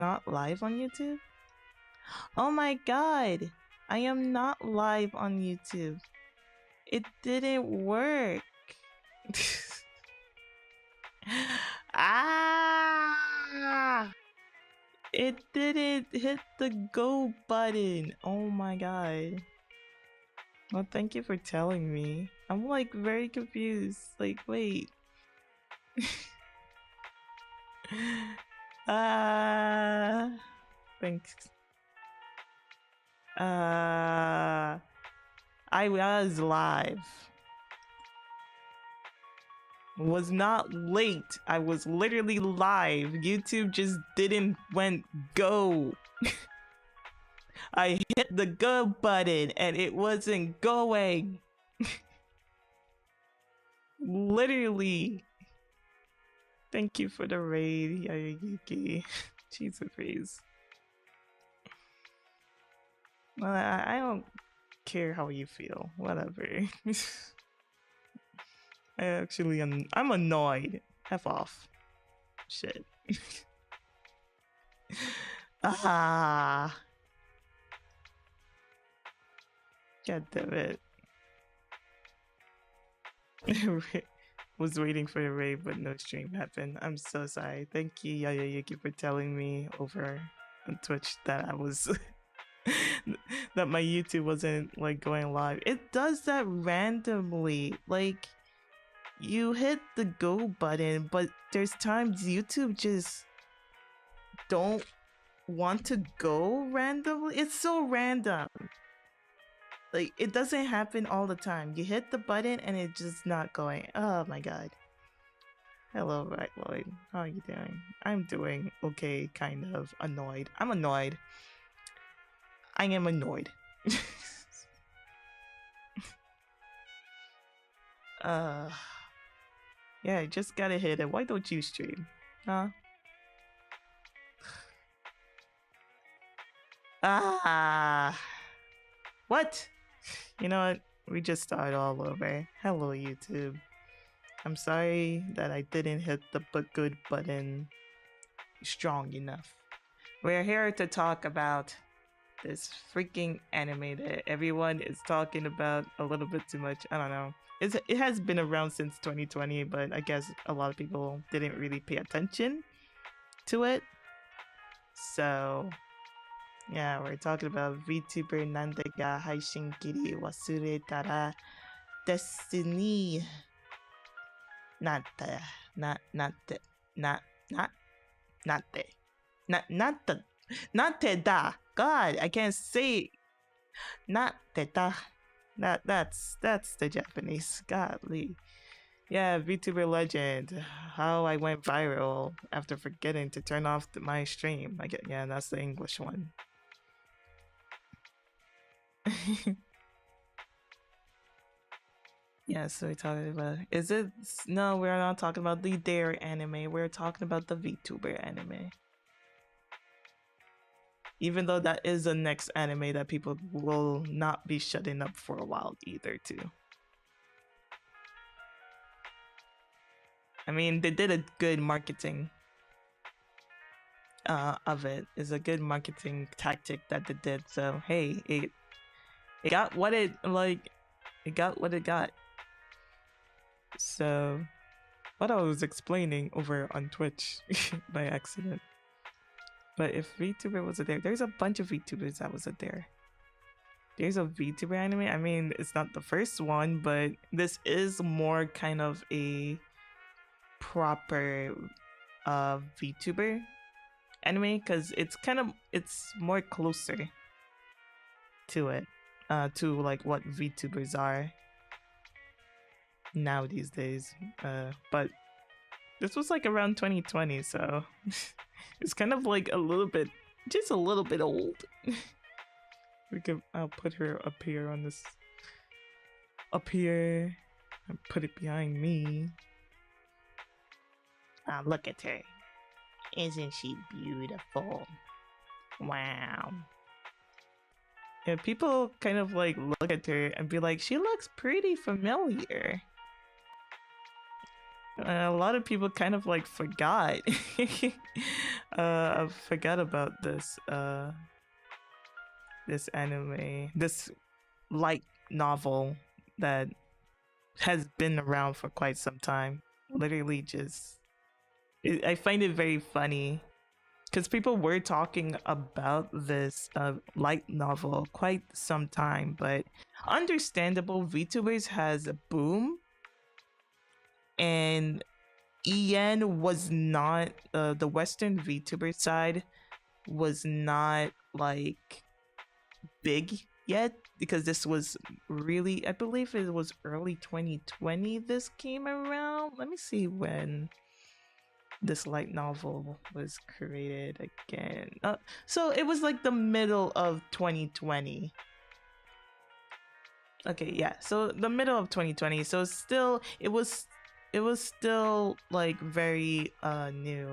not live on YouTube? Oh my god! I am not live on YouTube. It didn't work. Ah! It didn't hit the go button. Oh my god. Well, thank you for telling me. I'm like very confused. Like, wait. Thanks. I was live. Was not late. I was literally live. YouTube just didn't went go. I hit the go button and it wasn't going. Literally. Thank you for the raid, Yayayuki. Jesus please. Well, I don't care how you feel. Whatever. I'm annoyed. F off. Shit. Ah. God damn it. Was waiting for the raid, but no stream happened. I'm so sorry. Thank you, Yayayuki, for telling me over on Twitch that I was that my YouTube wasn't like going live. It does that randomly. Like you hit the go button, but there's times YouTube just don't want to go randomly. It's so random. Like it doesn't happen all the time. You hit the button and it's just not going. Oh my god. Hello, right, Lloyd. How are you doing? I'm doing okay, kind of annoyed. I'm annoyed. I am annoyed. Yeah, I just gotta hit it. Why don't you stream? Huh? Ah. What? You know what? We just start all over. Hello, YouTube. I'm sorry that I didn't hit the good button strong enough. We're here to talk about this freaking anime that everyone is talking about a little bit too much. I don't know. It has been around since 2020, but I guess a lot of people didn't really pay attention to it. So, yeah, we're talking about VTuber Nande ga Haishin Kiri Wasuretara Destiny. Not the, not the, not the da. God, I can't say not the da. That's the Japanese. Godly. Yeah, VTuber legend. How I went viral after forgetting to turn off my stream. Yeah, that's the English one. Yeah, so we're talking about no, we're not talking about the Dare anime, we're talking about the VTuber anime. Even though that is the next anime that people will not be shutting up for a while either too. I mean, they did a good marketing of it. It's a good marketing tactic that they did. So hey, it got what it got. So what I was explaining over on Twitch by accident. But if VTuber wasn't there, there's a bunch of VTubers that wasn't there. There's a VTuber anime. I mean, it's not the first one, but this is more kind of a proper VTuber anime because it's more closer to it, to like what VTubers are now these days. But this was like around 2020, so it's kind of like just a little bit old. I'll put her up here on this, up here, and put it behind me. Ah, look at her. Isn't she beautiful? Wow. Yeah, people kind of like look at her and be like, she looks pretty familiar. A lot of people kind of like forgot. I forgot about this anime, this light novel that has been around for quite some time. Literally, just I find it very funny because people were talking about this light novel quite some time, but understandable. VTubers has a boom, and EN was not the Western VTuber side was not like big yet because this was really, I believe it was early 2020 this came around. Let me see when this light novel was created again. So it was like the middle of 2020. Okay, yeah. So the middle of 2020. So still it was still like very new.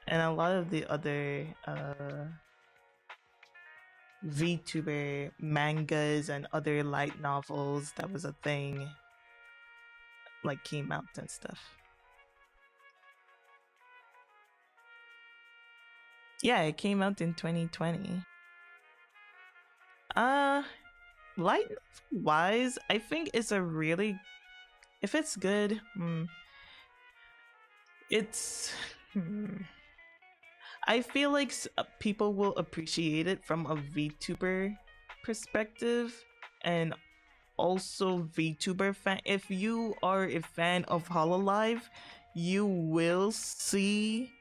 And a lot of the other VTuber mangas and other light novels that was a thing like came out and stuff. Yeah, it came out in 2020. Uh light wise, I think it's a really if it's good, it's I feel like people will appreciate it from a VTuber perspective and also VTuber fan. If you are a fan of Hololive, you will see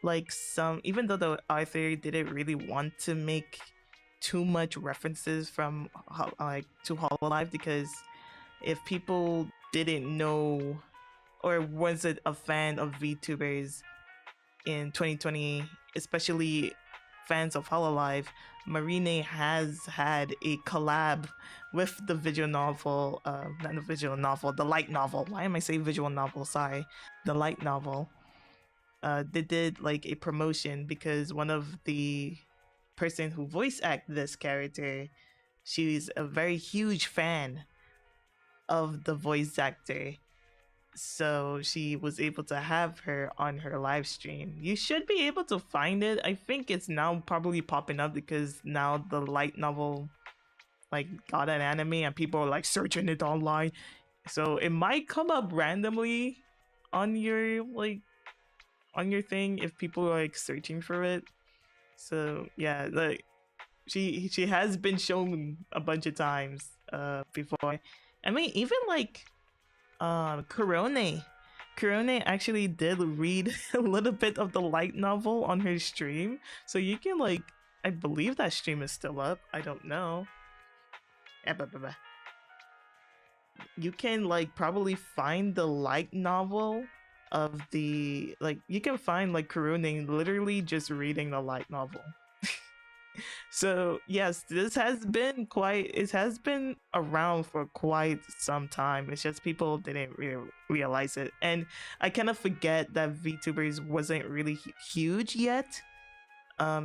like some even though the author didn't really want to make too much references from like to Hololive because if people didn't know or wasn't a fan of VTubers in 2020, especially fans of Hololive, Marine has had a collab with the visual novel, not the visual novel, the light novel. Why am I saying visual novel? Sorry, the light novel. They did like a promotion because one of the person who voice act this character, she's a very huge fan of the voice actor, so she was able to have her on her live stream. You should be able to find it. I think it's now probably popping up because now the light novel like got an anime and people are like searching it online. So it might come up randomly on your like on your thing if people are like searching for it. So yeah, like she has been shown a bunch of times before. I mean even like Corone. Corone actually did read a little bit of the light novel on her stream. So you can like I believe that stream is still up. I don't know. You can like probably find the light novel of the like you can find like Corone literally just reading the light novel. So yes, this has been quite it has been around for quite some time. It's just people didn't really realize it. And I kind of forget that VTubers wasn't really huge yet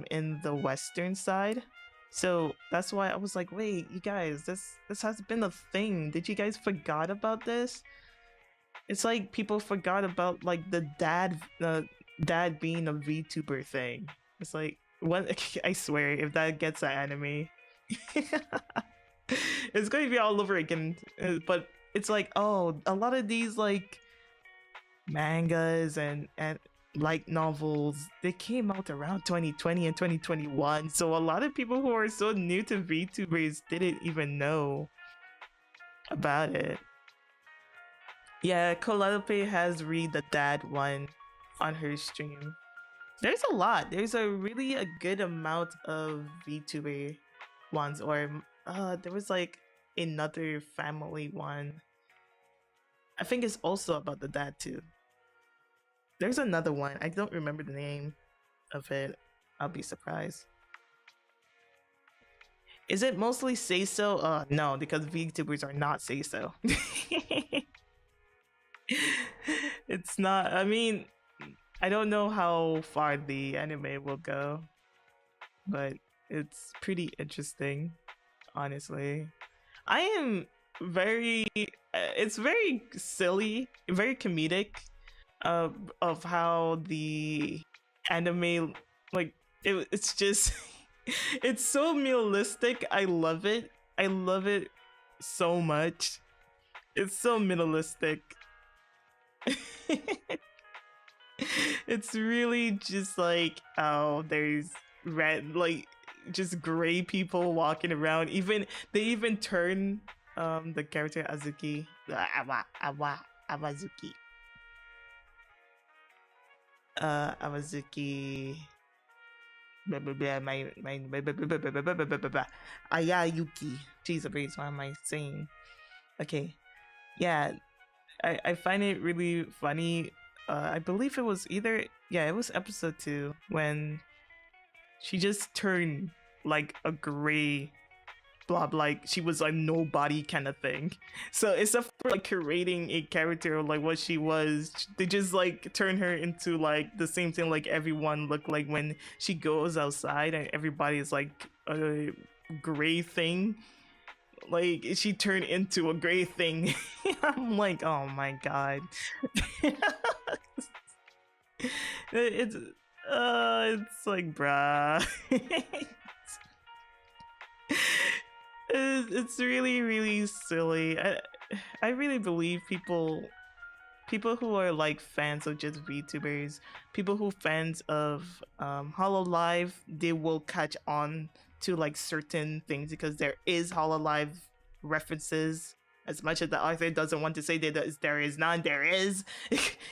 in the western side. So that's why I was like, wait, you guys, this has been a thing. Did you guys forgot about this? It's like people forgot about like the dad being a VTuber thing. It's like when I swear if that gets an anime, it's going to be all over again. But it's like, oh, a lot of these like mangas and light novels, they came out around 2020 and 2021. So a lot of people who are so new to VTubers didn't even know about it. Yeah, Calliope has read the dad one on her stream. There's a lot. There's a really a good amount of VTuber ones, or there was like another family one. I think it's also about the dad too. There's another one. I don't remember the name of it. I'll be surprised. Is it mostly say so? No, because VTubers are not say so. It's not. I mean, I don't know how far the anime will go, but it's pretty interesting, honestly. I am very it's very silly, very comedic of how the anime like it's just it's so minimalistic. I love it. I love it so much. It's so minimalistic. It's really just like, oh, there's red, like just gray people walking around. Even they even turn the character Azuki, Awazuki, Awazuki. Blah, blah, blah, my blah, blah, blah, blah, blah, blah, blah, blah, blah, blah. Ayayuki. Jeez, what am I saying? Okay, yeah, I find it really funny. I believe it was either, yeah, it was episode 2 when she just turned like a gray blob, like she was a nobody kind of thing. So instead for like curating a character of like what she was, they just like turn her into like the same thing like everyone looked like when she goes outside and everybody is like a gray thing. Like she turned into a gray thing. I'm like, oh my god. it's it's like bruh. It's really really silly. I really believe people who are like fans of just VTubers, people who fans of Hololive, they will catch on to like certain things because there is Hololive references. As much as the author doesn't want to say that there is none, there is.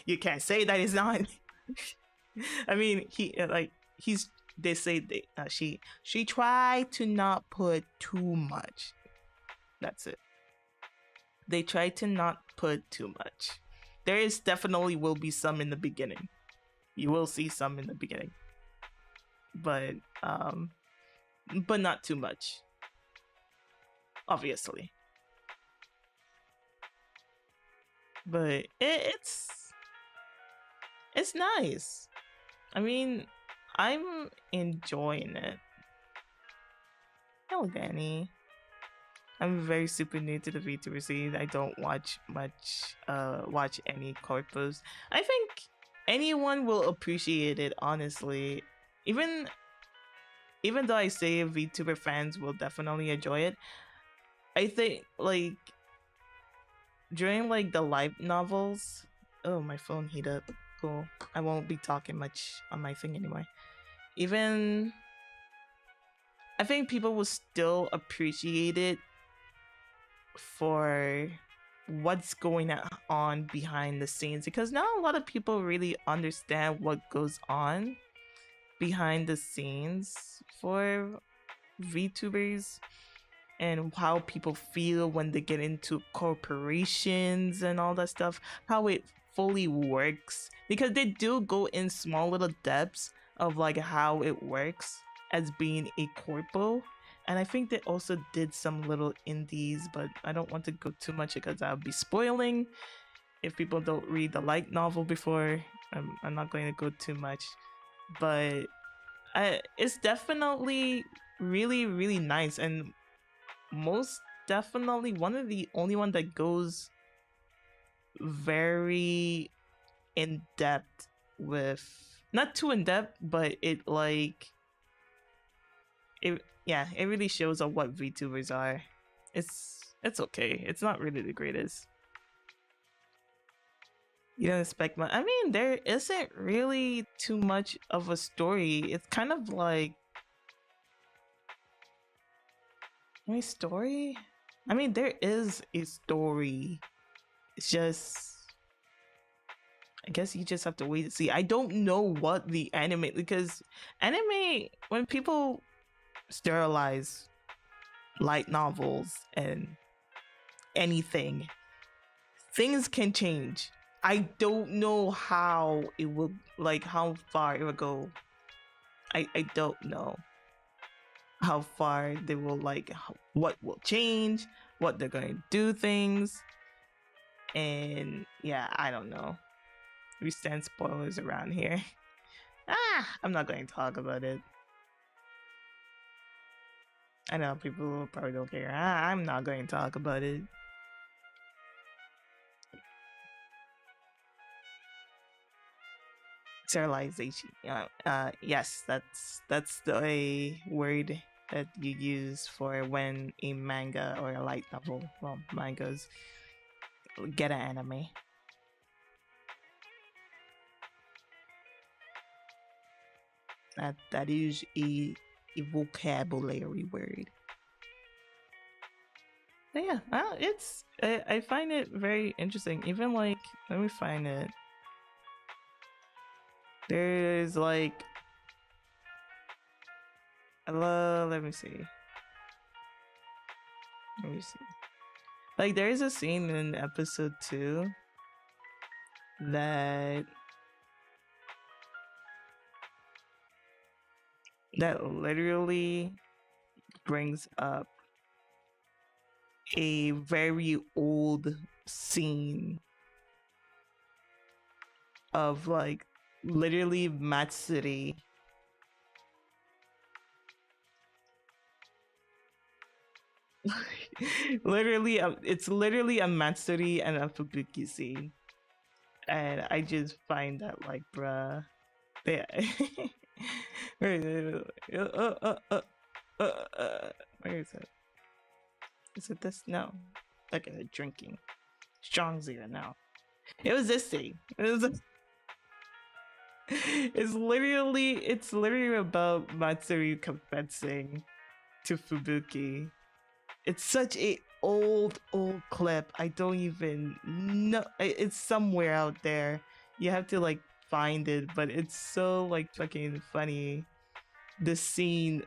You can't say that is not. I mean, he's. They say she tried to not put too much. That's it. They try to not put too much. There is definitely will be some in the beginning. You will see some in the beginning, but not too much. Obviously, but it's nice. I mean, I'm enjoying it. Hello, Danny. I'm very super new to the VTuber scene. I don't watch any corpos. I think anyone will appreciate it, honestly. Even though I say VTuber fans will definitely enjoy it, I think like during like the light novels. Oh, my phone heat up. Cool. I won't be talking much on my thing anymore. Even I think people will still appreciate it for what's going on behind the scenes because not a lot of people really understand what goes on behind the scenes for VTubers and how people feel when they get into corporations and all that stuff, how it fully works because they do go in small little depths of like how it works as being a corpo. And I think they also did some little indies, but I don't want to go too much because I'll be spoiling. If people don't read the light novel before, I'm not going to go too much. But it's definitely really, really nice. And most definitely one of the only one that goes very in depth with, not too in depth, but it like, it really shows up what VTubers are. It's okay. It's not really the greatest. You don't expect much. I mean, there isn't really too much of a story. It's kind of like any story. I mean, there is a story. It's just, I guess you just have to wait to see. I don't know what the anime, because anime, when people sterilize light novels and anything, things can change. I don't know how it will, like how far it will go. I don't know how far they will, like what will change, what they're going to do things. And yeah, I don't know. We stand spoilers around here. I'm not going to talk about it. I know people probably don't care. I'm not going to talk about it. Serialization. Yes, that's the word that you use for when a manga or a light novel, well, mangas get an anime. That is a vocabulary word. But yeah, it's I find it very interesting. Even like, let me find it. There's like, let me see. Let me see. Like, there is a scene in episode 2 that literally brings up a very old scene of like literally Matsuri. Literally, it's literally a Matsuri and a Fubuki scene, and I just find that like, bruh, they. Where is it? Is it this? No. Look at it drinking. Strong zero now. It was this thing. It was. It's literally about Matsuri confessing to Fubuki. It's such a old clip. I don't even know. It's somewhere out there. You have to like find it, but it's so like fucking funny. The scene,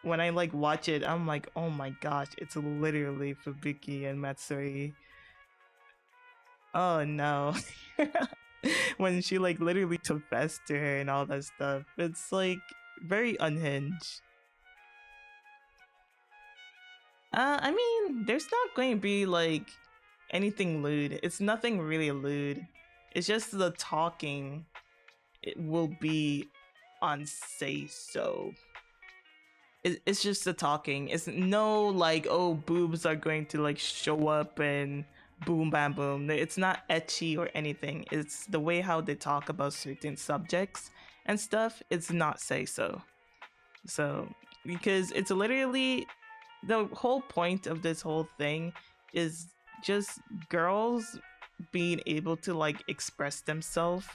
when I like watch it, I'm like, oh my gosh, it's literally Fubuki and Matsuri. Oh no. When she like literally confessed to her and all that stuff. It's like very unhinged. I mean, there's not going to be like anything lewd. It's nothing really lewd. It's just the talking. It will be on say so. It's just the talking. It's no like, oh, boobs are going to like show up and boom bam boom. It's not ecchi or anything. It's the way how they talk about certain subjects and stuff. It's not say so. So because it's literally the whole point of this whole thing is just girls being able to like express themselves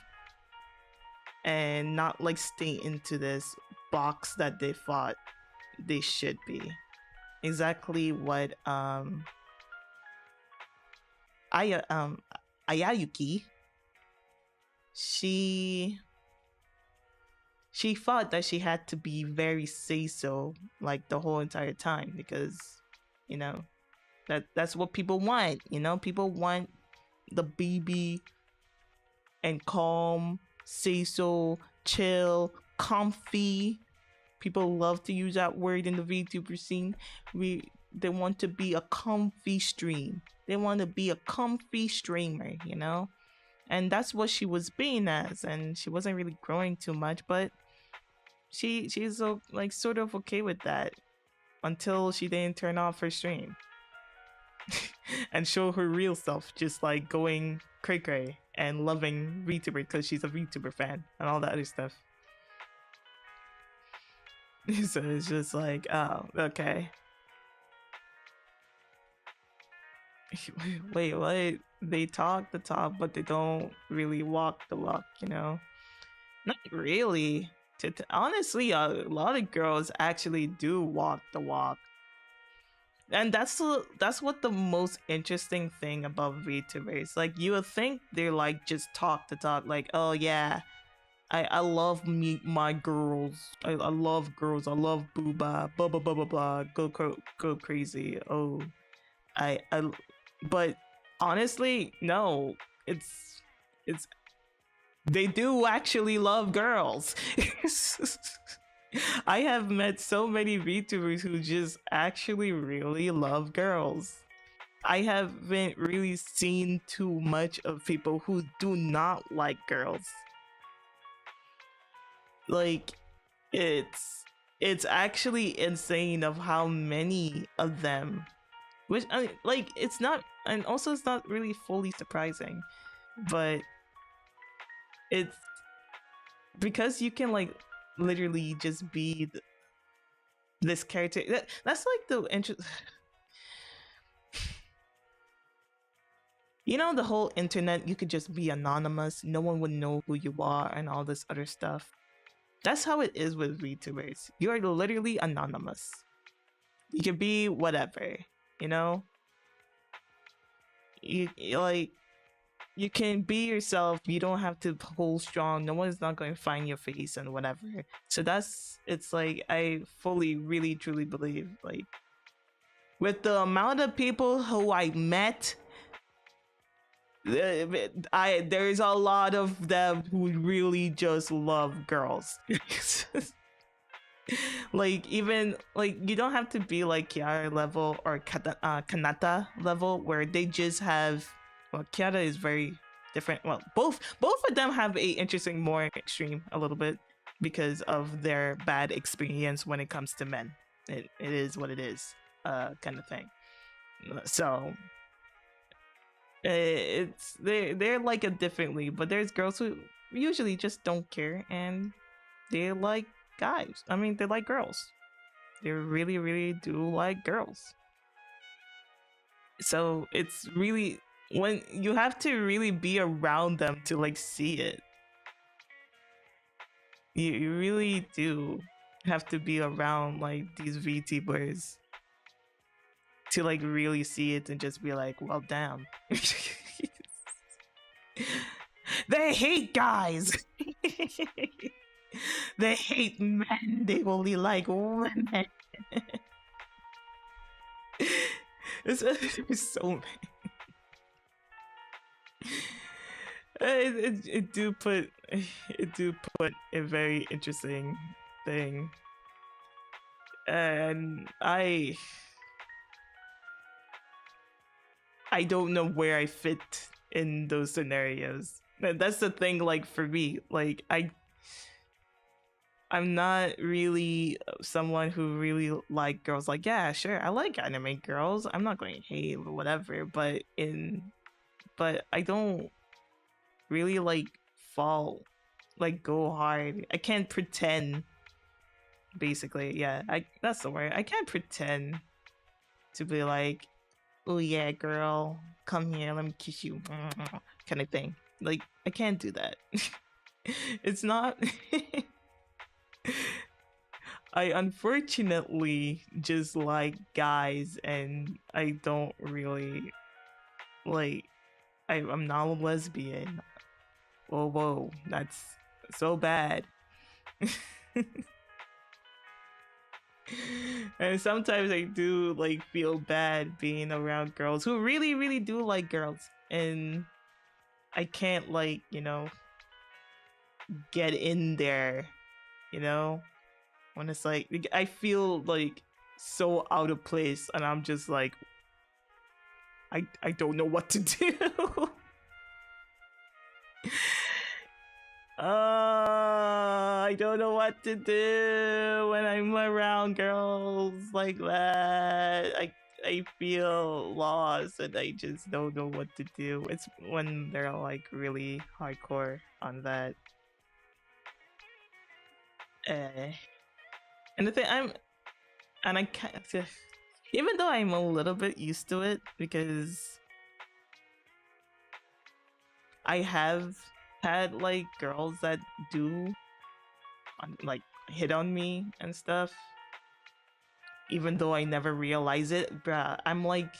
and not like stay into this box that they thought they should be. Exactly what Aya Ayayuki, she thought that she had to be very say so like the whole entire time, because you know that's what people want. People want the BB and calm, say so, chill, comfy. People love to use that word in the VTuber scene. They want to be a comfy stream. They want to be a comfy streamer, and that's what she was being as, and she wasn't really growing too much, but she's like sort of okay with that until she didn't turn off her stream and show her real self, just like going cray cray and loving VTuber because she's a VTuber fan and all that other stuff. So it's just like, oh, okay. Wait, what? They talk the talk, but they don't really walk the walk, Not really. Honestly, a lot of girls actually do walk the walk. And that's what the most interesting thing about VTubers. Like, you would think they're like just talk the talk, like, oh yeah, I love my girls. I love girls. I love booba. Blah blah blah blah blah. Go crazy. Oh, I but honestly, no. It's they do actually love girls. I have met so many VTubers who just actually really love girls. I haven't really seen too much of people who do not like girls. Like, it's actually insane of how many of them, which I mean, like, it's not, and also it's not really fully surprising, but it's because you can like literally just be this character. That's like the interest. You know, the whole internet, you could just be anonymous. No one would know who you are and all this other stuff. That's how it is with VTubers. You are literally anonymous. You can be whatever, you know? Like, you can be yourself. You don't have to hold strong. No one's not going to find your face and whatever. So it's like, I fully, really, truly believe, like, with the amount of people who I met, there's a lot of them who really just love girls. Like, even like, you don't have to be like Kiara level or Kanata level where they just have, well, Kiara is very different. Well, both of them have a interesting, more extreme a little bit because of their bad experience when it comes to men. It is what it is, kind of thing. So it's they're like it differently, but there's girls who usually just don't care and they like guys. I mean, they like girls. They really, really do like girls. So it's really, when you have to really be around them to like see it. You really do have to be around like these VTubers to like really see it and just be like, well, damn. They hate guys. They hate men. They only like women. It's so many. It do put a very interesting thing, and I don't know where I fit in those scenarios. That's the thing. Like, for me, like, I'm not really someone who really like girls. Like, yeah, sure, I like anime girls. I'm not going to hate or whatever, but I don't really like go hard. I can't pretend. Basically, yeah, that's the word. I can't pretend to be like, oh yeah, girl, come here, let me kiss you, kind of thing. Like, I can't do that. It's not. I unfortunately just like guys, and I don't really like. I'm not a lesbian. Whoa, that's so bad. And sometimes I do like feel bad being around girls who really, really do like girls, and I can't, like, get in there, when it's like I feel like so out of place, and I'm just like, I don't know what to do. I don't know what to do when I'm around girls like that. I feel lost, and I just don't know what to do. It's when they're like really hardcore on that. And the thing, I can't, even though I'm a little bit used to it because I have had like girls that do like hit on me and stuff, even though I never realize it. Bruh, I'm like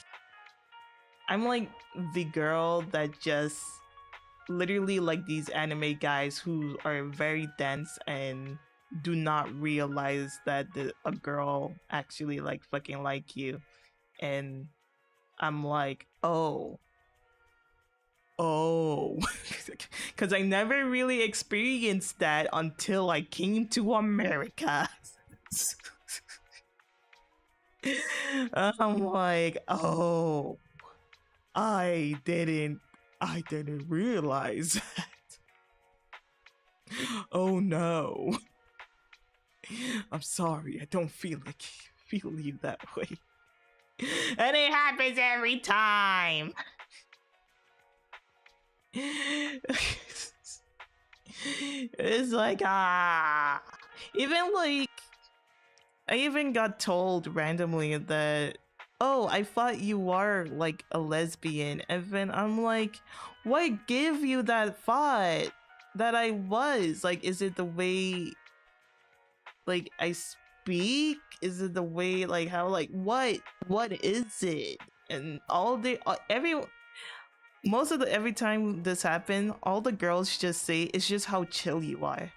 the girl that just literally like these anime guys who are very dense and do not realize that a girl actually like fucking like you, and I'm like, oh, because I never really experienced that until I came to America. I'm like, oh, I didn't realize that. Oh no. I'm sorry, I don't feel you that way. And it happens every time. It's like even like I even got told randomly that, oh, I thought you were like a lesbian. And then I'm like, what gave you that thought that I was? Like, is it the way like I speak? Is it the way like how like what is it? And all the every most of the every time this happened, all the girls just say it's just how chill you are.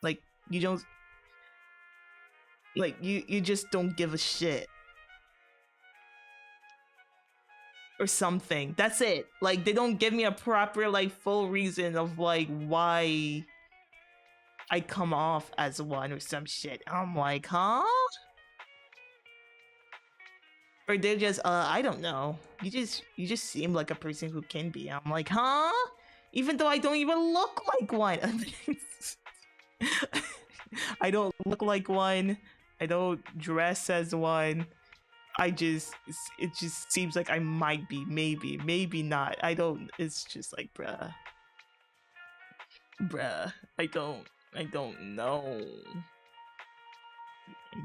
Like you don't like you just don't give a shit or something. That's it. Like they don't give me a proper like full reason of like why I come off as one or some shit. I'm like, huh? Or they're just I don't know. You just seem like a person who can be. I'm like, huh? Even though I don't even look like one. I don't look like one. I don't dress as one. It just seems like I might be, maybe not. I don't. It's just like, bruh. I don't know.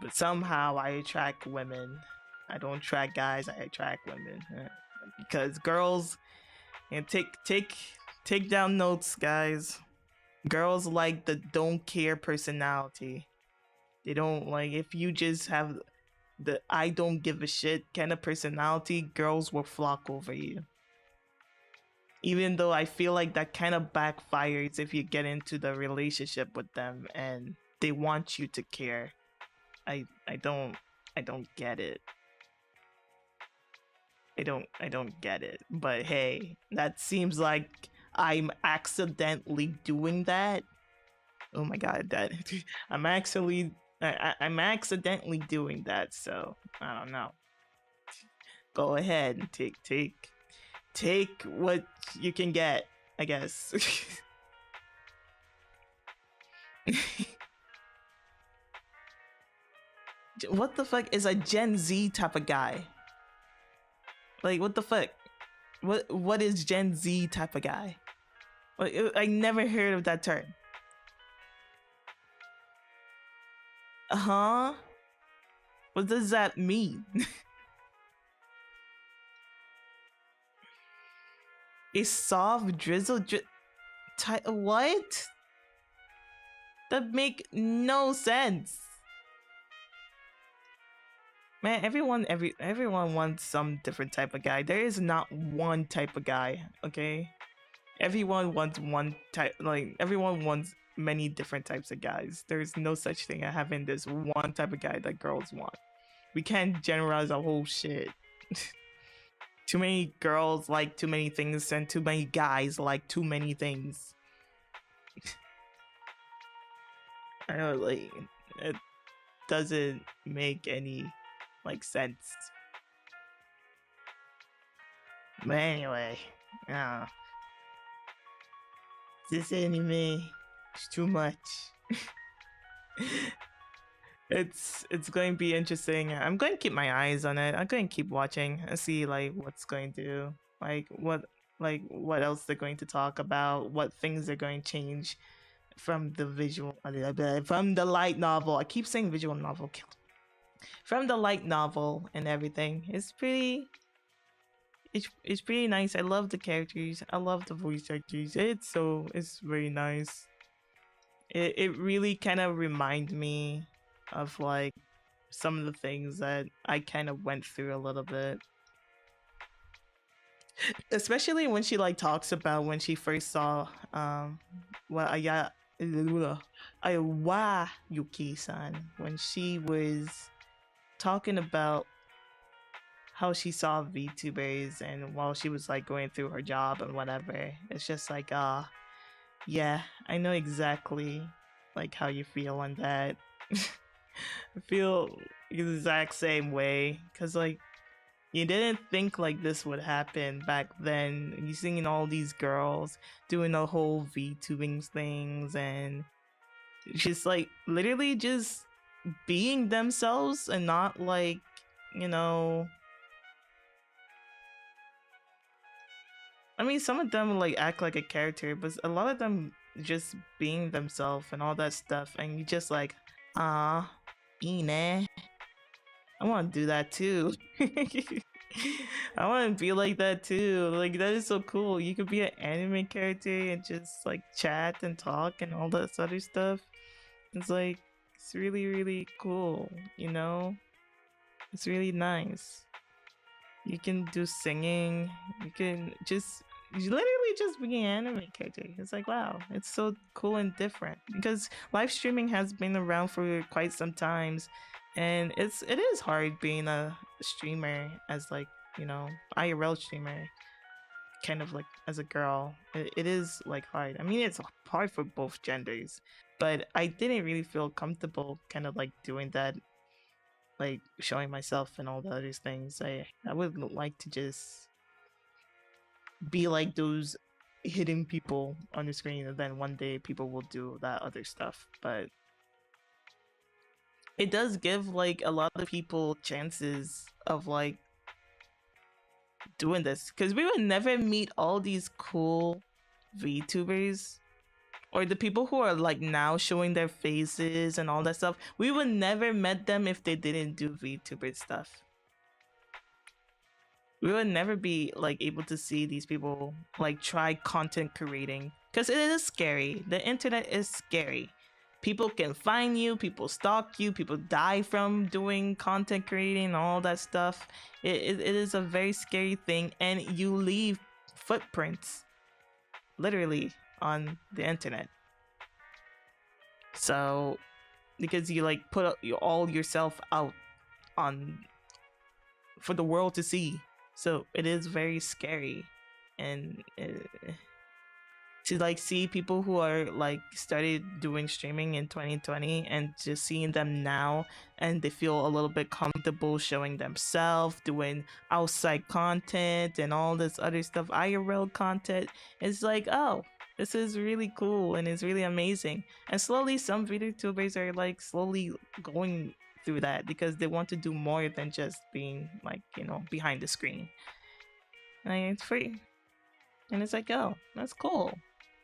But somehow I attract women. I don't attract guys. I attract women because girls and take down notes, guys. Girls like the don't care personality. They don't like if you just have the I don't give a shit kind of personality, girls will flock over you. Even though I feel like that kind of backfires if you get into the relationship with them and they want you to care. I don't get it. I don't get it. But hey, that seems like I'm accidentally doing that. Oh my god, that I'm accidentally doing that, so I don't know. Go ahead and take what you can get, I guess. What the fuck is a Gen Z type of guy? Like what the fuck? What is Gen Z type of guy? Like, I never heard of that term. Uh-huh. What does that mean? A soft drizzle what? That make no sense. Man, everyone wants some different type of guy. There is not one type of guy, okay? Everyone wants one type, like everyone wants many different types of guys. There's no such thing as having this one type of guy that girls want. We can't generalize a whole shit. Too many girls like too many things and too many guys like too many things. I know, like it doesn't make any like sense. But anyway, yeah, this anime is too much. It's going to be interesting. I'm going to keep my eyes on it. I'm going to keep watching and see like what's going to what else they're going to talk about, what things they're going to change from the from the light novel. I keep saying visual novel. From the light novel and everything. It's pretty nice. I love the characters. I love the voice actors. It's very nice. It really kind of reminds me of like some of the things that I kind of went through a little bit. Especially when she like talks about when she first saw well Ayawa Yuki-san, when she was talking about how she saw VTubers and while she was like going through her job and whatever. It's just like yeah, I know exactly like how you feel on that. I feel the exact same way because like you didn't think like this would happen back then. You seeing all these girls doing the whole VTubing things and just like literally just being themselves and not like, you know, I mean some of them like act like a character, but a lot of them just being themselves and all that stuff, and you just like, ah, ine. I want to do that too. I want to be like that too. Like that is so cool. You could be an anime character and just like chat and talk and all that other stuff. It's like it's really really cool. You know, it's really nice. You can do singing. You can just you literally just be an anime character. It's like wow, it's so cool and different because live streaming has been around for quite some times, and it is hard being a streamer as like IRL streamer, kind of like as a girl. It is like hard. I mean, it's hard for both genders, but I didn't really feel comfortable kind of like doing that, like showing myself and all the other things. I would like to just be like those hidden people on the screen, and then one day people will do that other stuff. But it does give like a lot of people chances of like doing this because we would never meet all these cool VTubers or the people who are like now showing their faces and all that stuff. We would never met them if they didn't do VTuber stuff. We would never be like able to see these people like try content creating because it is scary. The internet is scary. People can find you, people stalk you, people die from doing content creating, all that stuff. It is a very scary thing, and you leave footprints literally on the internet. So because you like put all yourself out on for the world to see, so it is very scary. And to like see people who are like started doing streaming in 2020 and just seeing them now, and they feel a little bit comfortable showing themselves, doing outside content and all this other stuff, IRL content, it's like, oh, this is really cool and it's really amazing. And slowly some VTubers are like slowly going through that because they want to do more than just being like behind the screen. And it's free, and it's like, oh, that's cool.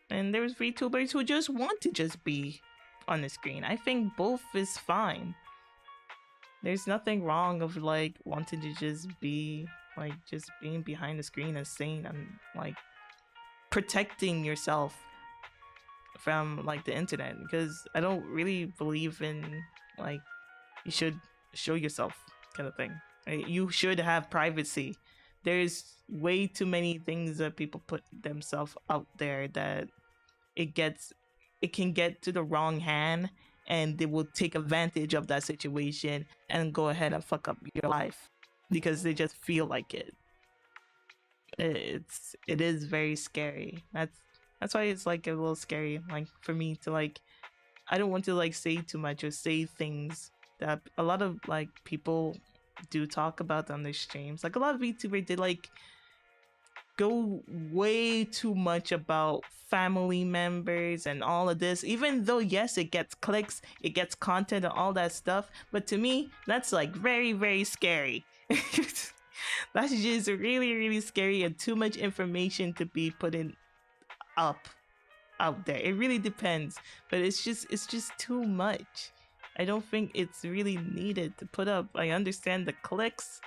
And there's VTubers who just want to just be on the screen. I think both is fine. There's nothing wrong of like wanting to just be like just being behind the screen and saying and like protecting yourself from like the internet, because I don't really believe in like you should show yourself kind of thing. You should have privacy. There's way too many things that people put themselves out there that it can get to the wrong hand, and they will take advantage of that situation and go ahead and fuck up your life because they just feel like it. It is very scary. That's why it's like a little scary, like for me to like, I don't want to like say too much or say things that a lot of like people do talk about on their streams. Like a lot of VTubers did like go way too much about family members and all of this, even though yes, it gets clicks, it gets content and all that stuff, but to me that's like very very scary. That's just really really scary and too much information to be put in up out there. It really depends, but it's just too much. I don't think it's really needed to put up. I understand the clicks,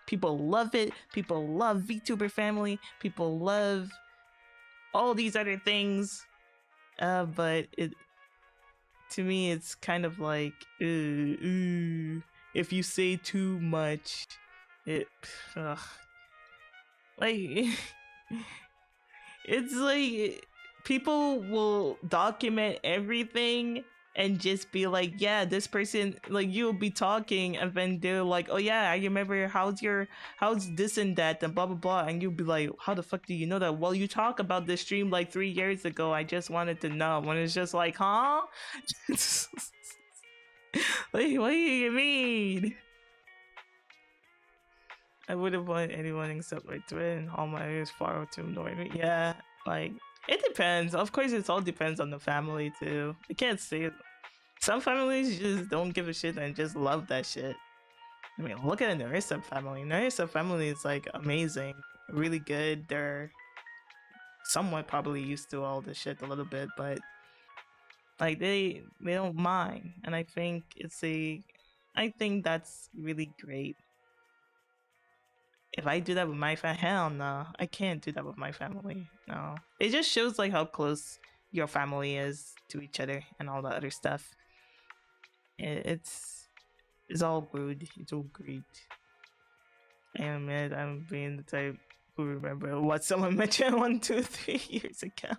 people love it, people love VTuber family, people love all these other things, but it, to me it's kind of like if you say too much, it like it's like people will document everything and just be like, yeah, this person, like you'll be talking and then they're like, oh yeah, I remember how's this and that and blah blah blah, and you'll be like, how the fuck do you know that? Well, you talk about this stream like 3 years ago, I just wanted to know. When it's just like, huh? Like, what do you mean? I wouldn't want anyone except my twin. All my is far too annoying. Yeah, like it depends. Of course, it all depends on the family too. I can't say it. Some families just don't give a shit and just love that shit. I mean, look at the Narissa family. Narissa family is like amazing, really good. They're somewhat probably used to all this shit a little bit, but Like they don't mind, and I think that's really great. If I do that with my family, hell no, I can't do that with my family. No, it just shows like how close your family is to each other and all the other stuff. It's all good. It's all great. And man, I'm being the type who remember what someone mentioned 1, 2, 3 years ago.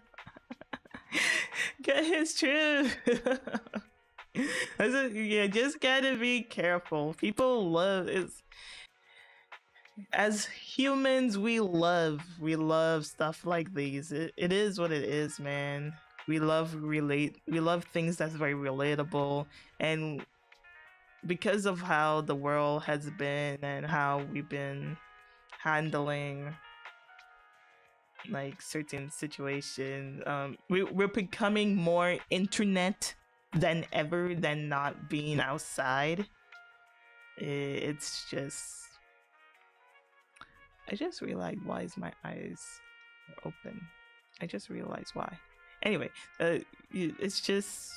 It's true. Yeah, just gotta be careful. People love is as humans we love stuff like these. It is what it is, man. We love things that's very relatable, and because of how the world has been and how we've been handling like certain situations, we're becoming more internet than ever than not being outside. It's just I just realized why is my eyes open. I just realized why. Anyway, it's just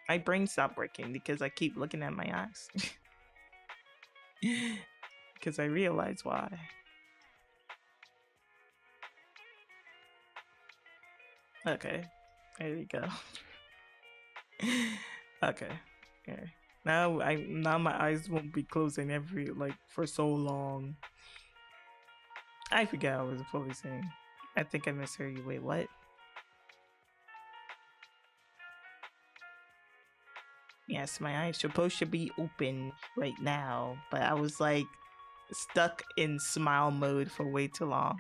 my brain stopped working because I keep looking at my eyes. Because I realize why. Okay, there you go. Okay, okay. Now my eyes won't be closing every like for so long. I forget what I was fully saying. I think I misheard you. Wait, what? Yes, my eyes supposed to be open right now, but I was like stuck in smile mode for way too long.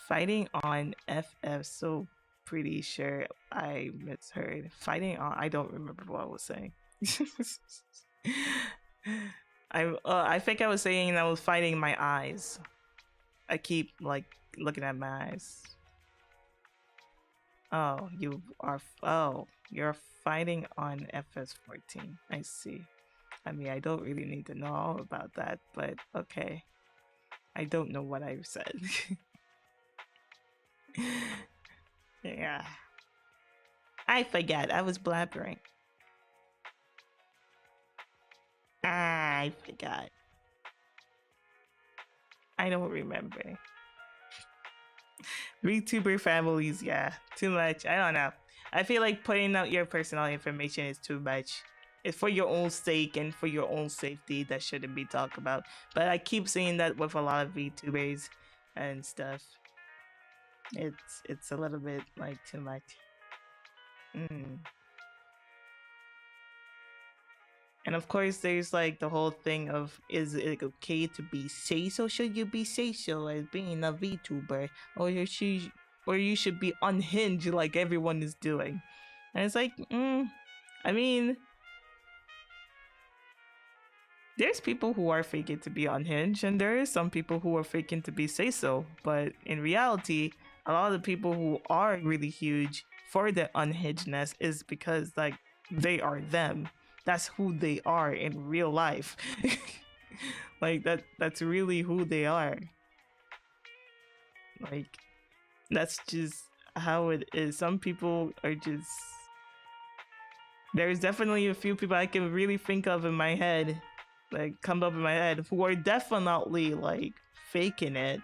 Fighting on FF, so pretty sure I misheard. Fighting on, I don't remember what I was saying. I think I was saying I was fighting my eyes. I keep like looking at my eyes. Oh, you're fighting on FS14. I see. I mean, I don't really need to know all about that, but okay. I don't know what I said. Yeah. I forgot. I was blabbering. I forgot. I don't remember. VTuber families, yeah. Too much. I don't know. I feel like putting out your personal information is too much. It's for your own sake and for your own safety that shouldn't be talked about. But I keep saying that with a lot of VTubers and stuff. It's a little bit like too much. Mm. And of course, there's like the whole thing of is it okay to be say so? Should you be say so as being a VTuber, or you should be unhinged like everyone is doing? And it's like, I mean, there's people who are faking to be unhinged, and there is some people who are faking to be say so. But in reality, a lot of the people who are really huge for their unhingedness is because like they are them. That's who they are in real life. Like that's really who they are. Like that's just how it is. Some people are just there's definitely a few people I can really think of in my head, like come up in my head, who are definitely like faking it.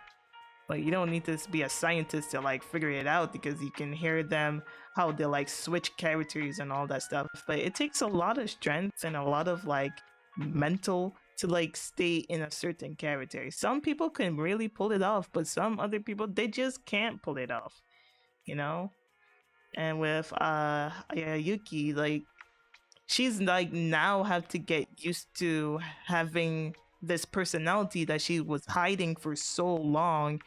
Like you don't need to be a scientist to like figure it out because you can hear them how they like switch characters and all that stuff. But it takes a lot of strength and a lot of like mental to like stay in a certain character. Some people can really pull it off, but some other people they just can't pull it off, you know? And with yeah, Yuki, like she's like now have to get used to having this personality that she was hiding for so long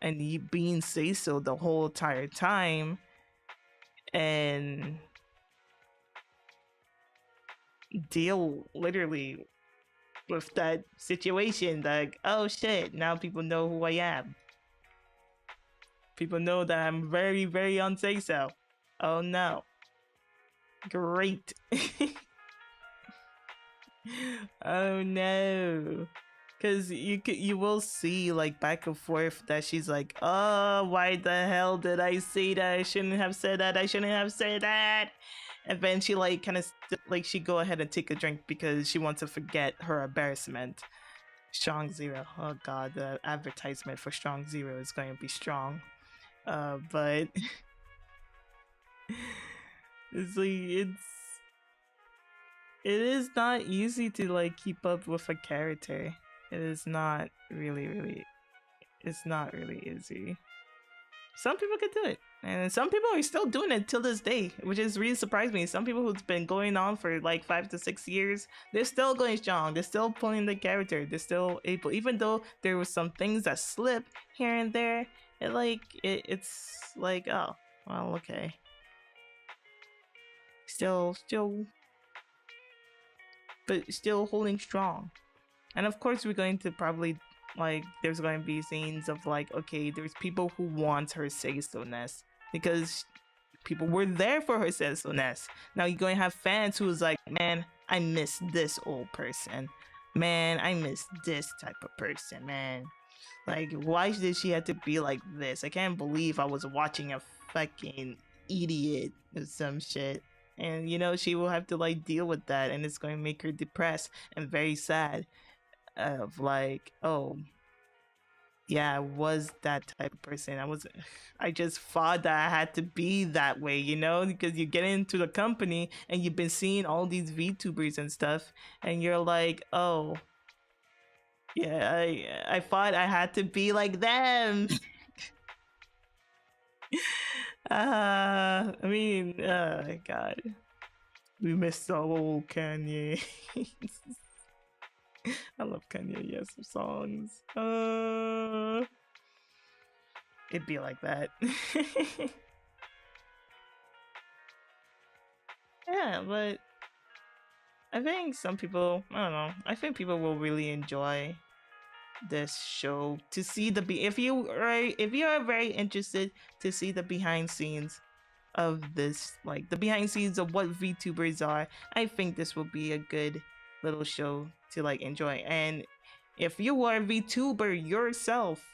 and you being say so the whole entire time and deal literally with that situation like oh shit now people know who I am, people know that I'm very very on say so, oh no, great. Oh no. Cause you will see like back and forth that she's like, oh, why the hell did I say that? I shouldn't have said that. I shouldn't have said that. And then she like kind of like she go ahead and take a drink because she wants to forget her embarrassment. Strong Zero. Oh god, the advertisement for Strong Zero is going to be strong. But it's like it is not easy to like keep up with a character. It is not really it's not really easy. Some people can do it, and some people are still doing it till this day, which is really surprised me. Some people who's been going on for like 5 to 6 years, they're still going strong. They're still pulling the character. They're still able, even though there was some things that slip here and there. It's like, oh well, okay, still, but still holding strong. And of course, we're going to probably like there's going to be scenes of like, okay, there's people who want her say so ness because people were there for her say so ness. Now you're going to have fans who's like, man, I miss this old person. Man, I miss this type of person, man. Like, why did she have to be like this? I can't believe I was watching a fucking idiot or some shit. And you know, she will have to like deal with that, and it's going to make her depressed and very sad of like, oh yeah, I was that type of person. I just thought that I had to be that way, you know, because you get into the company and you've been seeing all these VTubers and stuff, and you're like, oh yeah, I thought I had to be like them. I mean, God, we missed the old Kanye. I love Kanye. Yes, songs. It'd be like that. Yeah, but I think some people, I don't know. I think people will really enjoy this show to see if you are very interested to see the behind scenes of this, like the behind scenes of what VTubers are. I think this will be a good little show to like enjoy. And if you are a VTuber yourself,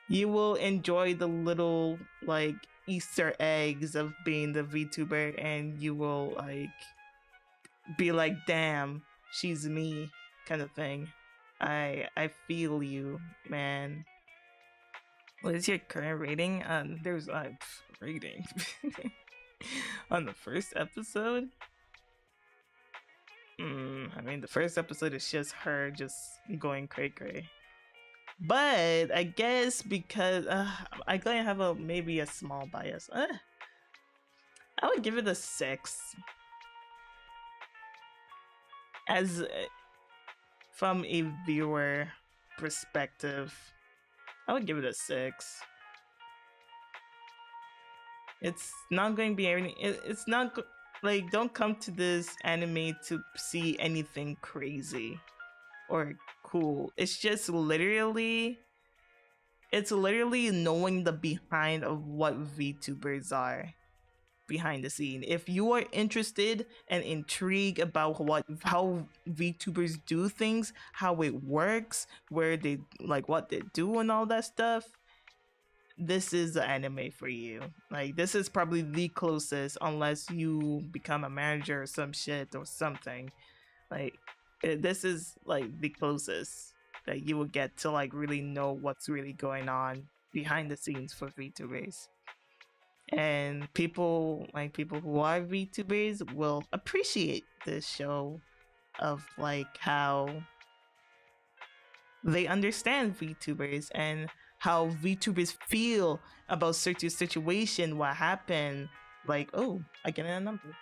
you will enjoy the little like Easter eggs of being the VTuber, and you will like be like, damn, she's me kind of thing. I feel you, man. What is your current rating? There's rating on the first episode. I mean, the first episode is just her just going cray cray. But I guess because I'm gonna have a maybe a small bias. I would give it a 6. As from a viewer perspective, I would give it a 6. It's not going to be anything. It's not like, don't come to this anime to see anything crazy or cool. It's just literally, it's literally knowing the behind of what VTubers are behind the scene. If you are interested and intrigued about how VTubers do things, how it works, where they like what they do and all that stuff, this is the anime for you. Like, this is probably the closest, unless you become a manager or some shit or something. Like, this is like the closest that you will get to like really know what's really going on behind the scenes for VTubers. And people who are VTubers will appreciate this show of like how they understand VTubers and how VTubers feel about certain situation, what happened. Like, oh, I get a number.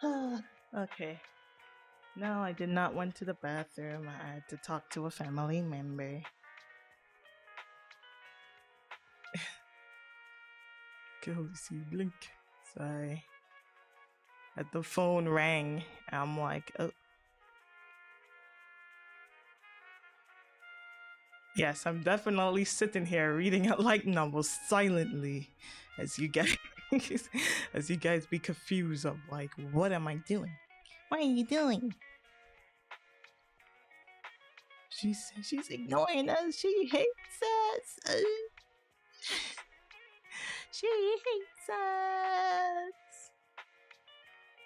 Okay. No, I did not went to the bathroom. I had to talk to a family member. Go see blink. Sorry. At the phone rang. I'm like, oh. Yes, I'm definitely sitting here reading a light novel silently as you guys as you guys be confused of like, what am I doing? What are you doing? She's ignoring us. She hates us. She hates us.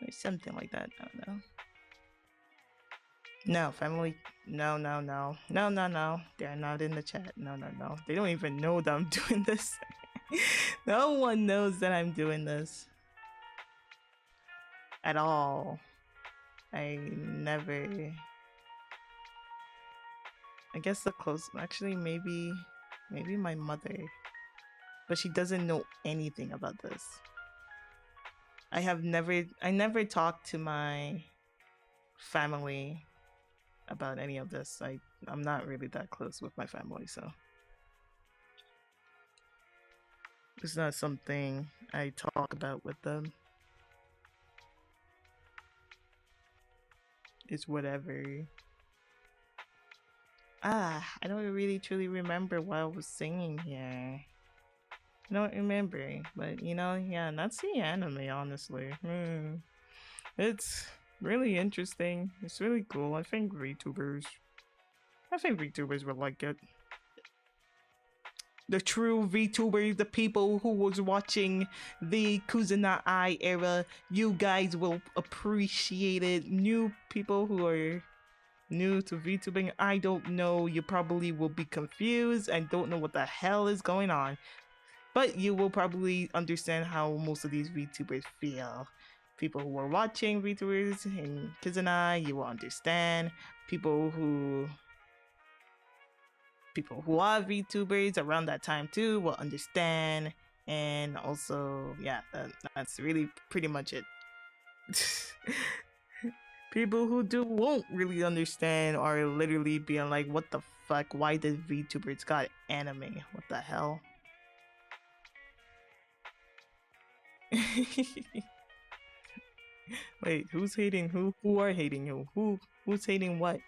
Or something like that. I don't know. No, family. No, no, no. No, no, no. They're not in the chat. No, no, no. They don't even know that I'm doing this. No one knows that I'm doing this. At all. I never. I guess the close. Actually, maybe my mother. But she doesn't know anything about this. I never talked to my family about any of this. I'm not really that close with my family, so it's not something I talk about with them. It's whatever. I don't really truly remember what I was singing here. I don't remember, but yeah, not seeing anime, honestly. It's really interesting. It's really cool. I think VTubers would like it. The true VTubers, the people who was watching the Kusanai era, you guys will appreciate it. New people who are new to VTubing, I don't know, you probably will be confused and don't know what the hell is going on. But you will probably understand how most of these VTubers feel. People who are watching VTubers in Kusanai, you will understand. People who are VTubers around that time too will understand. And also, yeah, that's really pretty much it. People who won't really understand are literally being like, what the fuck? Why did VTubers got anime? What the hell? Wait, who's hating who? Who are hating who? Who's hating what?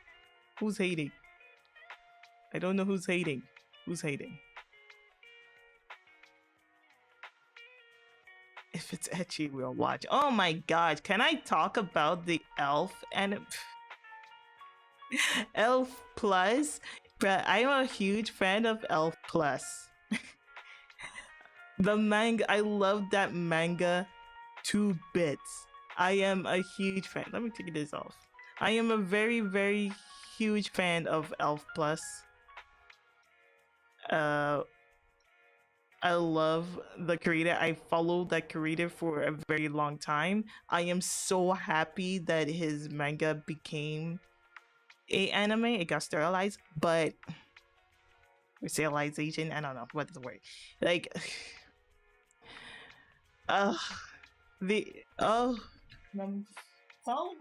Who's hating? I don't know who's hating. Who's hating? If it's ecchi, we'll watch. Oh my god, can I talk about the Elf and Elf Plus? I'm a huge fan of Elf Plus. The manga, I love that manga to bits. I am a huge fan. Let me take this off. I am a very, very huge fan of Elf Plus. Uh, I love the creator. I followed that creator for a very long time. I am so happy that his manga became a anime. It got sterilized, but serialization. I don't know what's the word. Like, uh, the oh, phone.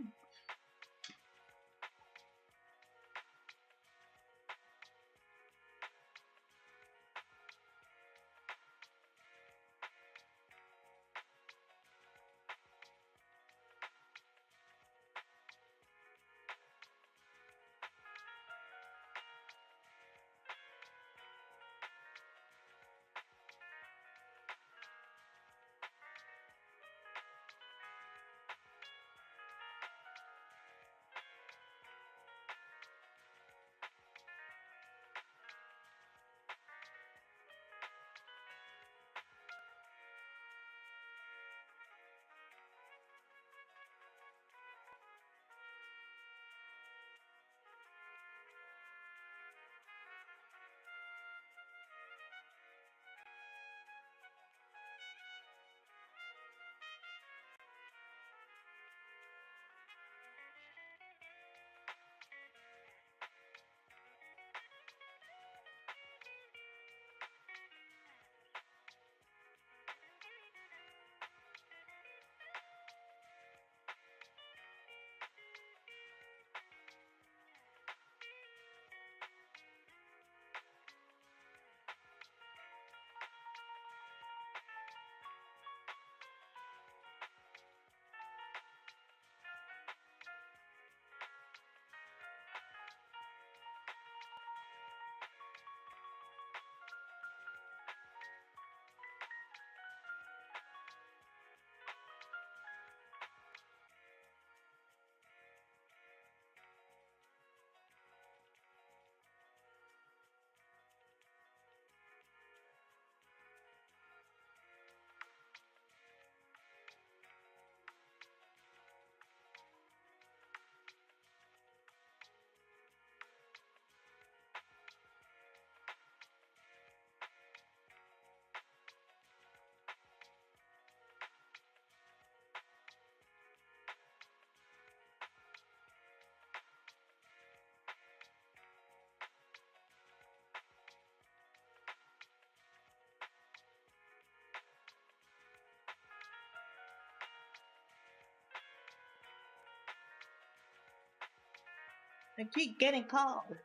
I keep getting called.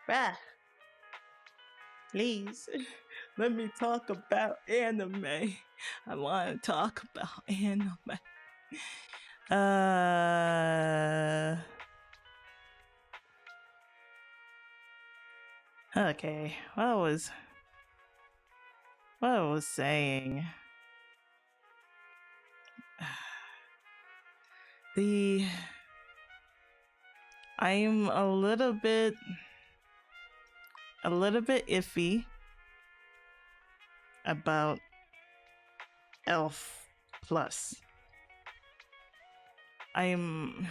Bruh, please. Let me talk about anime. I want to talk about anime. Uh. Okay. What I was saying. The I'm a little bit iffy about Elf Plus. I'm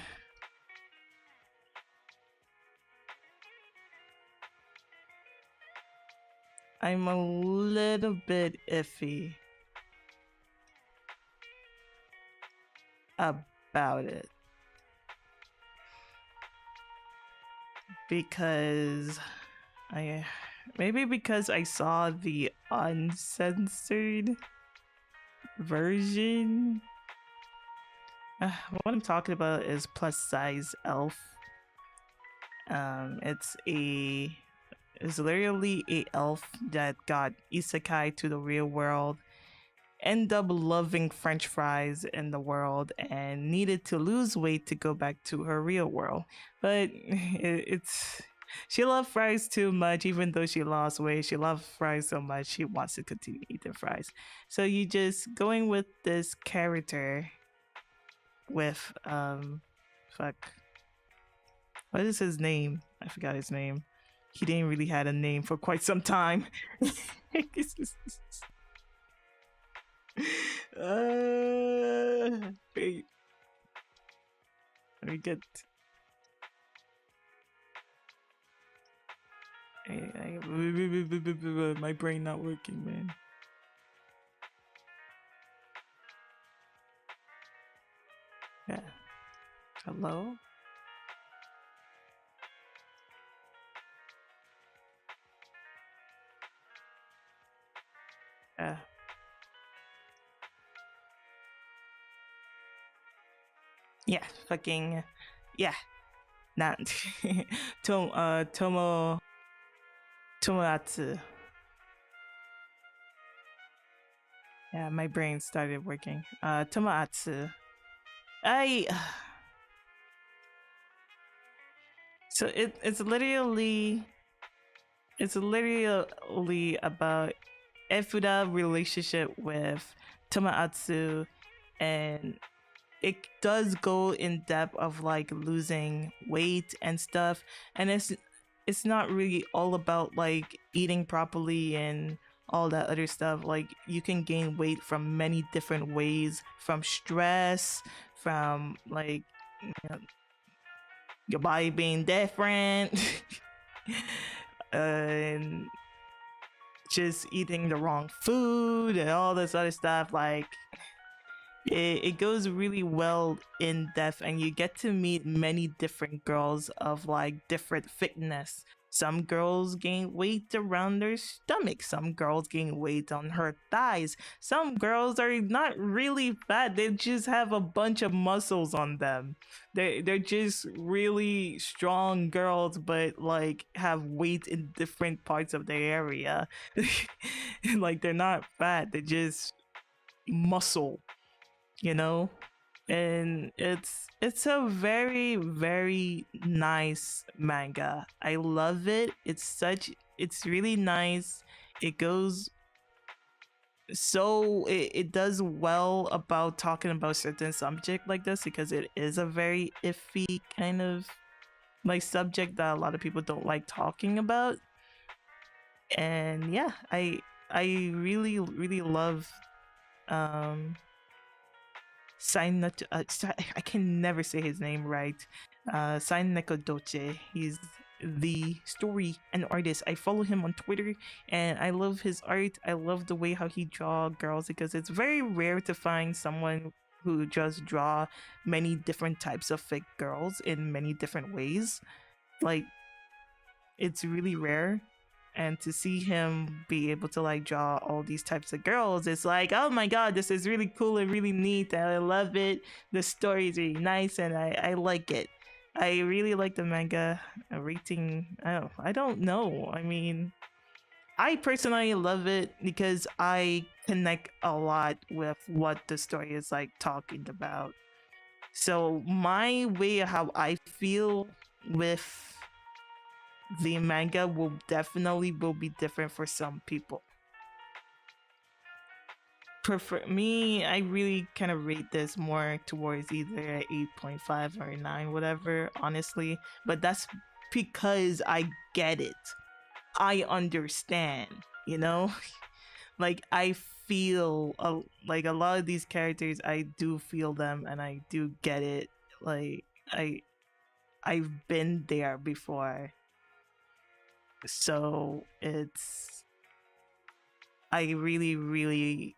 I'm a little bit iffy about it because I maybe because I saw the uncensored version. What I'm talking about is plus size elf. It's literally a elf that got isekai to the real world, end up loving French fries in the world, and needed to lose weight to go back to her real world. But it's she loved fries too much, even though she lost weight. She loved fries so much she wants to continue eating fries. So you just going with this character with fuck, what is his name? I forgot his name. He didn't really had a name for quite some time. Wait, let me get. My brain not working, man. Yeah. Hello? Yeah. Yeah, fucking yeah. Not Tomoatsu. Yeah, my brain started working. Tomoatsu. I so it's literally about Efuda relationship with Tomoatsu, and it does go in depth of like losing weight and stuff, and it's not really all about like eating properly and all that other stuff. Like you can gain weight from many different ways, from stress, from like you know, your body being different, and just eating the wrong food and all this other stuff. Like it goes really well in depth, and you get to meet many different girls of like different fitness. Some girls gain weight around their stomach, some girls gain weight on her thighs, some girls are not really fat, they just have a bunch of muscles on them. They're just really strong girls, but like have weight in different parts of their area. Like they're not fat, they're just muscle, you know. And it's a very very nice manga. I love it. It's really nice. It goes so it does well about talking about certain subject like this, because it is a very iffy kind of like subject that a lot of people don't like talking about. And yeah, I really really love um I can never say his name right. Sign Nekodoche. He's the story and artist. I follow him on Twitter, and I love his art. I love the way how he draw girls, because it's very rare to find someone who just draw many different types of fake girls in many different ways. Like it's really rare, and to see him be able to like draw all these types of girls, it's like, oh my god, this is really cool and really neat, and I love it. The story is really nice, and I like it. I really like the manga. A rating, I don't know. I mean, I personally love it because I connect a lot with what the story is like talking about. So my way of how I feel with the manga will definitely will be different for some people. Prefer me, I really kind of rate this more towards either a 8.5 or a 9, whatever, honestly. But that's because I get it. I understand, you know? Like I feel like a lot of these characters, I do feel them and I do get it. Like I've been there before. So it's I really really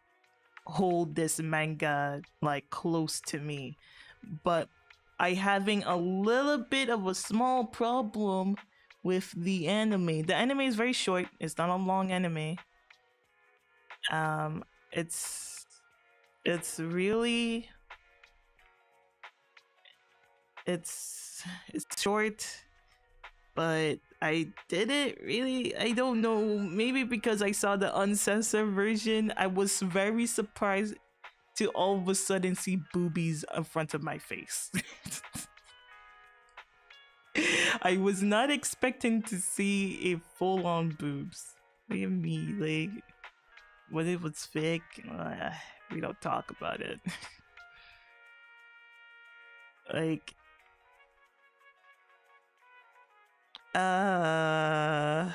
hold this manga like close to me. But I having a little bit of a small problem with the anime. The anime is very short. It's not a long anime. Um it's it's really it's short, but I did it really. I don't know, maybe because I saw the uncensored version, I was very surprised to all of a sudden see boobies in front of my face. I was not expecting to see a full-on boobs. Look at me, like when it was fake, we don't talk about it. Like uh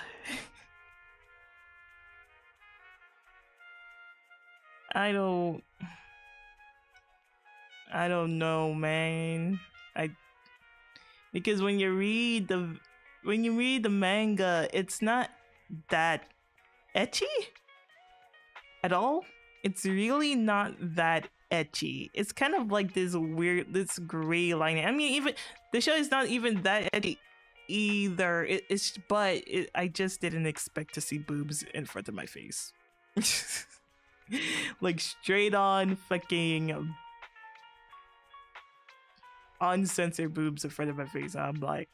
I don't I don't know, man. I because when you read the manga, it's not that etchy at all. It's really not that etchy. It's kind of like this gray line. I mean, even the show is not even that etchy either. I just didn't expect to see boobs in front of my face. Like straight on fucking uncensored boobs in front of my face. I'm like,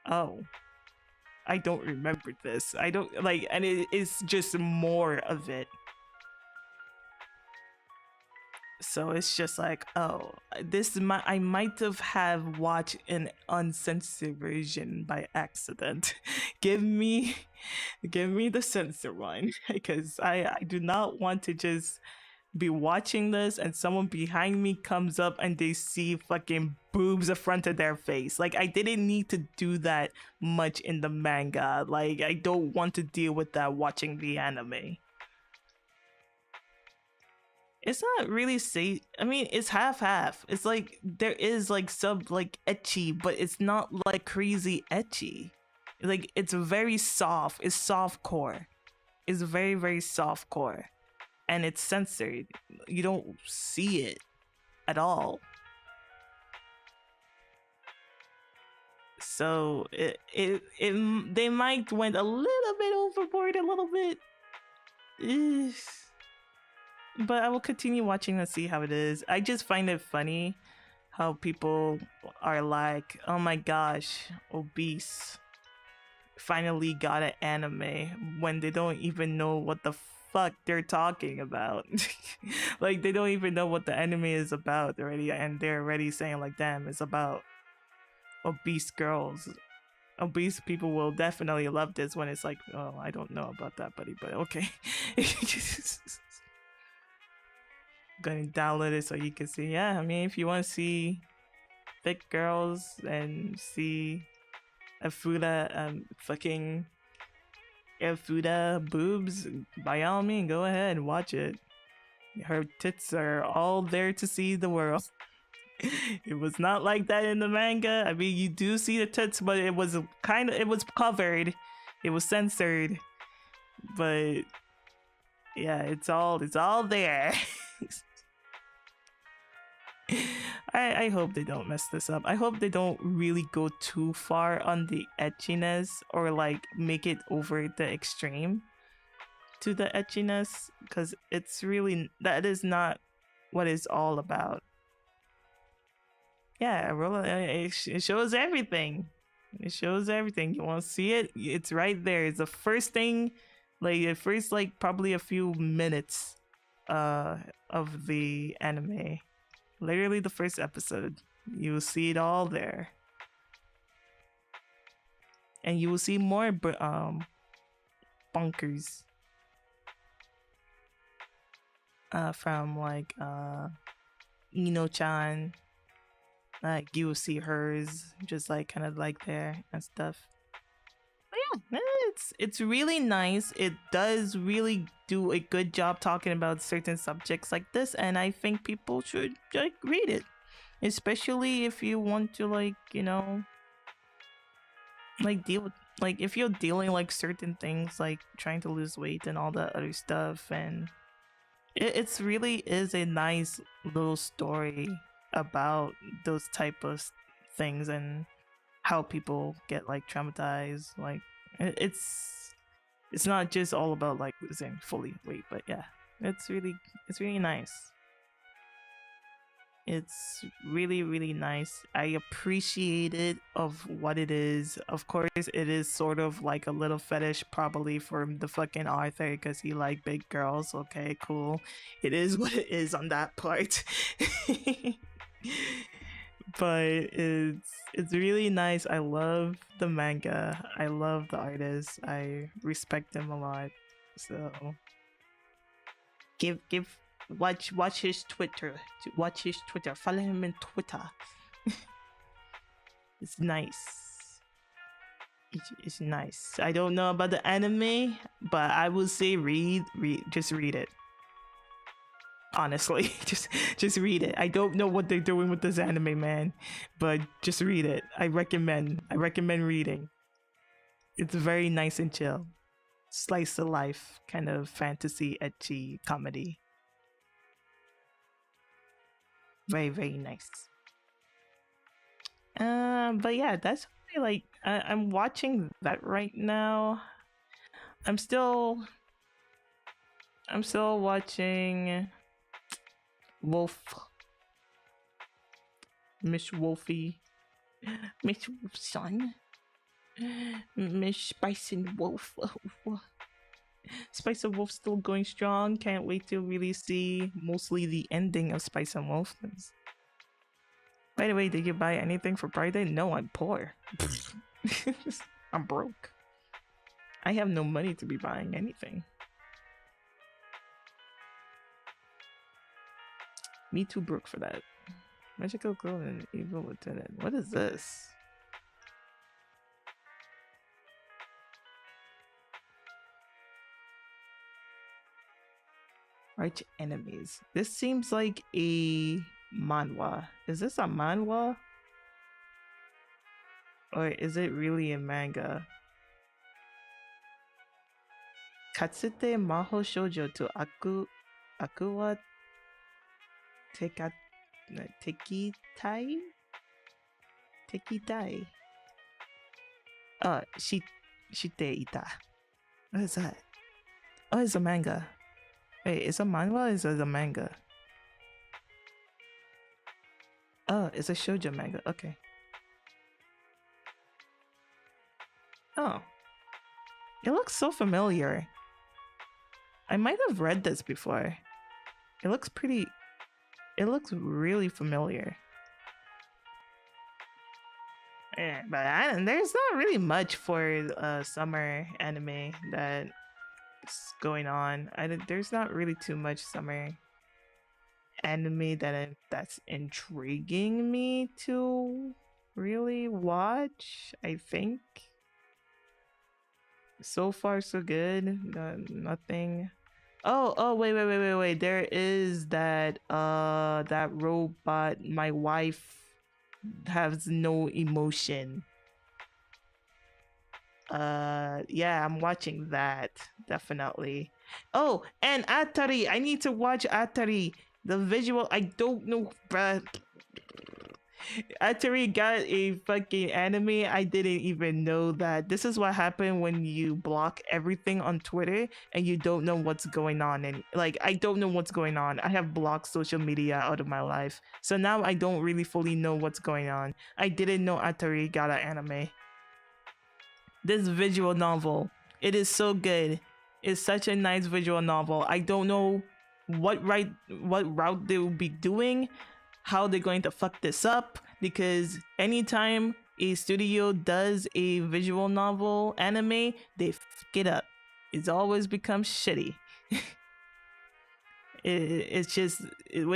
oh, I don't remember this. I don't like, and it's just more of it. So it's just like, oh, I might have watched an uncensored version by accident. give me, give me the censor one because I do not want to just be watching this and someone behind me comes up and they see fucking boobs in front of their face. Like I didn't need to do that much in the manga. Like I don't want to deal with that watching the anime. It's not really safe. I mean, it's half half. It's like there is like sub like etchy, but it's not like crazy etchy. Like it's very soft. It's soft core. It's very very soft core, and it's censored. You don't see it at all. So they might went a little bit overboard a little bit. Eh, but I will continue watching and see how it is. I just find it funny how people are like, oh my gosh, obese finally got an anime when they don't even know what the fuck they're talking about. Like they don't even know what the anime is about already, and they're already saying like, damn, it's about obese girls. Obese people will definitely love this when it's like, oh, I don't know about that, buddy, but okay. Gonna download it so you can see. Yeah, I mean, if you want to see thick girls and see a Fuda, fucking Fuda boobs, by all means, go ahead and watch it. Her tits are all there to see the world. It was not like that in the manga. I mean, you do see the tits, but it was covered. It was censored. But yeah, it's all there. I hope they don't mess this up. I hope they don't really go too far on the etchiness or like make it over the extreme to the etchiness, because it's really that is not what it's all about. Yeah, it shows everything. It shows everything. You want to see it? It's right there. It's the first thing, like the first like probably a few minutes uh of the anime. Literally the first episode. You will see it all there. And you will see more bunkers from like Ino-chan. Like you will see hers just like kind of like there and stuff. But yeah, it's really nice. It does really do a good job talking about certain subjects like this, and I think people should like read it, especially if you want to like like deal with like if you're dealing like certain things like trying to lose weight and all that other stuff, and it's really is a nice little story about those type of things and how people get like traumatized. Like it's not just all about like losing fully weight, but yeah, it's really nice. It's really, really nice. I appreciate it of what it is. Of course, it is sort of like a little fetish, probably for the fucking Arthur, because he like big girls. Okay, cool. It is what it is on that part. But it's really nice. I love the manga. I love the artist. I respect him a lot. So give watch his Twitter. Watch his Twitter. Follow him in Twitter. It's nice. It's nice. I don't know about the anime, but I will say just read it. Honestly, just read it. I don't know what they're doing with this anime, man, but just read it. I recommend reading. It's very nice and chill. Slice of life kind of fantasy ecchi comedy. Very, very nice. But yeah, that's really, like I'm watching that right now. I'm still watching Wolf, Miss Wolfie, Miss Son, Miss Spice and Wolf. Spice and Wolf still going strong. Can't wait to really see mostly the ending of Spice and Wolf. By the way, did you buy anything for Pride Day? No, I'm poor. I'm broke. I have no money to be buying anything. Me too broke for that. Magical Girl and Evil Lieutenant. What is this? Arch enemies. This seems like a manhwa. Is this a manhwa? Or is it really a manga? Katsute maho shoujo to akuwa tekitai? Tekitai. Shite ita. What is that? Oh, it's a manga. Wait, is it a manhwa or is it a manga? Oh, it's a shoujo manga. Okay. Oh. It looks so familiar. I might have read this before. It looks really familiar. Yeah, but there's not really much for summer anime that's going on. There's not really too much summer anime that's intriguing me to really watch. I think so far so good. Nothing. Oh, wait. There is that robot. My wife has no emotion. Yeah, I'm watching that definitely. Oh, and Atari. I need to watch Atari. The visual, I don't know, bruh. Atari got a fucking anime. I didn't even know that. This is what happened when you block everything on Twitter and you don't know what's going on. And like, I don't know what's going on. I have blocked social media out of my life. So now I don't really fully know what's going on. I didn't know Atari got an anime. This visual novel, it is so good. It's such a nice visual novel. I don't know what route they will be doing, how they're going to fuck this up, because anytime a studio does a visual novel anime, they fuck it up. It's always becomes shitty. It's just it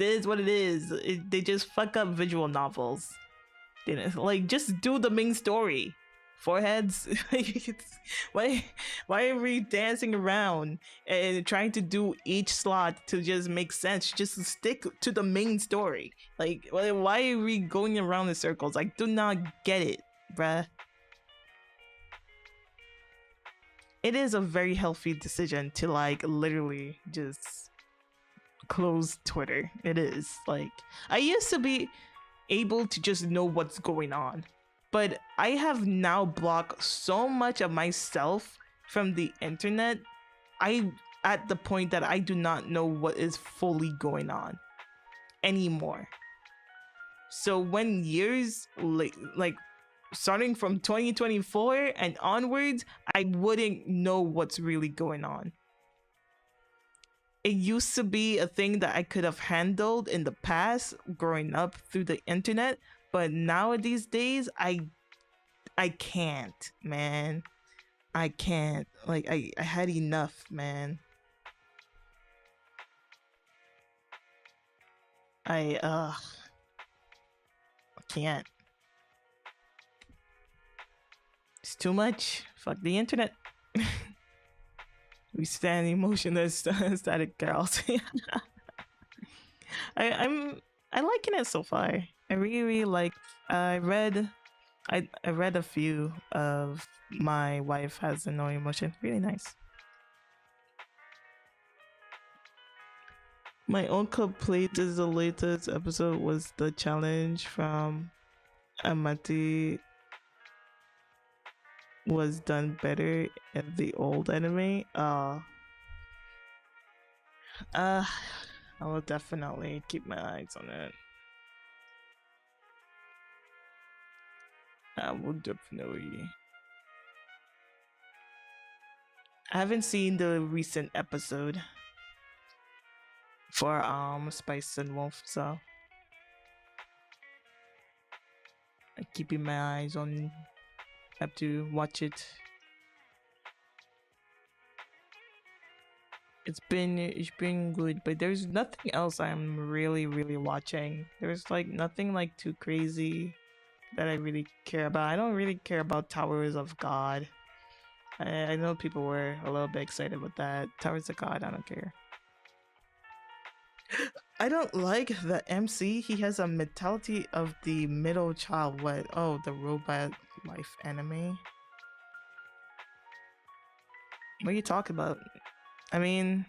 is what it is. They just fuck up visual novels. Like, just do the main story. Foreheads. why why are we dancing around and trying to do each slot to just make sense? Just stick to the main story. Like, why are we going around in circles? I do not get it, bruh. It is a very healthy decision to like literally just close Twitter. It is. Like, I used to be able to just know what's going on, but I have now blocked so much of myself from the internet. I at the point that I do not know what is fully going on anymore. So when years like starting from 2024 and onwards, I wouldn't know what's really going on. It used to be a thing that I could have handled in the past growing up through the internet, but nowadays days I can't, man. I can't. Like, I had enough, man. I can't. It's too much. Fuck the internet. We stand emotionless static girls. I liking it so far. I really like. I read a few of My Wife Has No Emotion. Really nice. My uncle played this. The latest episode was the challenge from Amati was done better in the old anime. Uh I will definitely keep my eyes on it. I will definitely. I haven't seen the recent episode for Spice and Wolf, so I'm keeping my eyes on. Have to watch it. It's been good, but there's nothing else I'm really watching. There's like nothing like too crazy that I really care about. I don't really care about Towers of God. I know people were a little bit excited with that. Towers of God, I don't care. I don't like the MC. He has a mentality of the middle child. What? Oh, the robot life anime. What are you talking about? I mean,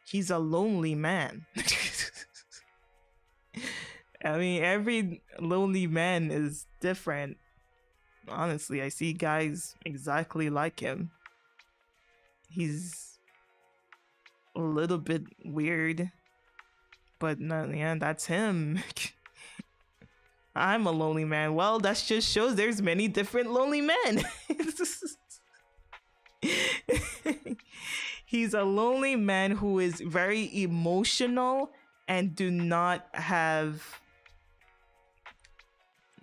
he's a lonely man. I mean, every lonely man is different. Honestly, I see guys exactly like him. He's a little bit weird, but no, yeah, that's him. I'm a lonely man. Well, that just shows there's many different lonely men. He's a lonely man who is very emotional and do not have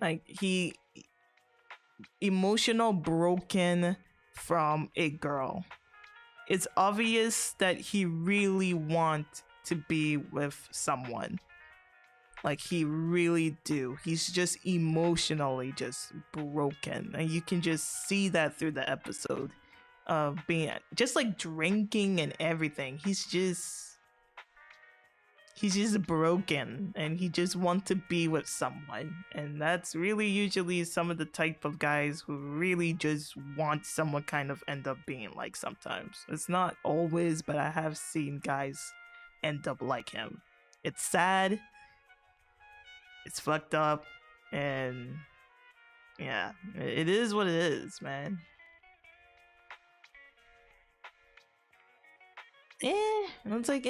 like he emotional broken from a girl. It's obvious that he really wants to be with someone. Like, he really do. He's just emotionally just broken, and you can just see that through the episode of being just like drinking and everything. He's just broken, and he just wants to be with someone. And that's really usually some of the type of guys who really just want someone kind of end up being like. Sometimes it's not always, but I have seen guys end up like him. It's sad, it's fucked up, and yeah, it is what it is, man. And it's like,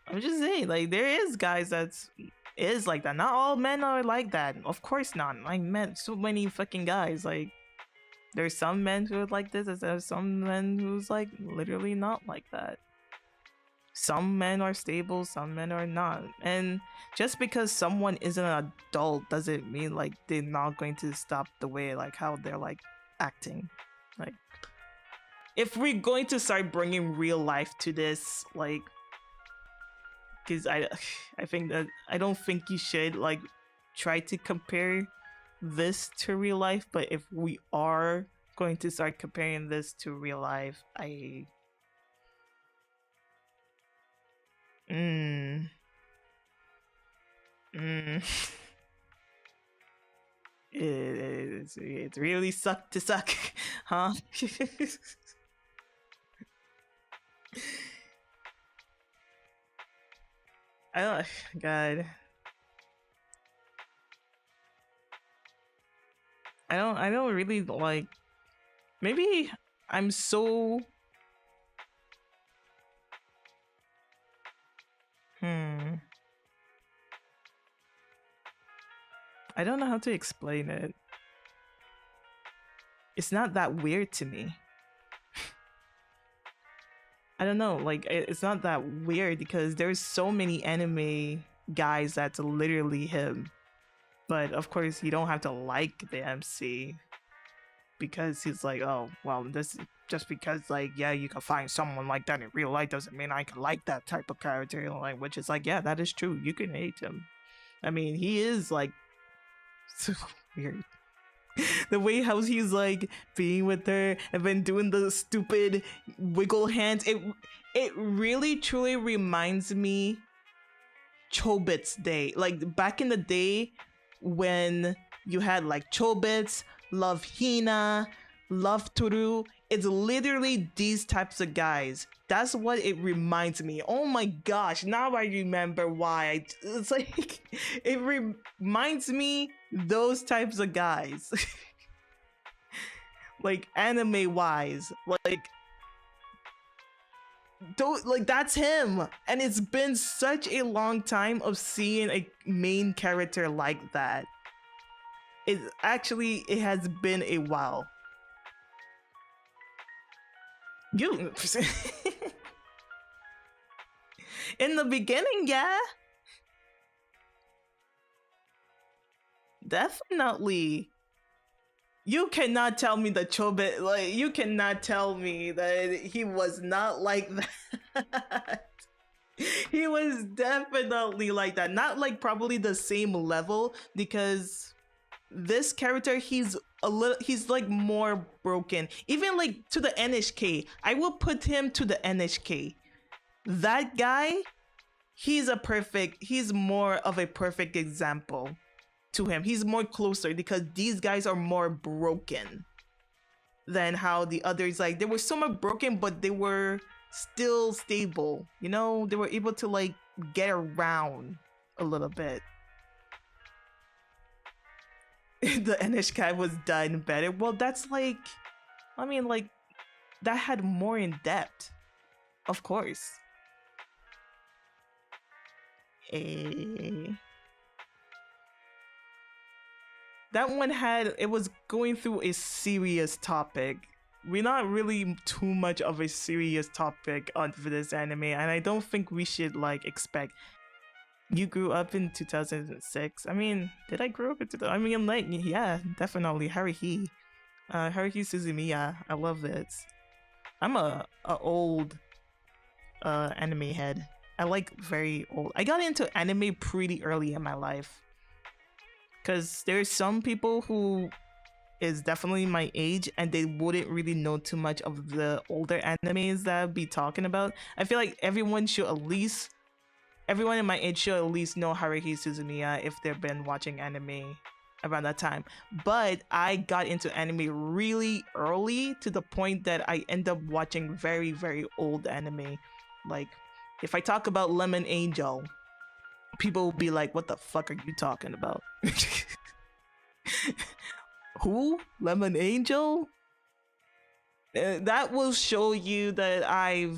I'm just saying, like, there is guys that's is like that. Not all men are like that. Of course not. Like, men, so many fucking guys. Like, there's some men who are like this, and there's some men who's like literally not like that. Some men are stable, some men are not. And just because someone isn't an adult doesn't mean like they're not going to stop the way like how they're like acting. Like, if we're going to start bringing real life to this, like, because I think that I don't think you should like try to compare this to real life, but if we are going to start comparing this to real life, mm, mm, it's really suck to suck, huh? I don't, God, I don't really like. Maybe I'm so. Hmm. I don't know how to explain it. It's not that weird to me. I don't know, like it's not that weird because there's so many anime guys that's literally him. But of course, you don't have to like the MC because he's like, oh, well, this just because like yeah, you can find someone like that in real life doesn't mean I can like that type of character. Like, which is like, yeah, that is true. You can hate him. I mean, he is like so weird. The way how he's like being with her and then doing the stupid wiggle hands, it really truly reminds me Chobits Day. Like back in the day when you had like Chobits, Love Hina, Love Toru. It's literally these types of guys. That's what it reminds me. Oh my gosh, now I remember why. It's like it reminds me those types of guys. Like anime wise. Like that's him. And it's been such a long time of seeing a main character like that. It has been a while. You in the beginning, yeah. Definitely. You cannot tell me that Chobit, like, you cannot tell me that he was not like that. He was definitely like that. Not like probably the same level because this character, he's like more broken. Even like to the NHK, I will put him to the NHK. That guy, he's more of a perfect example to him. He's more closer because these guys are more broken than how the others, like, they were somewhat broken, but they were still stable. You know, they were able to like get around a little bit. The NHK was done better. Well, that's like, I mean, like, that had more in depth, of course. That one it was going through a serious topic. We're not really too much of a serious topic for this anime, and I don't think we should like expect. You grew up in 2006. I mean, did I grow up in 2000? I mean, like, yeah, definitely Haruhi. Haruhi Suzumiya. I love it. I'm a old anime head. I like very old. I got into anime pretty early in my life. Because there's some people who is definitely my age and they wouldn't really know too much of the older animes that I'd be talking about. I feel like everyone in my age should at least know Haruhi Suzumiya if they've been watching anime around that time. But I got into anime really early to the point that I end up watching very, very old anime. Like If I talk about Lemon Angel, people will be like, "What the fuck are you talking about?" Who? Lemon Angel? That will show you that I've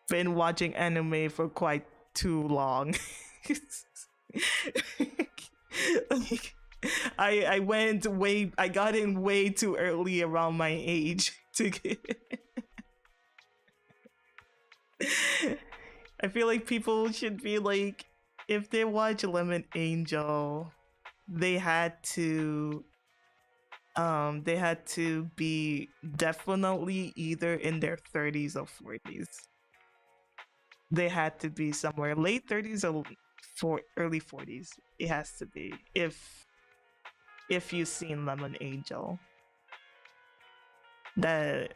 been watching anime for quite too long. Like, I went way I got in way too early around my age to get. I feel like people should be like, if they watch Lemon Angel, they had to be definitely either in their 30s or 40s. They had to be somewhere late 30s or early 40s. It has to be if you've seen Lemon Angel. That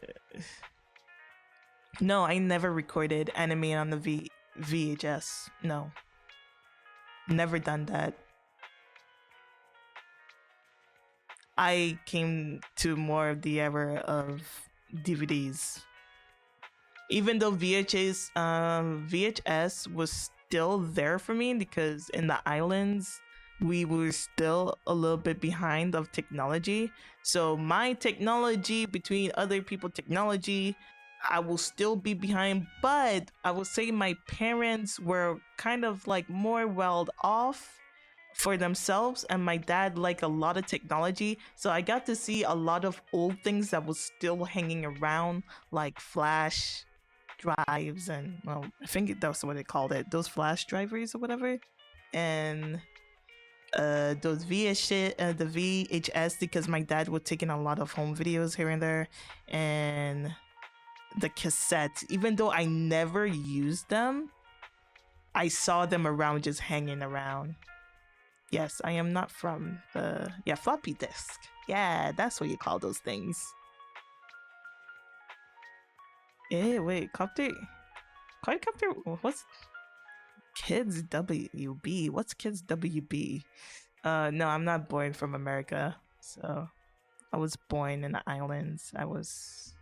No, I never recorded anime on the VHS. No. Never done that. I came to more of the era of DVDs. Even though VHS was still there for me because in the islands we were still a little bit behind of technology. So my technology between other people technology, I will still be behind, but I will say my parents were kind of like more well off for themselves, and my dad liked a lot of technology, so I got to see a lot of old things that was still hanging around, like flash drives, and well, I think that's what they called it, those flash drivers or whatever, and those the VHS, because my dad was taking a lot of home videos here and there, and the cassettes. Even though I never used them, I saw them around, just hanging around. Yes, I am not from the floppy disk. Yeah, that's what you call those things. Wait, copter. Quadcopter. What's Kids WB? What's Kids WB? No, I'm not born from America. So I was born in the islands. I was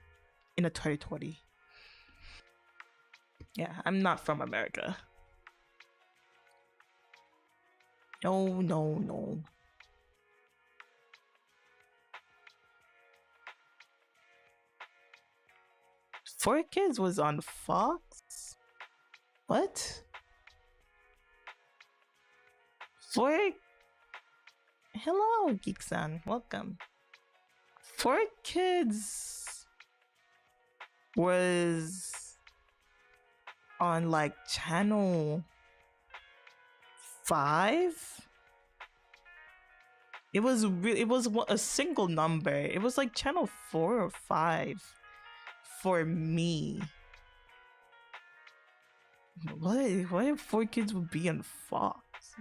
in a territory. Yeah, I'm not from America. No, no, no. Four Kids was on Fox? What? Four? Hello, Geek-san. Welcome. Four Kids was on like channel 5. It was a single number. It was like channel 4 or 5 for me. What if 4 Kids would be on Fox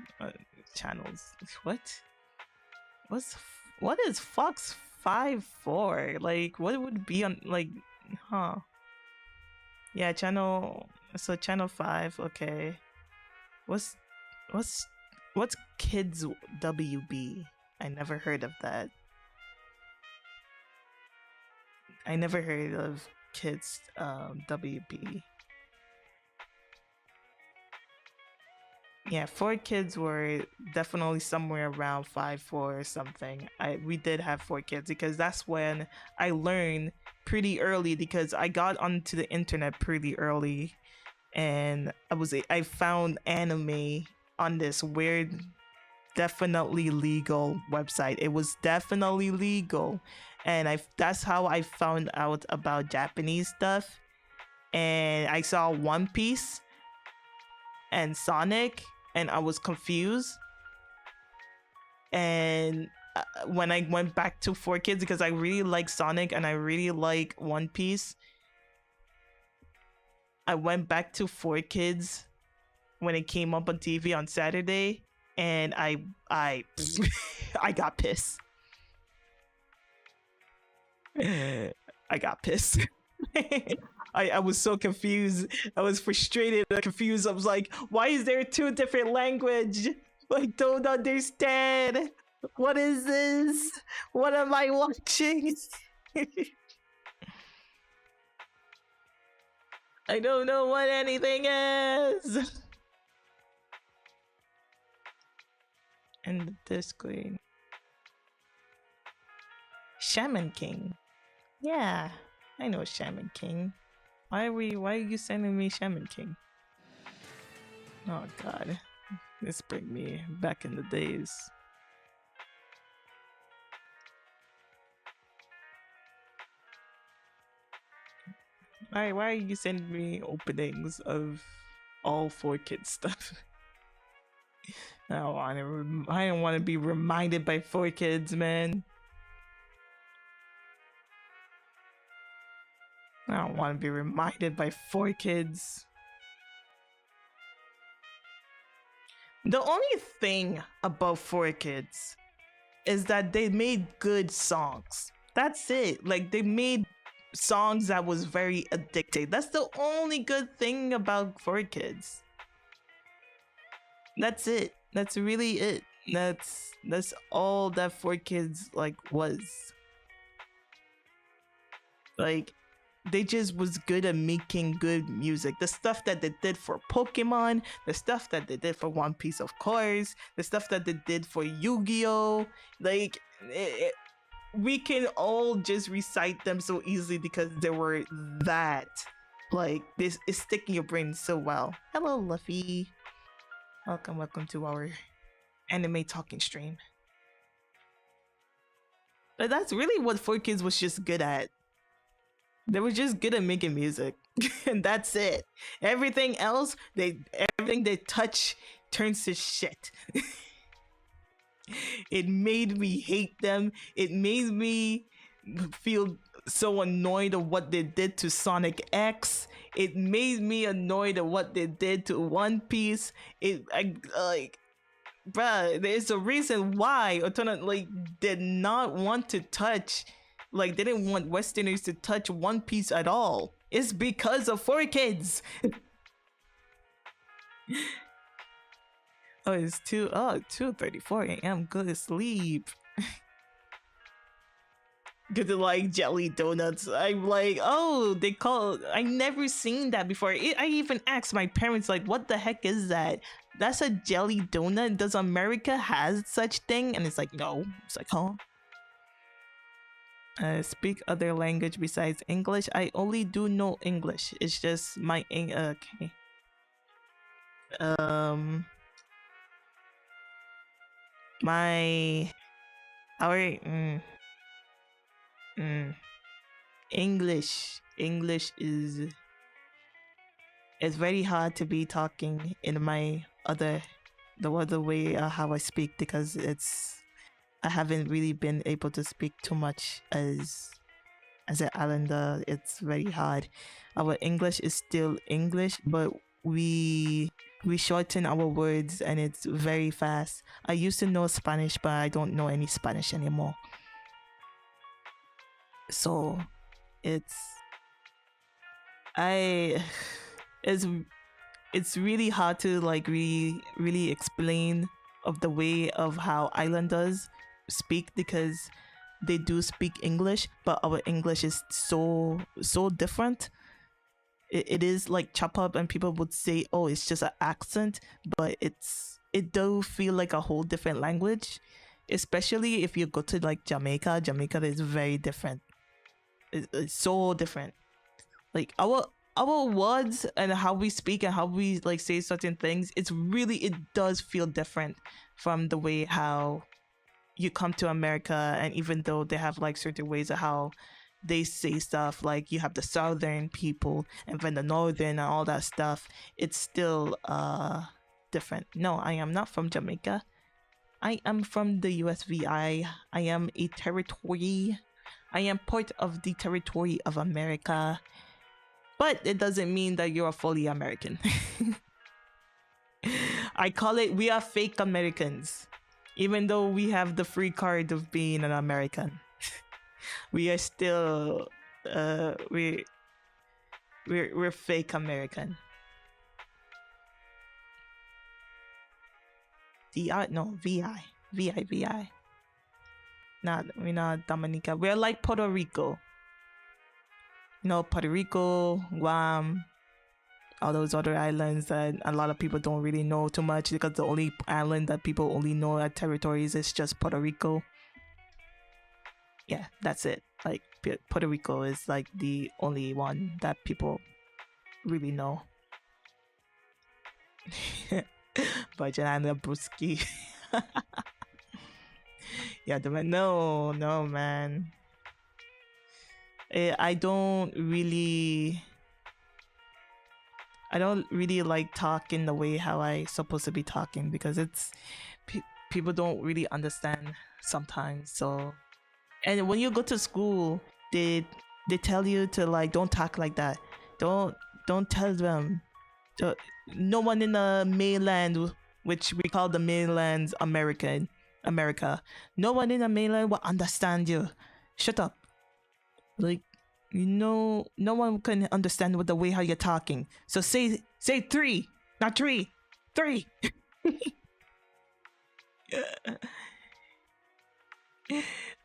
channels? What is Fox 5 for? Like, what would be on, like, huh? Yeah, channel 5. Okay, what's Kids WB? I never heard of that. I never heard of Kids WB. Yeah, 4 Kids were definitely somewhere around 5-4 or something. We did have 4 Kids because that's when I learned pretty early, because I got onto the internet pretty early, and I found anime on this weird, definitely legal website. It was definitely legal, and that's how I found out about Japanese stuff. And I saw One Piece and Sonic, and I was confused. And when I went back to 4 Kids, because I really like Sonic and I really like One Piece, I went back to 4 Kids when it came up on TV on Saturday, and I I got pissed. I got pissed. I was so confused. I was frustrated and confused. I was like, why is there 2 different language? I don't understand. What is this? What am I watching? I don't know what anything is. And the Discord. Shaman King. Yeah, I know Shaman King. Why are you sending me Shaman King? Oh god. This bring me back in the days. Why are you sending me openings of all 4Kids stuff? I don't want to be reminded by 4Kids, man. I don't want to be reminded by 4Kids. The only thing about 4Kids is that they made good songs. That's it. Like, they made songs that was very addictive. That's the only good thing about 4Kids. That's it. That's really it. That's all that 4Kids like was. Like, they just was good at making good music. The stuff that they did for Pokemon, the stuff that they did for One Piece, of course, the stuff that they did for Yu-Gi-Oh, like we can all just recite them so easily because they were that. Like, this is sticking in your brain so well. Hello, Luffy. Welcome to our anime talking stream. But that's really what 4Kids was just good at. They were just good at making music. And that's it. Everything else, everything they touch turns to shit. It made me hate them. It made me feel so annoyed of what they did to Sonic X. It made me annoyed at what they did to One Piece. Bruh, there's a reason why Otona did not want to touch, they didn't want Westerners to touch One Piece at all. It's because of 4Kids. Oh, it's 2:34 a.m. Go to sleep. Good to like jelly donuts. I'm like, oh, I never seen that before. I even asked my parents, like, what the heck is that? That's a jelly donut? Does America has such thing? And it's like, no. It's like, huh? Speak other language besides English. I only do know English. It's just my okay. My English is, it's very hard to be talking in the other way how I speak, because I haven't really been able to speak too much as an islander. It's very hard. Our English is still English, but we shorten our words and it's very fast. I used to know Spanish, but I don't know any Spanish anymore. So it's really hard to really explain of the way of how islanders speak, because they do speak English, but our English is so different. It is like chop up, and people would say, oh, it's just an accent, but it does feel like a whole different language, especially if you go to like Jamaica. Jamaica is very different. It's so different. Like our words and how we speak and how we like say certain things, it does feel different from the way how you come to America. And even though they have like certain ways of how they say stuff, like you have the southern people and then the northern and all that stuff, it's still different. No, I am not from Jamaica. I am from the USVI. I am a territory. I am part of the territory of America. But it doesn't mean that you're fully American. I call it, we are fake Americans. Even though we have the free card of being an American. We are still we're fake American. VI. We're not Dominica. We're like Puerto Rico. Puerto Rico, Guam, all those other islands that a lot of people don't really know too much, because the only island that people only know at territories is just Puerto Rico. Yeah, that's it. Like Puerto Rico is like the only one that people really know. Virgin Island Brewski. Yeah, no, man. I don't really like talking the way how I supposed to be talking, because it's people don't really understand sometimes. So, and when you go to school, they tell you to like don't talk like that. Don't tell them. So, no one in the mainland, which we call the mainland America, no one in the mainland will understand you. Shut up. Like, no one can understand with the way how you're talking. So say three, not three. You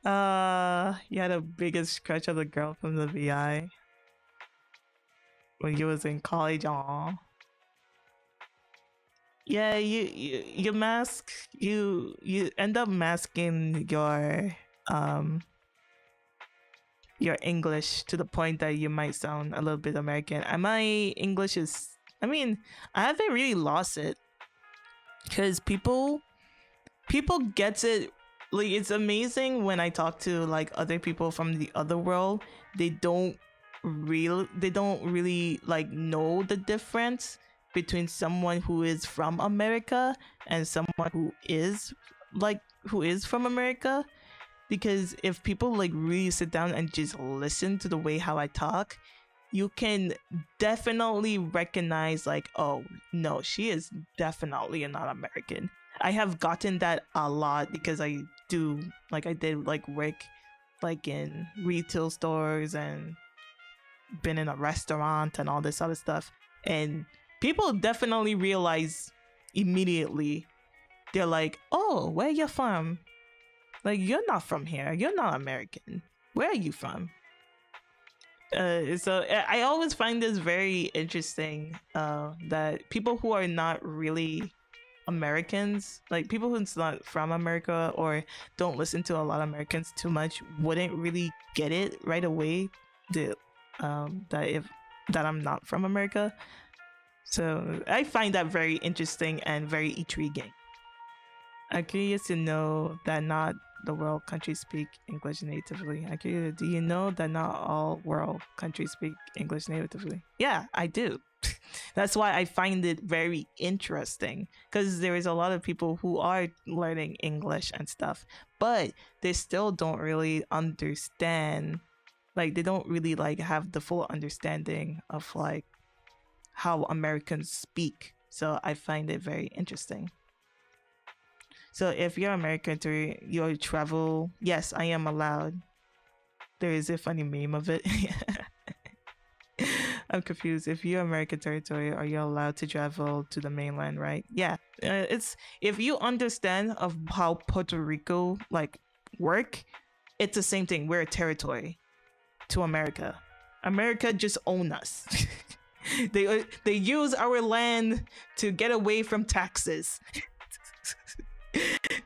had the biggest crush on the girl from the VI when you was in college. Aw. Yeah, you mask, you end up masking your English to the point that you might sound a little bit American. And my English is, I mean, I haven't really lost it, because people gets it. Like, it's amazing when I talk to like other people from the other world. They don't really like know the difference between someone who is from America and someone who is from America. Because if people like really sit down and just listen to the way how I talk, you can definitely recognize like, oh no, she is definitely not American. I have gotten that a lot because I did like work like in retail stores and been in a restaurant and all this other stuff, and people definitely realize immediately. They're like, oh, where you from? Like, you're not from here. You're not American. Where are you from? So I always find this very interesting, that people who are not really Americans, like people who's not from America or don't listen to a lot of Americans too much, wouldn't really get it right away. That I'm not from America. So I find that very interesting and very intriguing. I'm curious to know that not the world countries speak English natively. I'm curious, do you know that not all world countries speak English natively? Yeah, I do. That's why I find it very interesting, because there is a lot of people who are learning English and stuff, but they still don't really understand. Like, they don't really like have the full understanding of like how Americans speak. So I find it very interesting. So if you're American to your travel, yes, I am allowed. There is a funny meme of it. I'm confused. If you're American territory, are you allowed to travel to the mainland, right? Yeah. It's, if you understand of how Puerto Rico like work, it's the same thing. We're a territory to America. America just own us. They use our land to get away from taxes.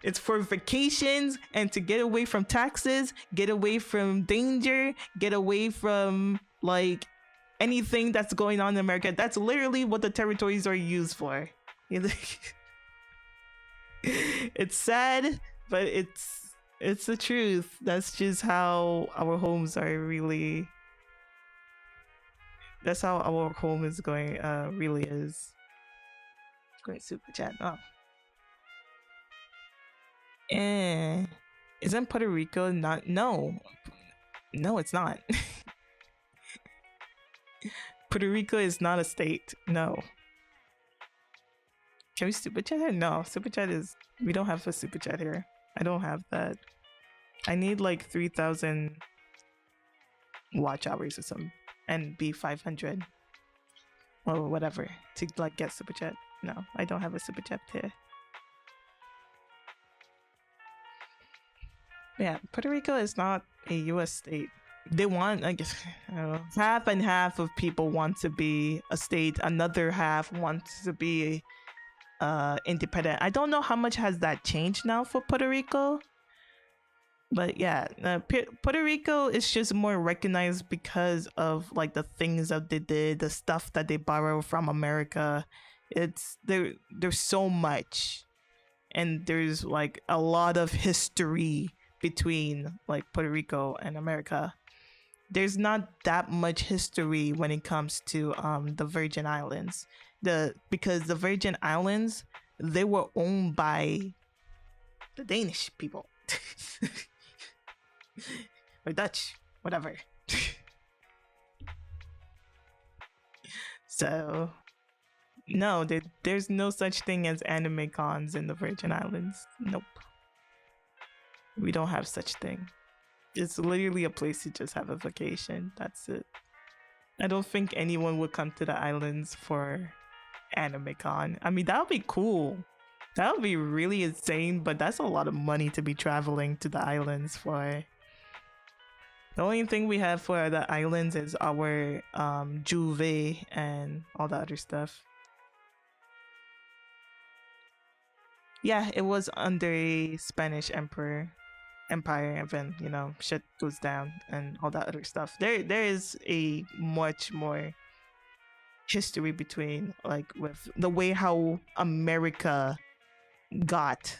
It's for vacations and to get away from taxes, get away from danger, get away from like anything that's going on in America. That's literally what the territories are used for. It's sad, but it's the truth. That's just how our homes are really. That's how our home is going. Really is. Great super chat. Oh. Isn't Puerto Rico not? No, it's not. Puerto Rico is not a state. No. Can we super chat? No, super chat is. We don't have a super chat here. I don't have that. I need like 3,000 watch hours or something, and be 500 or whatever to like get super chat. No, I don't have a super chat here. Yeah, Puerto Rico is not a U.S. state. They want, I guess, I don't know, half and half of people want to be a state, another half wants to be independent. I don't know how much has that changed now for Puerto Rico, but yeah, Puerto Rico is just more recognized because of like the things that they did, the stuff that they borrow from America. It's there's so much, and there's like a lot of history between like Puerto Rico and America. There's not that much history when it comes to the Virgin Islands. Because the Virgin Islands, they were owned by the Danish people. Or Dutch, whatever. So no, there's no such thing as anime cons in the Virgin Islands. Nope. We don't have such thing. It's literally a place to just have a vacation. That's it. I don't think anyone would come to the islands for anime con. I mean, that would be cool. That would be really insane, but that's a lot of money to be traveling to the islands for. The only thing we have for the islands is our Juve and all the other stuff. Yeah, it was under a Spanish empire, and then shit goes down and all that other stuff. There is a much more history between like with the way how America got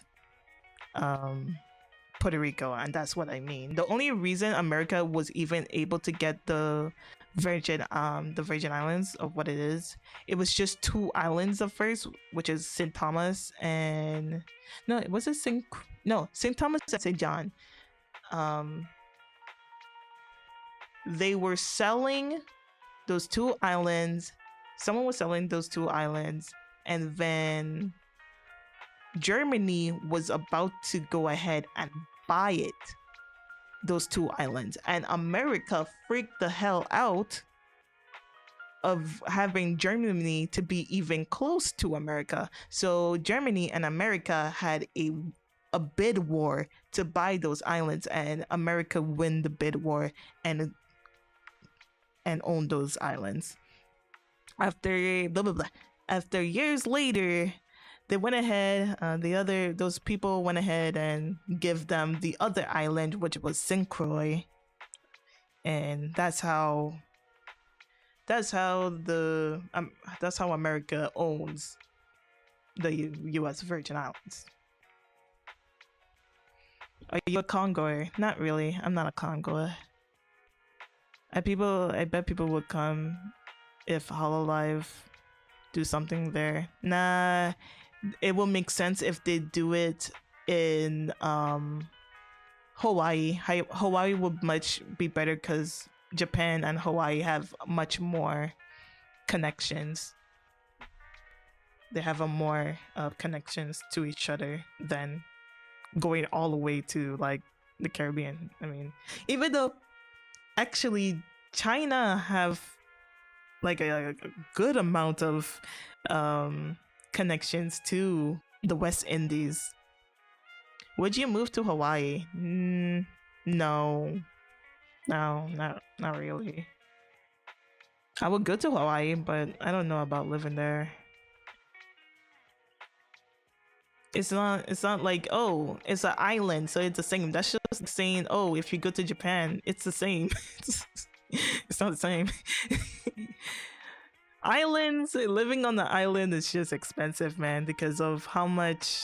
Puerto Rico, and that's what I mean. The only reason America was even able to get the Virgin Islands of what it is, it was just two islands at first, which is St. Thomas and no, it was St. Thomas and St. John. They were selling those two islands. Someone was selling those two islands, and then Germany was about to go ahead and buy it, those two islands, and America freaked the hell out of having Germany to be even close to America. So Germany and America had a bid war to buy those islands, and America win the bid war and own those islands. After blah blah blah. After years later, they went ahead. Those people went ahead and give them the other island, which was St. Croix, and that's how America owns the U.S. Virgin Islands. Are you a Congoer? Not really. I'm not a Congoer. I bet people would come if Hololive do something there. Nah, it will make sense if they do it in Hawaii. Hawaii would much be better because Japan and Hawaii have much more connections. They have a more connections to each other than going all the way to like the Caribbean. I mean, even though actually China have like a good amount of connections to the West Indies. Would you move to Hawaii? No, not really. I would go to Hawaii, but I don't know about living there. It's not like, oh, it's an island, so it's the same. That's just saying, oh, if you go to Japan, it's the same. It's not the same. Islands, living on the island is just expensive, man, because of how much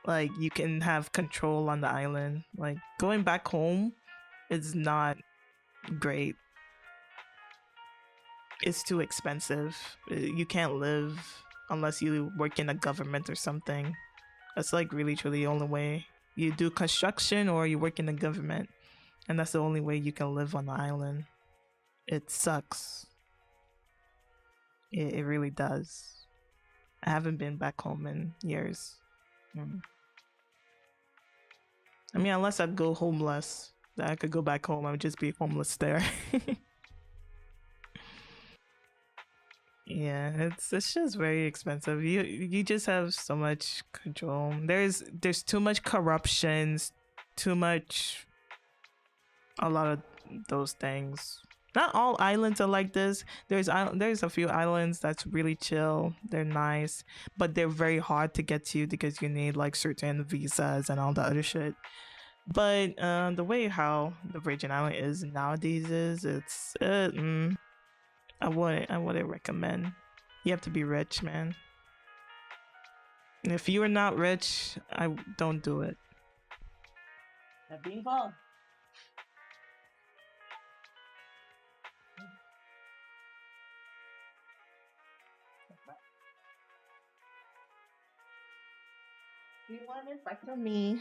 like you can have control on the island. Like going back home is not great. It's too expensive. You can't live unless you work in a government or something. That's like really truly the only way. You do construction or you work in the government, and that's the only way you can live on the island. It sucks. It really does. I haven't been back home in years. I mean, unless I'd go homeless, that I could go back home. I would just be homeless there. Yeah, it's just very expensive. You just have so much control. There's too much corruption, too much a lot of those things. Not all islands are like this. There's a few islands that's really chill. They're nice, but they're very hard to get to because you need like certain visas and all the other shit. But the way how the Virgin Island is nowadays is I wouldn't recommend. You have to be rich, man. And if you are not rich, I don't do it. That being called. Do you want it back from me?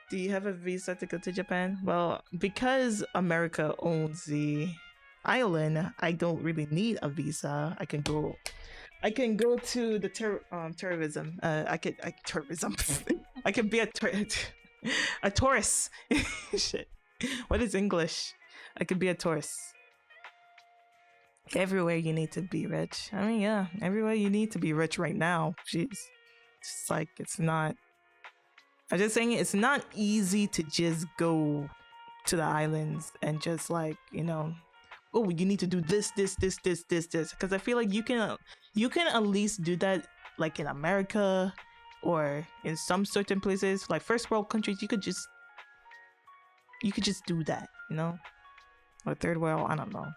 Do you have a visa to go to Japan? Well, because America owns the island, I don't really need a visa. I can go to the tourism. I tourism. I can be a tourist. Shit. What is English? I could be a tourist. Everywhere you need to be rich. I mean, yeah, everywhere you need to be rich right now. Jeez. It's like it's not. I'm just saying it's not easy to just go to the islands and just like, oh, you need to do this. Because I feel like you can at least do that like in America or in some certain places, like first world countries. You could just do that, or third world. I don't know.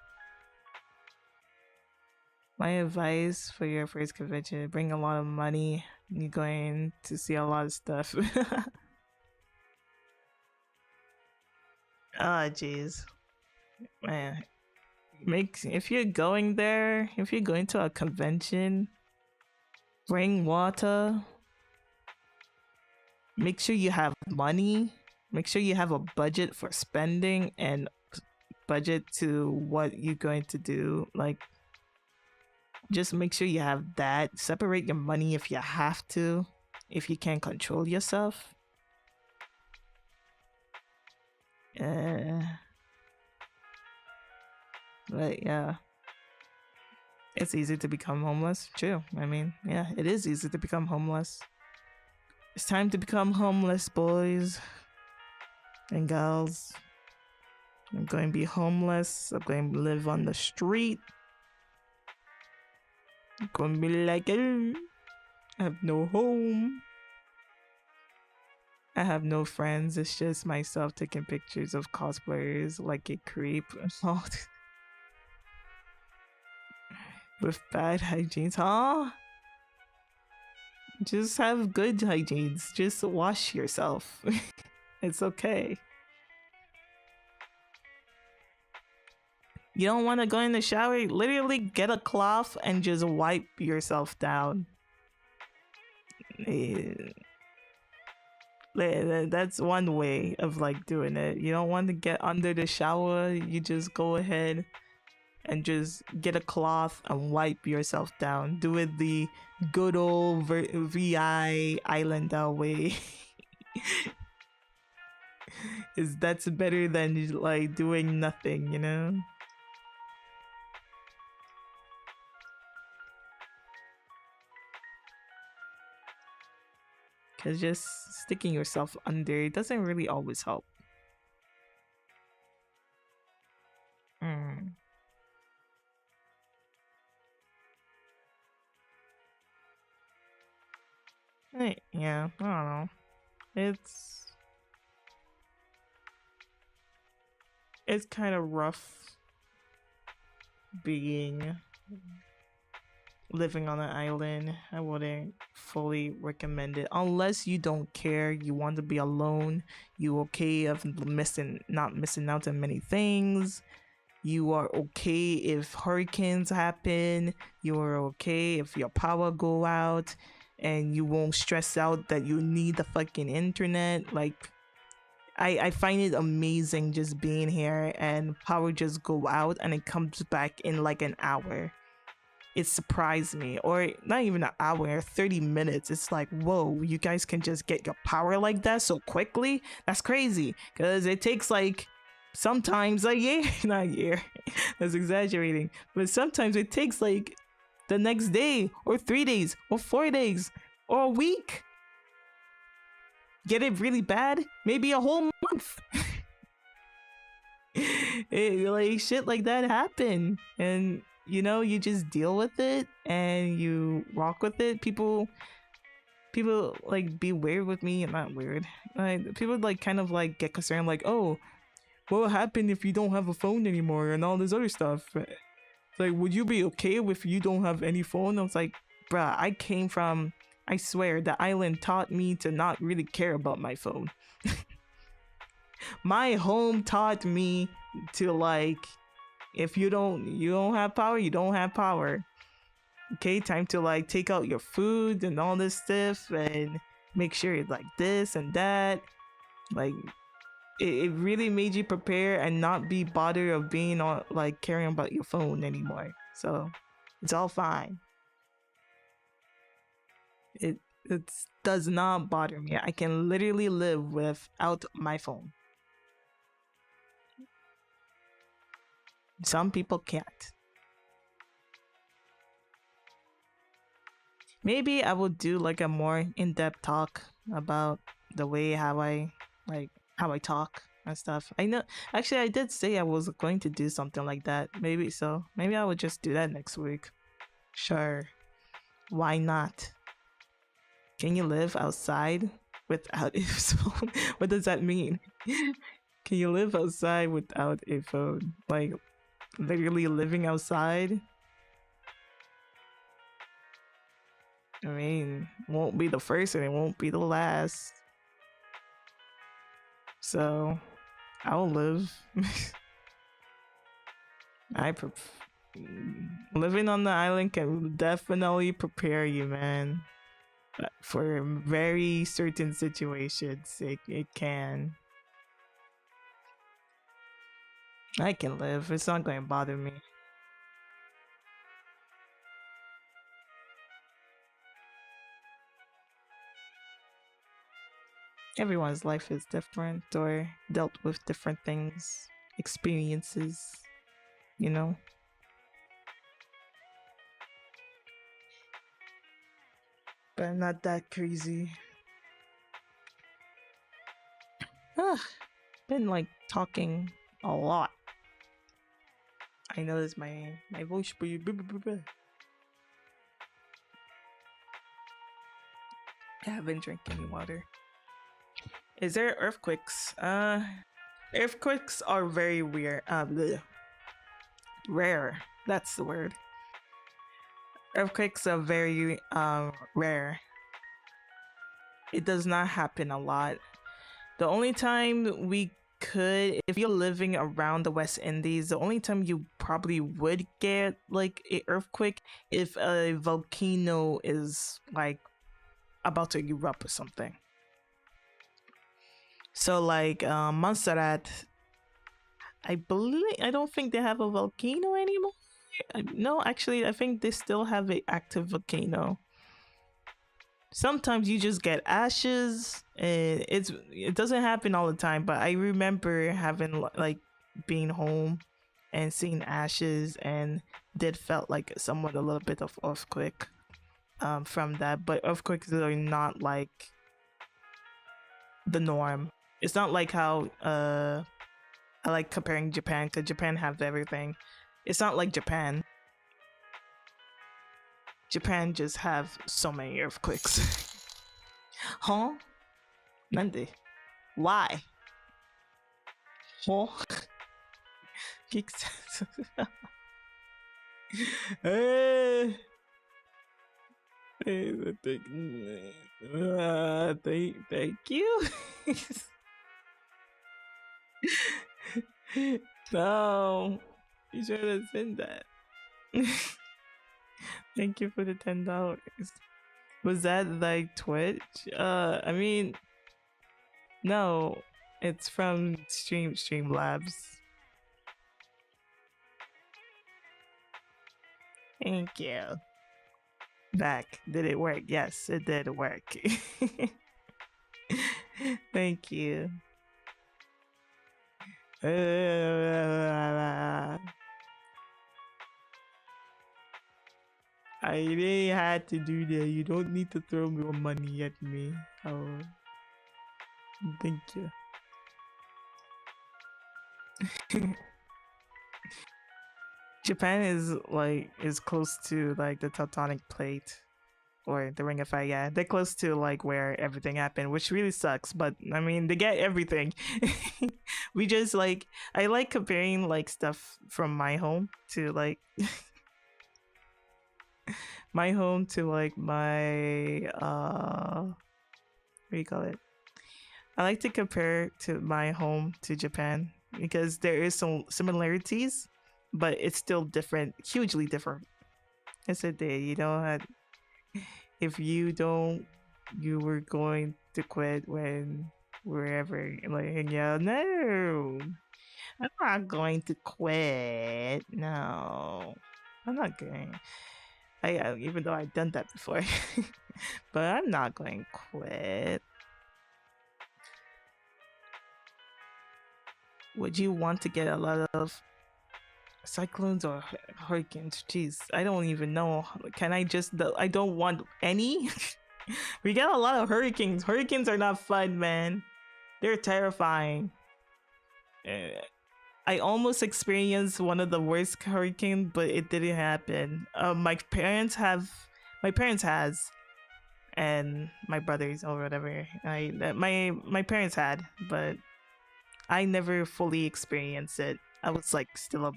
My advice for your first convention: bring a lot of money. You're going to see a lot of stuff. Oh, jeez, man. If you're going there, if you're going to a convention, bring water. Make sure you have money. Make sure you have a budget for spending and budget to what you're going to do. Like, just make sure you have that. Separate your money if you have to, if you can't control yourself. But yeah, it's easy to become homeless. True. I mean, yeah, it is easy to become homeless. It's time to become homeless, boys and girls. I'm going to be homeless. I'm going to live on the street. I'm going to be like, I have no home. I have no friends. It's just myself taking pictures of cosplayers like a creep. With bad hygienes, huh? Just have good hygienes. Just wash yourself. It's okay. You don't want to go in the shower? Literally get a cloth and just wipe yourself down. That's one way of like doing it. You don't want to get under the shower. You just go ahead and just get a cloth and wipe yourself down. Do it the good old VI Islander way. That's better than like doing nothing, Because just sticking yourself under doesn't really always help. Yeah, I don't know. It's kind of rough living on an island. I wouldn't fully recommend it unless you don't care. You want to be alone. You okay of not missing out on many things. You are okay if hurricanes happen. You are okay if your power go out, and you won't stress out that you need the fucking internet. Like, I find it amazing just being here and power just go out and it comes back in like an hour. It surprised me. Or not even an hour, 30 minutes. It's like, whoa, you guys can just get your power like that so quickly? That's crazy. Because it takes like sometimes a year. Not a year. That's exaggerating. But sometimes it takes like the next day or 3 days or 4 days or a week. get it really bad, maybe a whole month. Like shit like that happen, and you know, you just deal with it and you walk with it. People like be weird with me, not weird. Like people like kind of like get concerned, like, oh, what will happen if you don't have a phone anymore and all this other stuff. Like, would you be okay if you don't have any phone? I was like, bruh, I came from, I swear, the island taught me to not really care about my phone. My home taught me to like, if you don't have power, you don't have power. Okay, time to like take out your food and all this stuff and make sure it's like this and that. Like it really made you prepare and not be bothered of being on like caring about your phone anymore. So it's all fine. It does not bother me. I can literally live without my phone. Some people can't. Maybe I will do like a more in-depth talk about the way how I talk and stuff. I know actually I did say I was going to do something like that. Maybe I would just do that next week. Sure. Why not? Can you live outside without a phone? What does that mean? Can you live outside without a phone? Like literally living outside? I mean, won't be the first and it won't be the last. So, I'll live. I living on the island can definitely prepare you, man. For very certain situations, it can. I can live. It's not going to bother me. Everyone's life is different or dealt with different things, experiences, you know? But I'm not that crazy. Been like talking a lot. I noticed my voice. I haven't drank any water. Is there earthquakes? Earthquakes are very weird. Rare. That's the word. Earthquakes are very rare. It does not happen a lot. The only time we could, if you're living around the West Indies, the only time you probably would get like a earthquake if a volcano is like about to erupt or something. So like Montserrat, I don't think they have a volcano anymore. No, actually, I think they still have an active volcano. Sometimes you just get ashes, and it doesn't happen all the time. But I remember having like being home and seeing ashes, and did felt like somewhat a little bit of earthquake from that. But earthquakes are not like the norm. It's not like how I like comparing Japan because Japan have everything. It's not like Japan. Japan just have so many earthquakes. Huh? Nande? Why? Huh? Eh, thank you. No, you should have said that. Thank you for the $10. Was that like Twitch? I mean, no, it's from Streamlabs. Thank you. Back. Did it work? Yes, it did work. Thank you. I really had to do that. You don't need to throw more money at me. Oh. Thank you. Japan is close to like the tectonic plate or the Ring of Fire. Yeah, they're close to like where everything happened, which really sucks. But I mean, they get everything. We just like I like comparing like stuff from my home to like my home to like my what do you call it? I like to compare to my home to Japan because there is some similarities, but it's still different, hugely different. Yes, it did. You know, if you don't, you were going to quit when wherever. Like, yeah, no, I'm not going to quit. No, I'm not going. Even though I've done that before, but I'm not going to quit. Would you want to get a lot of cyclones or hurricanes? Jeez, I don't even know. Can I just? I don't want any. We get a lot of hurricanes. Hurricanes are not fun, man. They're terrifying. Uh, I almost experienced one of the worst hurricanes, but it didn't happen. My parents has, and my brothers or whatever. My parents had, but I never fully experienced it. I was like still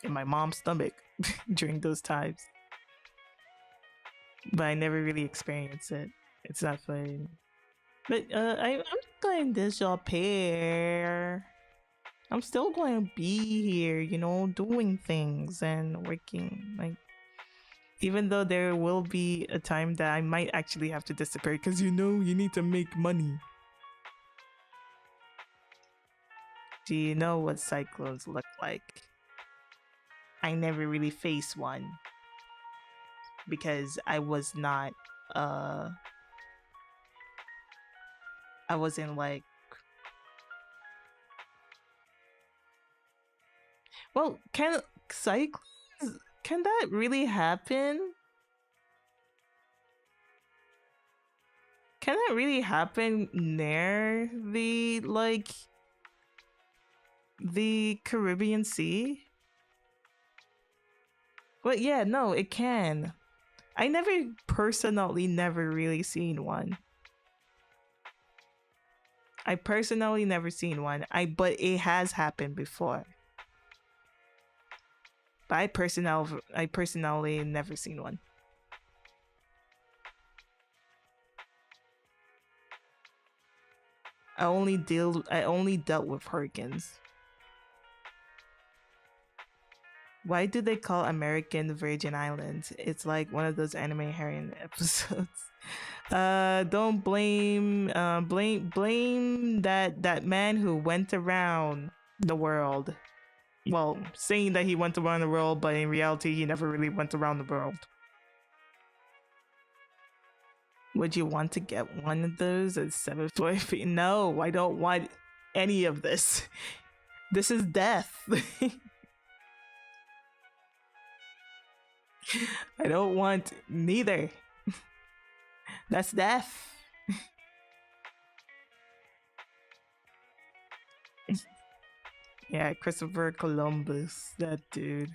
in my mom's stomach during those times, but I never really experienced it. It's not fun. But I'm going to disappear. I'm still going to be here, you know, doing things and working. Like, even though there will be a time that I might actually have to disappear because you know you need to make money. Do you know what cyclones look like? I never really faced one because I was not I wasn't like, well, can cyclones, can that really happen? Can that really happen near the Caribbean Sea? But yeah, no, it can. I never personally never really seen one. I personally never seen one. But it has happened before. But I personally never seen one. I only dealt with hurricanes. Why do they call American Virgin Islands? It's like one of those anime herring episodes. Don't blame that man who went around the world. Well, saying that he went around the world, but in reality he never really went around the world. Would you want to get one of those at 7 feet? No, I don't want any of this. This is death. I don't want neither. That's death. Yeah, Christopher Columbus, that dude.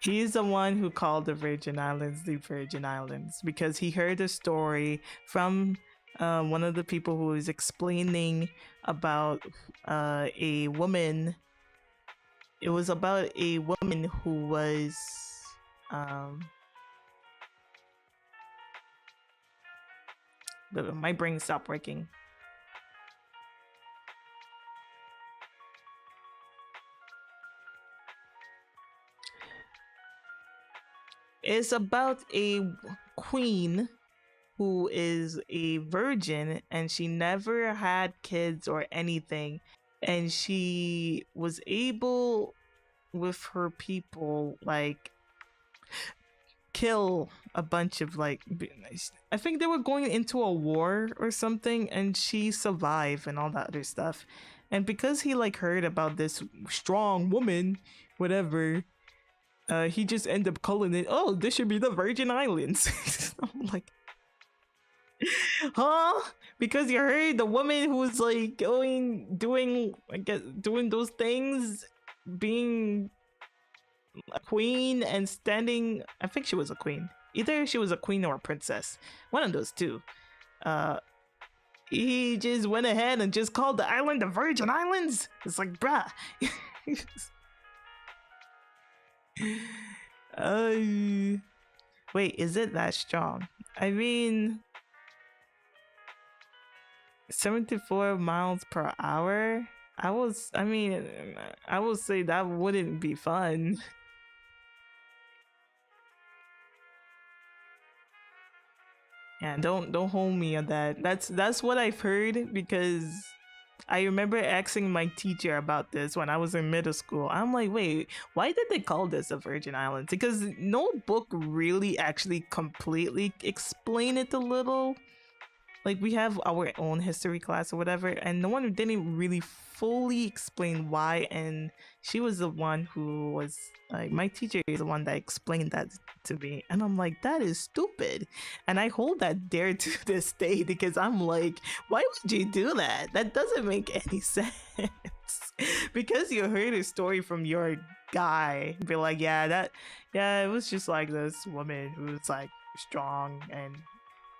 He's the one who called the Virgin Islands the Virgin Islands because he heard a story from one of the people who was explaining about a woman. It was about a woman who was my brain stopped working. It's about a queen who is a virgin and she never had kids or anything, and she was able with her people like kill a bunch of like, I think they were going into a war or something, and she survived and all that other stuff. And because he like heard about this strong woman, whatever, he just ended up calling it, oh, this should be the Virgin Islands. I'm like, huh? because you heard the woman who was like doing, I guess, doing those things, being a queen and standing. I think she was a queen. Either she was a queen or a princess. One of those two. Uh, he just went ahead and just called the island the Virgin Islands. It's like, bruh. uh, wait, is it that strong? I mean, 74 miles per hour. I mean, I will say that wouldn't be fun. Yeah, don't hold me on that. That's what I've heard because I remember asking my teacher about this when I was in middle school. I'm like, wait, why did they call this the Virgin Islands? Because no book really actually completely explain it a little. Like we have our own history class or whatever, and no one didn't really fully explain why. And she was the one who was like, my teacher is the one that explained that to me, and I'm like, that is stupid. And I hold that dare to this day because I'm like, why would you do that? That doesn't make any sense. Because you heard a story from your guy, be like, yeah, it was just like this woman who was like strong and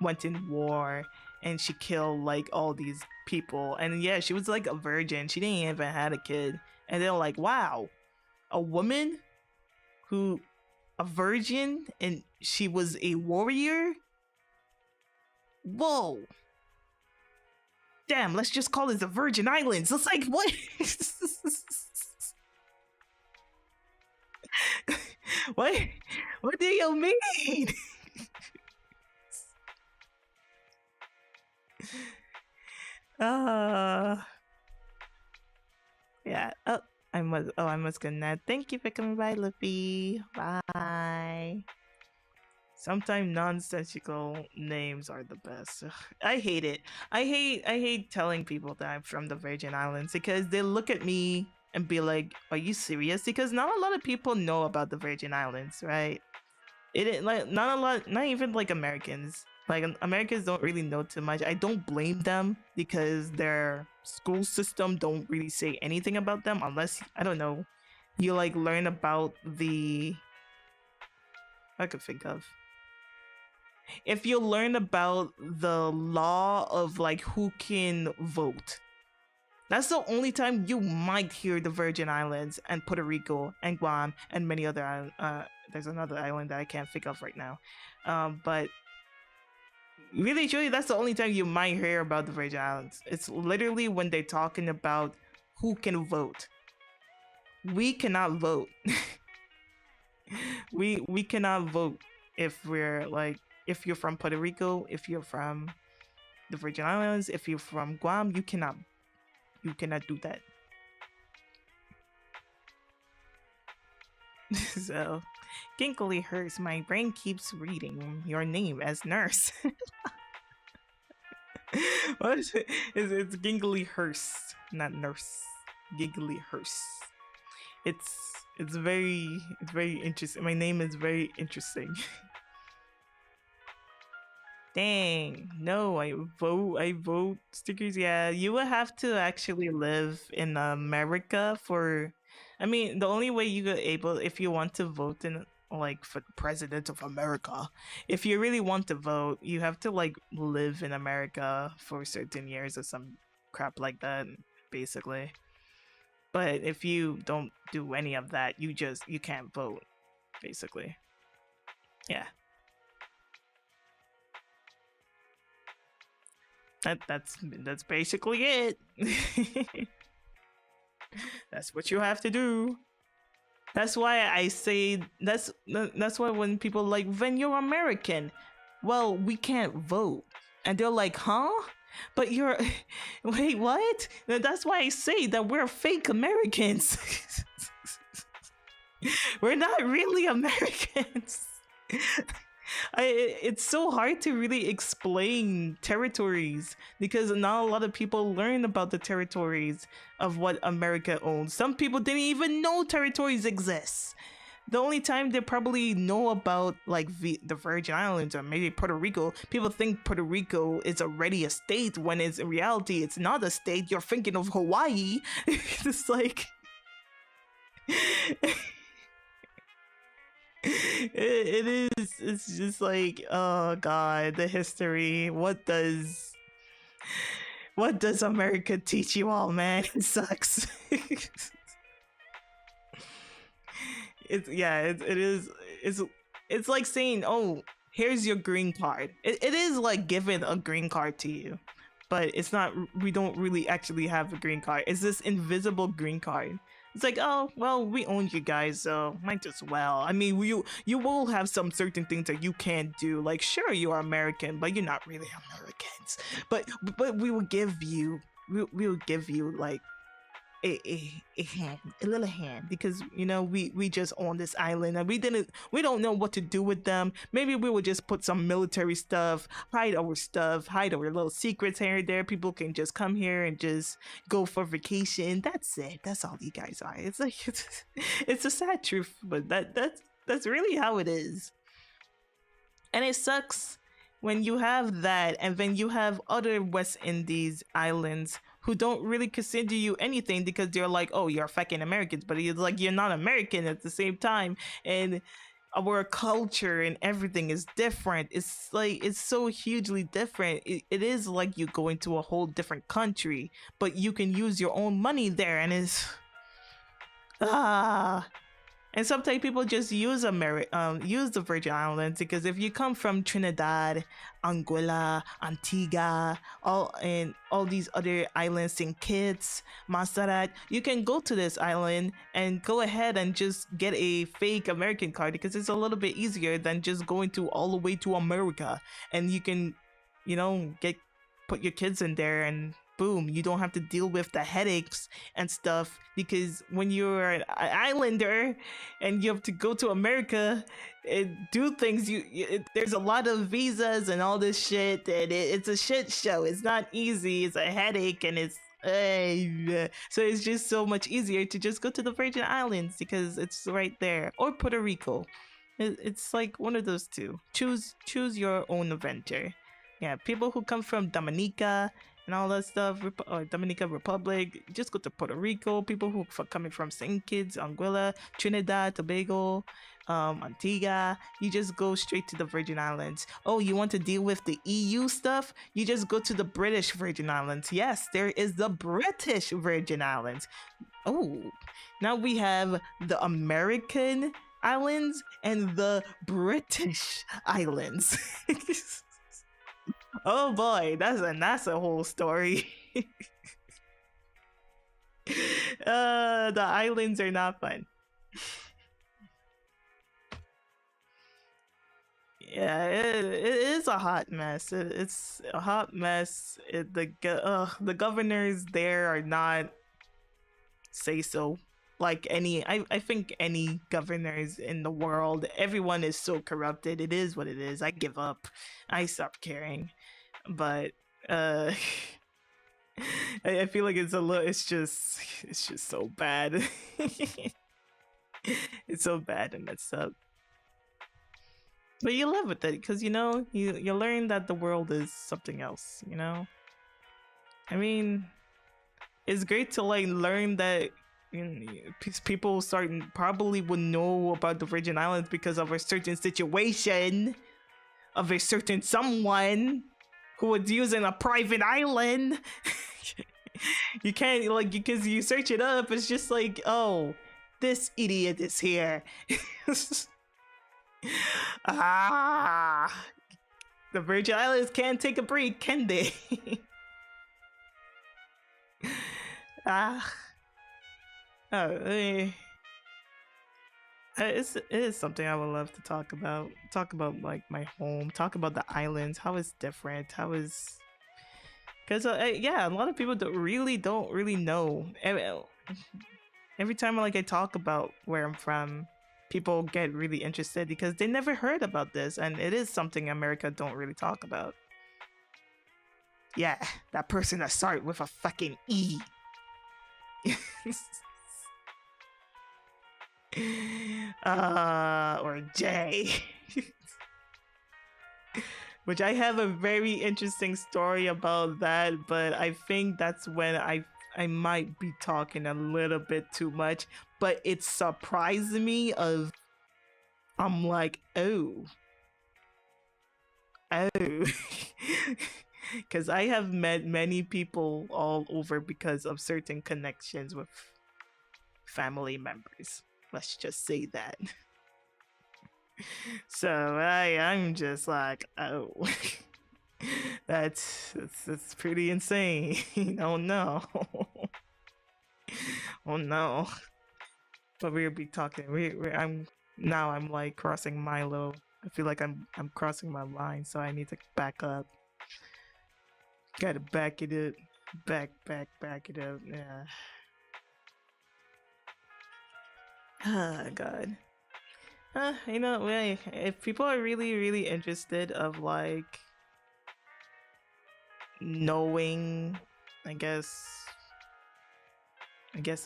went in war and she killed like all these people, and yeah, she was like a virgin, she didn't even had a kid. And they're like, wow, a woman who a virgin and she was a warrior, whoa, damn, let's just call it the Virgin Islands. It's like, what? What do you mean? uh yeah. I must go now. Thank you for coming by, Luffy. Bye. Sometimes nonsensical names are the best. Ugh, I hate it. I hate telling people that I'm from the Virgin Islands because they look at me and be like, "Are you serious?" Because not a lot of people know about the Virgin Islands, right? Like not a lot, not even like Americans. Like Americans don't really know too much. I don't blame them because their school system don't really say anything about them unless, I don't know, you like learn about the, I could think of, if you learn about the law of like who can vote. That's the only time you might hear the Virgin Islands and Puerto Rico and Guam and many other islands. There's another island that I can't think of right now. But really, truly, that's the only time you might hear about the Virgin Islands. It's literally when they're talking about who can vote. We cannot vote. we cannot vote if we're like, if you're from Puerto Rico, if you're from the Virgin Islands, if you're from Guam, you cannot do that. So, Ginkly hurts. My brain keeps reading your name as nurse. What is it? It's Giggly Hearst, not nurse. Giggly Hearst. It's very interesting. My name is very interesting. Dang, no, I vote stickers. Yeah, you would have to actually live in America for, I mean, the only way you could able, if you want to vote in like for president of America, if you really want to vote, you have to like live in America for certain years or some crap like that, basically. But if you don't do any of that, you can't vote, basically. Yeah. That's basically it. That's what you have to do. That's why I say that's why when people like, when you're American, well, we can't vote, and they're like, huh? But you're wait, what? That's why I say that we're fake Americans. We're not really Americans. It's so hard to really explain territories because not a lot of people learn about the territories of what America owns. Some people didn't even know territories exist. the only time they probably know about like the Virgin Islands or maybe Puerto Rico, people think Puerto Rico is already a state when it's in reality it's not a state. You're thinking of Hawaii. It's like it is. It's just like, oh god, the history. What does America teach you all, man? It sucks. It's yeah, it is. It's it's like saying, oh, here's your green card. It is like giving a green card to you, but it's not. We don't really actually have a green card. It's this invisible green card. It's like, oh well, we own you guys, so might as well. I mean, you will have some certain things that you can't do. Like, sure, you are American, but you're not really Americans. But we will give you we will give you like a hand, a little hand, because you know we just on this island and we don't know what to do with them. Maybe we will just put some military stuff, hide our little secrets here and there. People can just come here and just go for vacation. That's it. That's all you guys are. It's like it's a sad truth, but that's really how it is. And it sucks when you have that and then you have other West Indies islands who don't really consider you anything because they're like, oh, you're fucking Americans, but it's like you're not American at the same time. And our culture and everything is different. It's like it's so hugely different. It is like you go into a whole different country, but you can use your own money there, and it's ah and sometimes people just use use the Virgin Islands because if you come from Trinidad, Anguilla, Antigua, all these other islands, St. Kitts, Montserrat, you can go to this island and go ahead and just get a fake American card because it's a little bit easier than just going to all the way to America, and you can, you know, get put your kids in there and boom, you don't have to deal with the headaches and stuff because when you're an islander and you have to go to America and do things, there's a lot of visas and all this shit, and it's a shit show. It's not easy. It's a headache, and it's so it's just so much easier to just go to the Virgin Islands because it's right there, or Puerto Rico. It's like one of those two. Choose your own adventure. Yeah, people who come from Dominica and all that stuff, or Dominican Republic, just go to Puerto Rico. People who are coming from St. Kitts, Anguilla, Trinidad, Tobago, Antigua, you just go straight to the Virgin Islands. Oh, you want to deal with the EU stuff? You just go to the British Virgin Islands. Yes, there is the British Virgin Islands. Oh, now we have the American Islands and the British Islands. Oh boy, that's a whole story. The islands are not fun. Yeah, it is a hot mess. It's a hot mess. The governors there are not say so. Like I think any governors in the world, everyone is so corrupted. It is what it is. I give up. I stopped caring. But I feel like it's a little. It's just so bad. It's so bad and messed up. But you live with it because you know you learn that the world is something else. You know, I mean, it's great to like learn that people starting probably would know about the Virgin Islands because of a certain situation of a certain someone who was using a private island. You can't like because you search it up, it's just like, oh, this idiot is here. Ah, the Virgin Islands can't take a break, can they? Ah, oh, it is something I would love to talk about. Talk about like my home. Talk about the islands. How it's different. How is because yeah, a lot of people don't really know. Every time like I talk about where I'm from, people get really interested because they never heard about this, and it is something America don't really talk about. Yeah, that person that started with a fucking E. Or J. Which I have a very interesting story about that, but I think that's when I might be talking a little bit too much. But it surprised me of I'm like, oh, because I have met many people all over because of certain connections with family members. Let's just say that. So I'm just like, oh, that's pretty insane. Oh no, oh no. But we'll be talking. I'm like crossing my little. I feel like I'm crossing my line, so I need to back up. Gotta back it up, back it up. Yeah. Ah, God. If people are really interested of like knowing, I guess,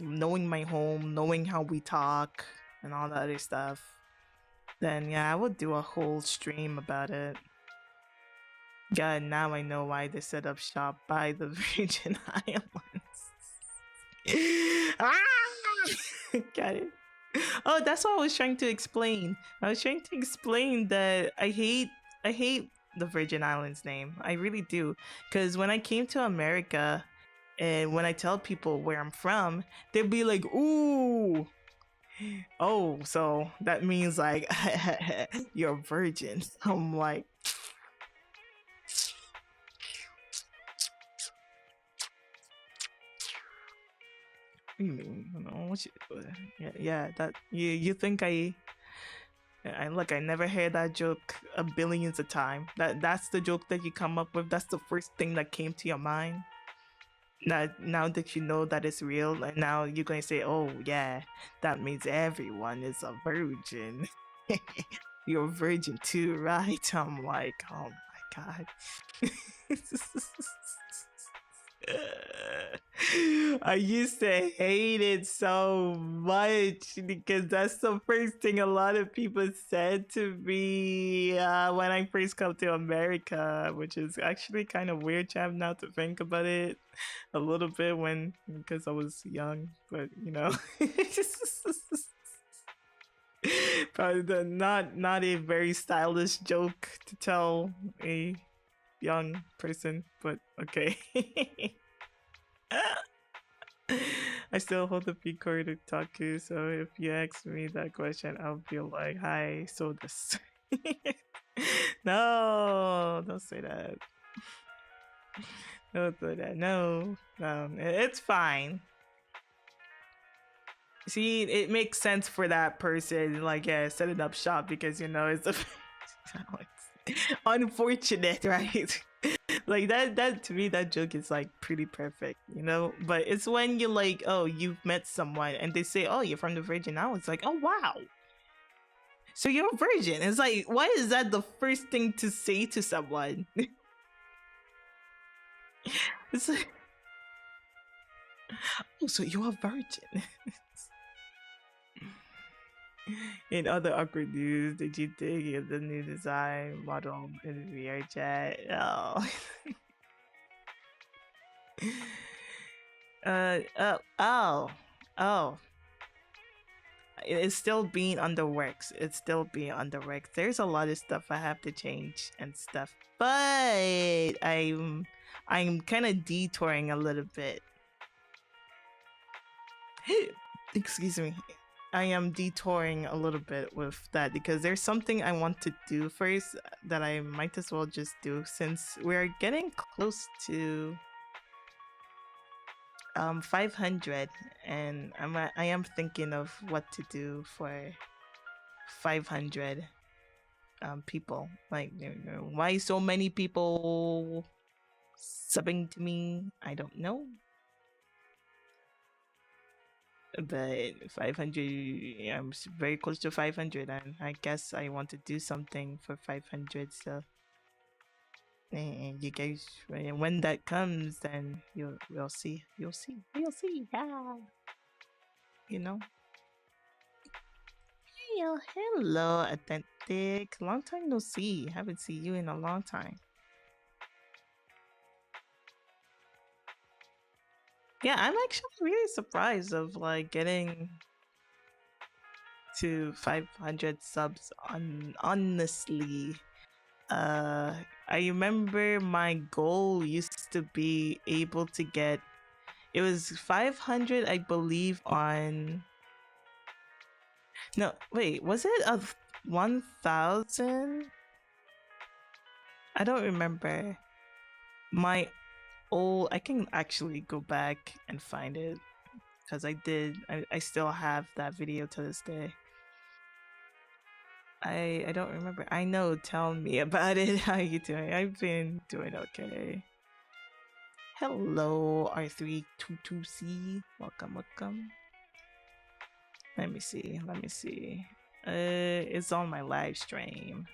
knowing my home, knowing how we talk, and all the other stuff, then yeah, I would do a whole stream about it. God, now I know why they set up shop by the Virgin Islands. Ah! Got it. Oh, that's what I was trying to explain. I was trying to explain that I hate the Virgin Islands name. I really do. Because when I came to America and when I tell people where I'm from, they'll be like, ooh, oh, so that means like you're a virgin. I'm like, what do you mean? Yeah, that you think I look, I never heard that joke a billions of times. That's the joke that you come up with. That's the first thing that came to your mind. Now that you know that it's real, and now you're gonna say, "Oh yeah, that means everyone is a virgin." You're a virgin too, right? I'm like, oh my god. I used to hate it so much because that's the first thing a lot of people said to me when I first come to America, which is actually kind of weird, Chap, now to think about it a little bit when because I was young, but probably not a very stylish joke to tell a young person, but okay. I still hold the peak core to Taku, so if you ask me that question, I'll be like, hi, so this. No, don't say that. Don't do that. No, it's fine. See, it makes sense for that person, like, yeah, setting up shop because it's a. It's unfortunate, right? Like that to me, that joke is like pretty perfect, but it's when you like, oh, you've met someone and they say, oh, you're from the Virgin Islands, like, oh wow, so you're a virgin. It's like, why is that the first thing to say to someone? It's like, oh, so you're a virgin. In other awkward news, did you dig at the new design model in VR chat? Oh. Oh. It's still being under works. It's still being under works. There's a lot of stuff I have to change and stuff, but I'm kind of detouring a little bit. Excuse me. I am detouring a little bit with that because there's something I want to do first that I might as well just do since we're getting close to 500, and I am thinking of what to do for 500 people. Like, why so many people subbing to me? I don't know. But 500, I'm very close to 500, and I guess I want to do something for 500. So, and you guys, when that comes, then you'll see. Yeah, you know. Hey, hello, Authentic. Long time no see. Haven't seen you in a long time. Yeah, I'm actually really surprised of like getting to 500 subs on honestly. Uh I remember my goal used to be able to get it was 500 I believe on no wait was it a 1000? I don't remember. My old I can actually go back and find it because I still have that video to this day. I don't remember. I know, tell me about it. How you doing? I've been doing okay. Hello, R322C. Welcome, welcome. Let me see. Let me see. It's on my live stream.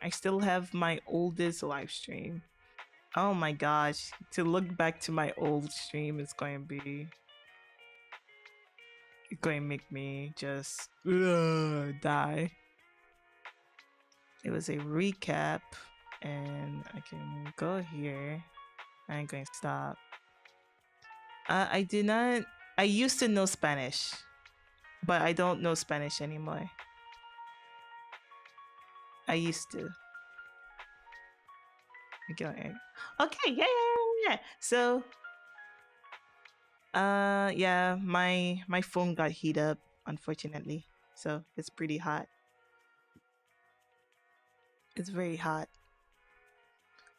I still have my oldest live stream. Oh my gosh. To look back to my old stream is going to make me just die. It was a recap, and I can go here. I'm going to stop. I did not. I used to know Spanish, but I don't know Spanish anymore. I used to. Okay, yeah. So, yeah, my phone got heat up, unfortunately. So it's pretty hot. It's very hot.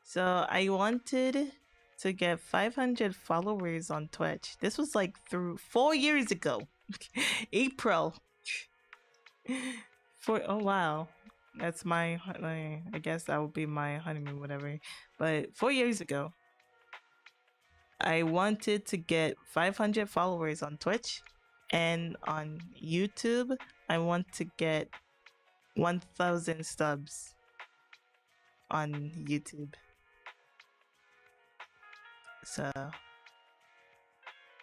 So I wanted to get 500 followers on Twitch. This was like through 4 years ago. April. Oh wow. That's my I guess that would be my honeymoon whatever. But 4 years ago, I wanted to get 500 followers on Twitch, and on YouTube, I want to get 1000 subs on YouTube. So I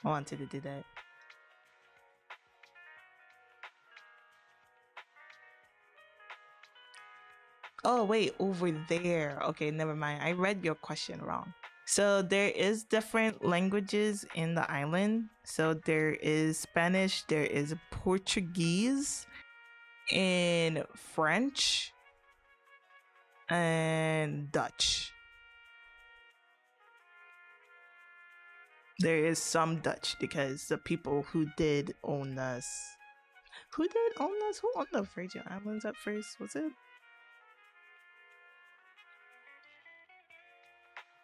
wanted to do that. Oh wait, over there. Okay, never mind. I read your question wrong. So there is different languages in the island. So there is Spanish, there is Portuguese, and French, and Dutch. There is some Dutch because the people who did own us. Who did own us? Who owned the Virgin Islands at first? Was it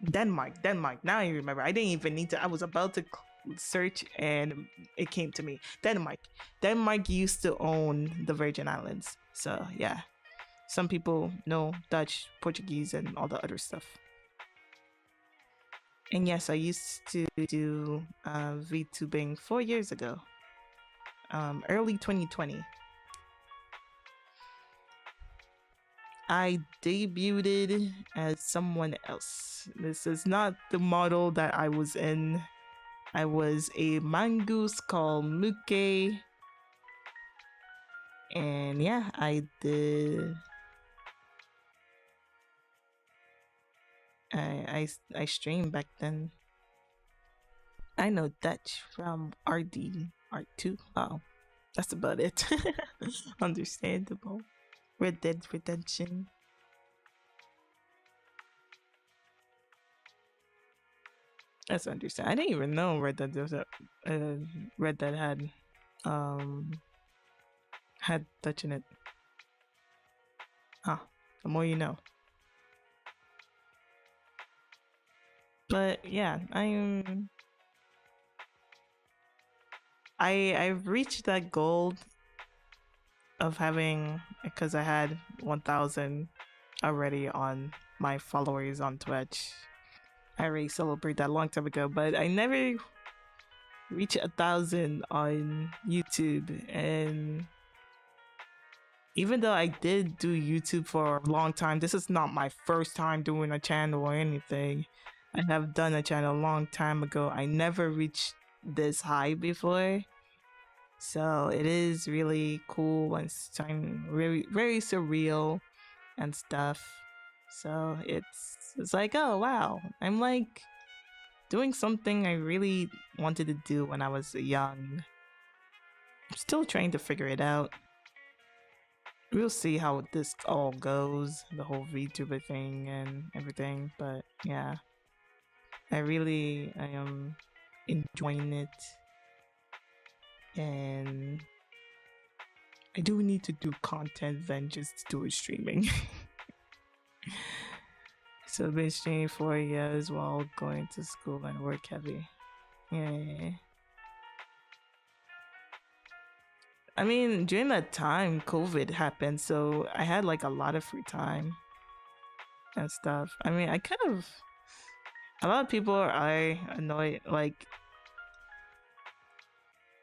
Denmark? Denmark. Now I remember. I didn't even need to. I was about to search and it came to me. Denmark. Denmark used to own the Virgin Islands. So yeah, some people know Dutch, Portuguese, and all the other stuff. And yes, I used to do VTubing 4 years ago, early 2020. I debuted as someone else. This is not the model that I was in. I was a mongoose called Muke. And yeah, I did. I streamed back then. I know Dutch from RD, R2. Oh, that's about it. Understandable. Red Dead Redemption. That's understandable. I didn't even know Red Dead Red Dead had Dutch in it. Huh. The more you know. But yeah, I've reached that goal of having, because I had 1000 already on my followers on Twitch. I already celebrated that a long time ago, but I never reached 1000 on YouTube. And even though I did do YouTube for a long time, this is not my first time doing a channel or anything. I have done a channel a long time ago. I never reached this high before. So it is really cool and time very very surreal and stuff. So it's like, oh wow, I'm like doing something I really wanted to do when I was young. I'm still trying to figure it out. We'll see how this all goes, the whole VTuber thing and everything. But yeah, I am enjoying it, and I do need to do content than just do streaming. So I've been streaming for years while going to school and work heavy. Yeah. I mean, during that time, COVID happened, so I had like a lot of free time and stuff. I mean, I kind of a lot of people are annoyed, like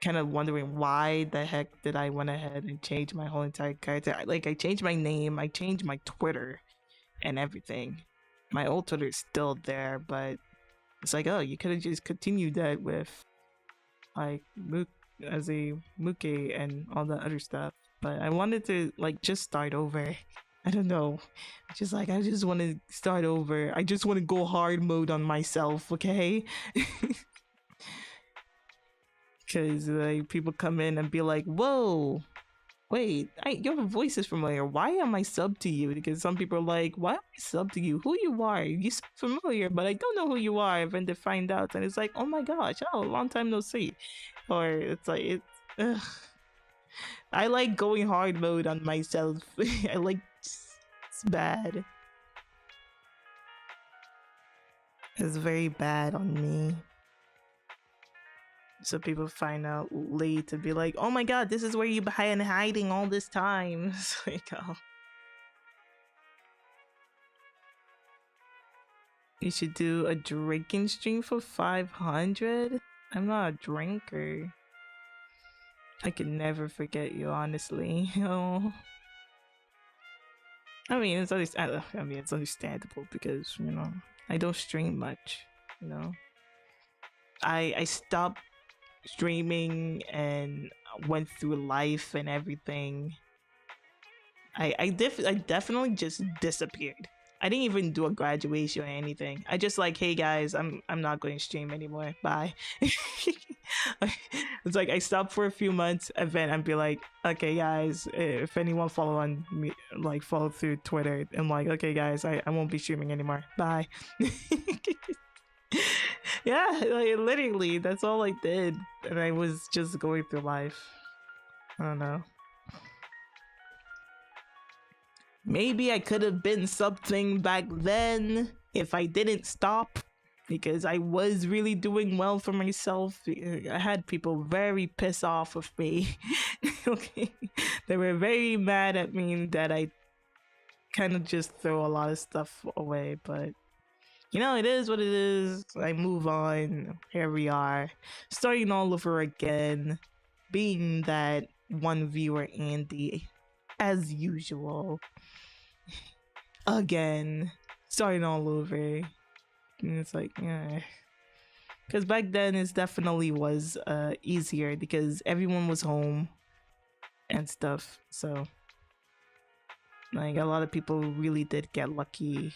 kind of wondering why the heck did I went ahead and change my whole entire character. Like I changed my name, I changed my Twitter and everything. My old Twitter is still there, but it's like, oh, you could have just continued that with like as a Muke and all the other stuff. But I wanted to like just start over. I don't know. Just like I just want to start over. I just want to go hard mode on myself, okay? Because like people come in and be like, "Whoa, wait, your voice is familiar. Why am I sub to you?" Because some people are like, "Why am I sub to you? Who you are? You sound familiar, but I don't know who you are." And then they find out, and it's like, "Oh my gosh, oh, long time no see." Or it's like ugh. I like going hard mode on myself. I like it's bad. It's very bad on me. So people find out late to be like, "Oh my god, this is where you been hiding all this time." It's like, oh. You should do a drinking stream for 500? I'm not a drinker. I can never forget you, honestly. Oh. I mean, it's understandable because, you know, I don't stream much, you know. I stopped streaming and went through life and everything. I definitely just disappeared. I didn't even do a graduation or anything. I just like, hey guys, I'm not going to stream anymore. Bye. It's like I stopped for a few months and then I'd be like, okay guys, if anyone follow on me, like follow through Twitter, I'm like, okay guys, I won't be streaming anymore. Bye. Yeah, like literally, that's all I did, and I was just going through life. I don't know. Maybe I could have been something back then if I didn't stop, because I was really doing well for myself. I had people very pissed off with me. Okay, they were very mad at me that I kind of just throw a lot of stuff away, but you know, it is what it is. I move on. Here we are, starting all over again, being that one viewer Andy, as usual. Again, starting all over. And it's like, yeah. Because back then it definitely was easier because everyone was home and stuff. So, like, a lot of people really did get lucky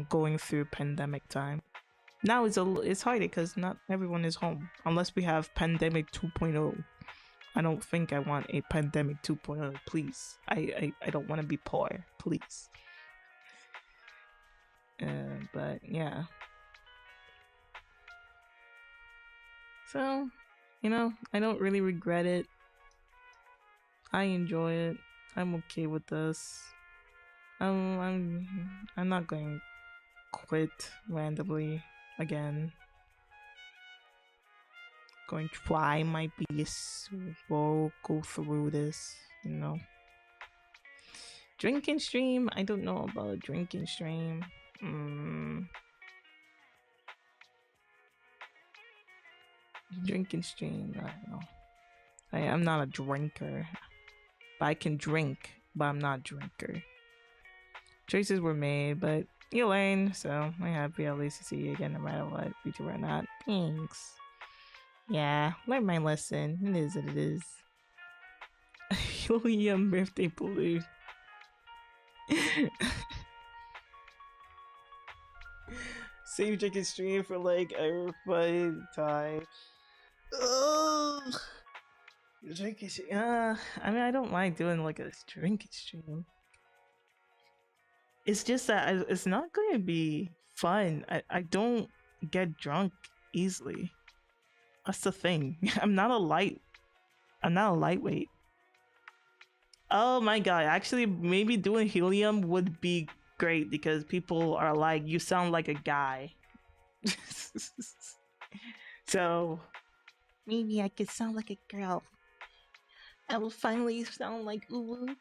going through pandemic time. Now it's harder because not everyone is home unless we have pandemic 2.0. I don't think I want a pandemic 2.0. Please, I don't want to be poor. Please. But yeah. So, you know, I don't really regret it. I enjoy it. I'm okay with this. I'm not going to quit randomly again. Going to try my best to go through this, you know. Drinking stream? I don't know about a drinking stream. Drinking stream, I don't know. I'm not a drinker. But I can drink, but I'm not a drinker. Choices were made, but you learn, so I'm happy at least to see you again no matter what, VTuber or not. Thanks. Yeah, learn my lesson. It is what it is. Helium birthday balloon. Save chicken stream for like a fun time. Ugh. Drinking stream. I mean, I don't mind doing like a drinking stream. It's just that it's not going to be fun. I don't get drunk easily. That's the thing. I'm not a lightweight. Oh my god, actually maybe doing helium would be great because people are like, you sound like a guy. So maybe I could sound like a girl. I will finally sound like Uwu.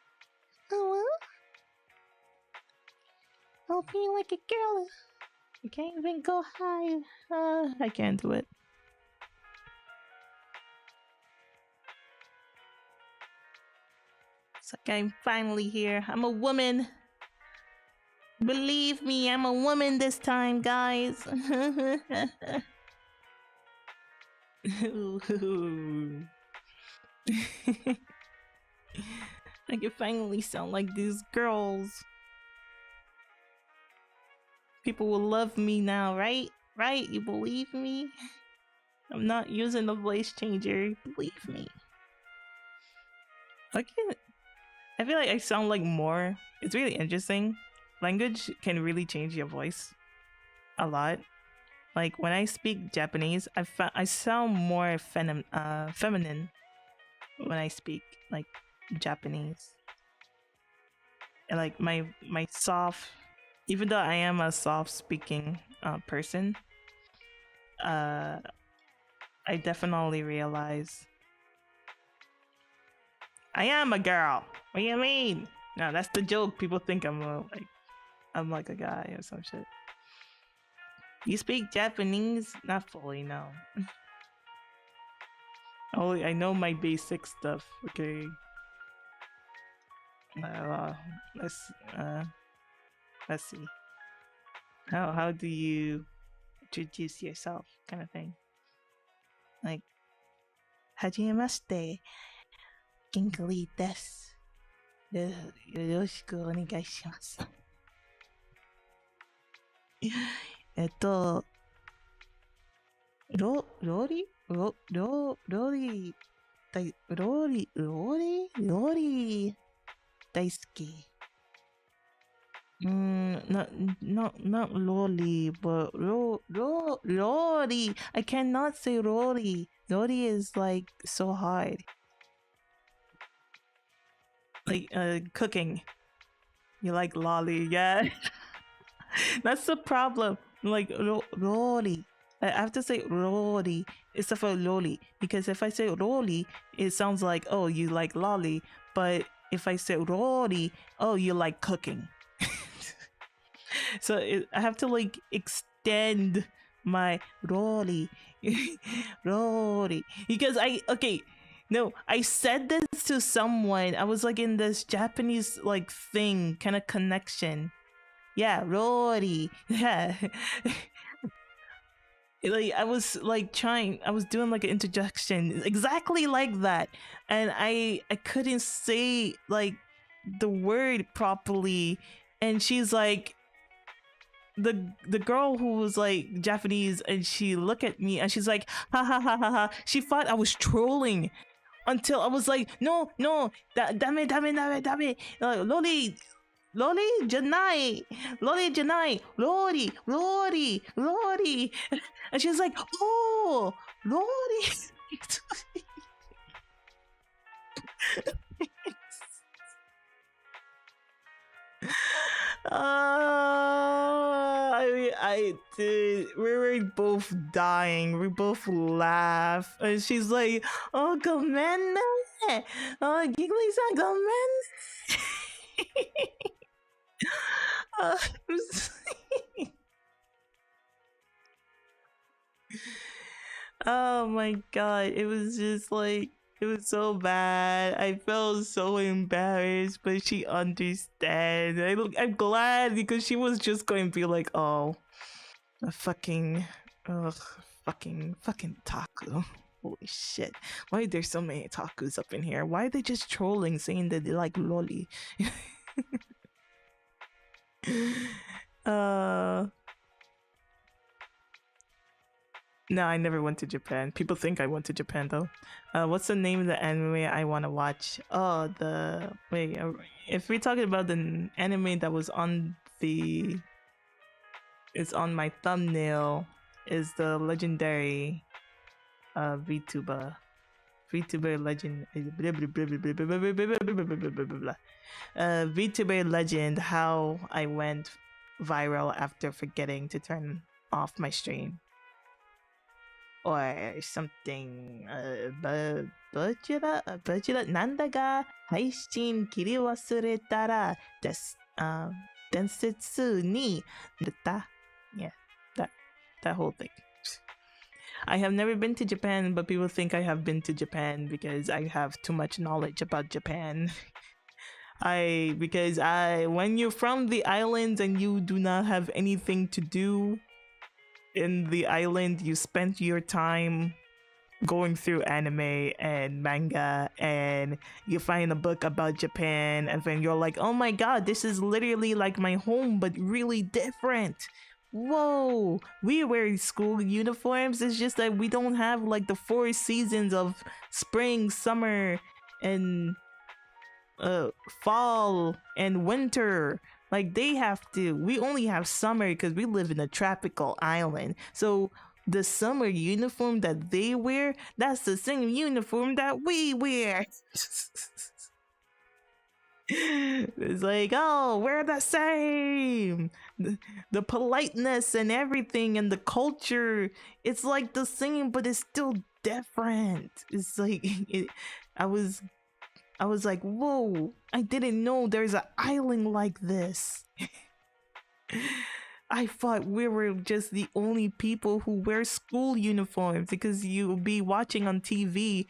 Hello? I'll be like a girl. I can't even go high. I can't do it. It's like I'm finally here. I'm a woman. Believe me, I'm a woman this time, guys. I can finally sound like these girls. People will love me now, right? Right? You believe me? I'm not using the voice changer. Believe me. I feel like I sound like more. It's really interesting. Language can really change your voice a lot. Like when I speak Japanese, I sound more feminine when I speak like Japanese. And like my soft, even though I am a soft speaking person, I definitely realize I am a girl. What do you mean? No, that's the joke. People think I'm like a guy or some shit. You speak Japanese? Not fully, no. Only I know my basic stuff. Okay. Let's see. How do you introduce yourself, kind of thing? Like, はじめまして、銀クリです。よろしくお願いします。ローリ大好き。Not lolly, but lolly. I cannot say lolly. Lolly is like so hard. Like cooking. You like lolly, yeah. That's the problem. Like lolly. I have to say lolly instead for lolly because if I say lolly, it sounds like, oh, you like lolly. But if I say lolly, oh, you like cooking. So I have to like extend my lolly, lolly, because I said this to someone. I was like in this Japanese like thing kind of connection. Yeah, lolly. Yeah. Like I was doing like an interjection exactly like that, and I couldn't say like the word properly, and she's like the girl who was like Japanese, and she looked at me and she's like ha ha ha ha ha. She thought I was trolling until I was like no dame loli Lori Janai, Lori, and she was like, oh, Lori. I did. We were both dying. We both laugh, and she's like, "Oh, gomenne, oh, Giggly-san, gomenne." Oh my god, it was just like, it was so bad. I felt so embarrassed, but she understands. I'm glad because she was just going to be like, oh, a fucking taco. Holy shit. Why are there so many otakus up in here? Why are they just trolling saying that they like loli? uh No, I never went to Japan. People think I went to Japan though. What's the name of the anime I want to watch? Oh, if we're talking about the anime that was on it's on my thumbnail, is the legendary VTuber. VTuber legend. VTuber legend. How I went viral after forgetting to turn off my stream. Or something. Bujira nanda ga haishin kiri wasureta densetsu ni nata. Yeah, that whole thing. I have never been to Japan, but people think I have been to Japan because I have too much knowledge about Japan. When you're from the islands and you do not have anything to do in the island, you spent your time going through anime and manga, and you find a book about Japan, and then you're like, oh my god, this is literally like my home, but really different. Whoa, we wear school uniforms. It's just that we don't have like the 4 seasons of spring, summer, and fall and winter. Like they have to. We only have summer because we live in a tropical island. So the summer uniform that they wear, that's the same uniform that we wear. It's like, oh, we're the same. The politeness and everything and the culture, it's like the same, but it's still different. It's like I was like, whoa, I didn't know there's an island like this. I thought we were just the only people who wear school uniforms, because you'll be watching on TV,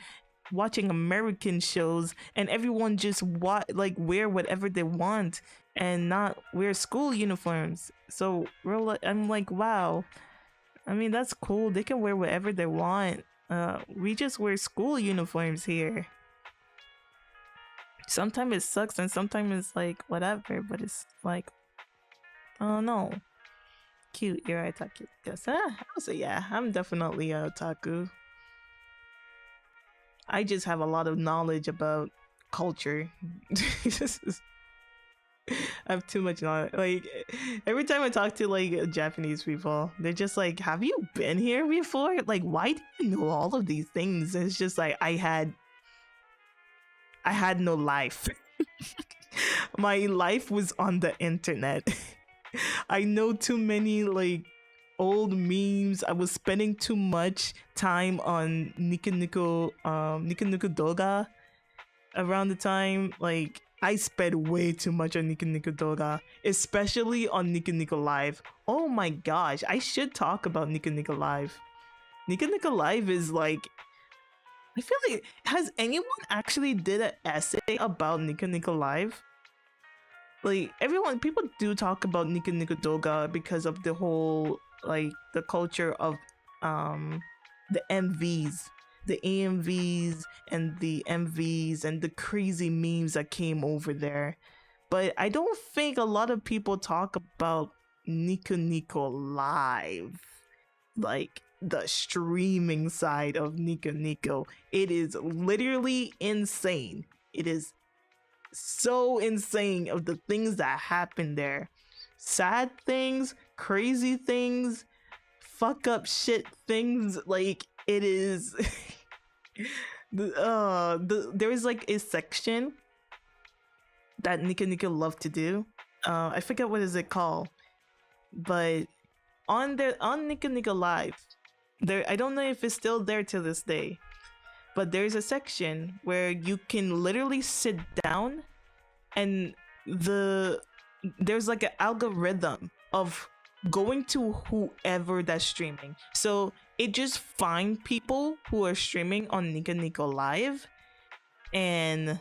watching American shows, and everyone just wear whatever they want and not wear school uniforms. So I'm like, wow. I mean, that's cool. They can wear whatever they want. We just wear school uniforms here. Sometimes it sucks and sometimes it's like whatever, but it's like, oh no. Cute, you're otaku. Yes, I'll say yeah, I'm definitely a otaku. I just have a lot of knowledge about culture. I have too much knowledge. Like every time I talk to like Japanese people, they're just like, have you been here before? Like, why do you know all of these things? And it's just like I had no life. My life was on the internet. I know too many like old memes. I was spending too much time on Nico Doga around the time. Like I spent way too much on Nico Doga, especially on Nico Live. Oh my gosh, I should talk about Nico Live. Nico Live is like, I feel like, has anyone actually did an essay about Nico Live? Like people do talk about Nico Doga because of the whole like the culture of the MVs, the AMVs and the MVs and the crazy memes that came over there. But I don't think a lot of people talk about Nico Live, like the streaming side of Nico. It is literally insane. It is so insane of the things that happen there. Sad things, crazy things, fuck up shit things. Like it is there is like a section that Nico love to do. I forget what is it called, but on Nico Live, there, I don't know if it's still there to this day, but there's a section where you can literally sit down and there's like an algorithm of going to whoever that's streaming. So it just find people who are streaming on Nico Live and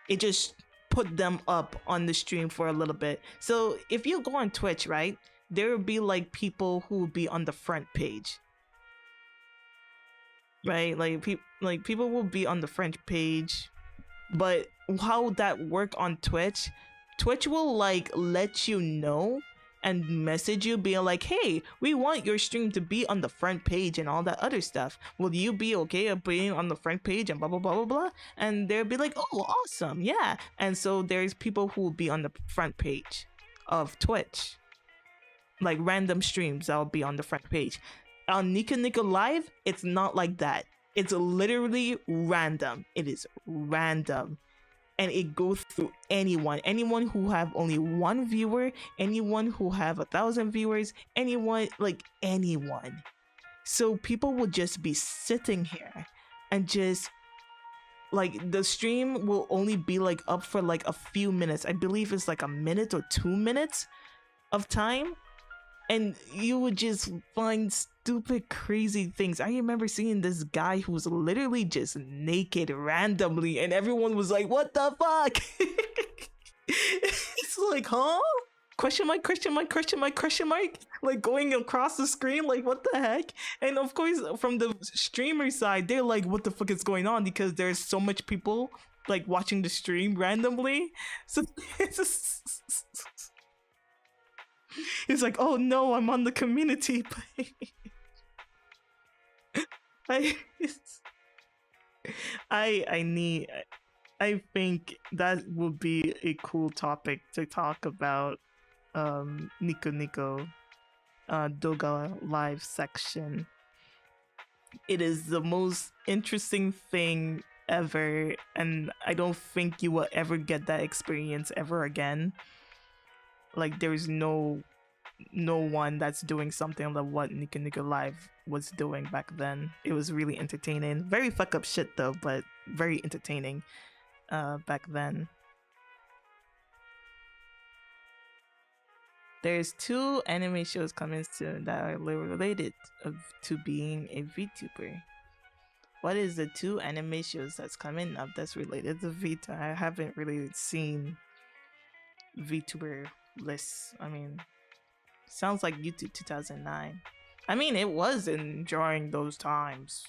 it just put them up on the stream for a little bit. So if you go on Twitch, right, there will be like people who will be on the front page. right? Like people will be on the French page, but how that work on Twitch will like let you know and message you being like, hey, we want your stream to be on the front page and all that other stuff. Will you be okay of being on the front page and blah blah blah blah blah? And they'll be like, oh, awesome, yeah. And so there's people who will be on the front page of Twitch, like random streams that'll be on the front page. On Nika Nika Live, it's not like that. It's literally random. It is random. And it goes through anyone who have only one viewer, anyone who have 1,000 viewers, anyone. So people will just be sitting here and just like the stream will only be like up for like a few minutes. I believe it's like a minute or 2 minutes of time, and you would just find stupid crazy things. I remember seeing this guy who was literally just naked randomly, and everyone was like, what the fuck? It's like, huh? Question mark, question mark, question mark, question mark, like going across the screen, like what the heck? And of course from the streamer side, they're like, what the fuck is going on? Because there's so much people like watching the stream randomly. So it's like, oh no, I'm on the community page. I, I think that would be a cool topic to talk about. Nico Nico Doga live section. It is the most interesting thing ever, and I don't think you will ever get that experience ever again. Like there's no one that's doing something like what Nika Nika Live was doing back then. It was really entertaining. Very fuck up shit though, but very entertaining back then. There's 2 anime shows coming soon that are related to being a VTuber. What is the 2 anime shows that's coming up that's related to Vita? I haven't really seen VTuber lists. I mean, sounds like YouTube 2009. I mean, it was enjoying those times.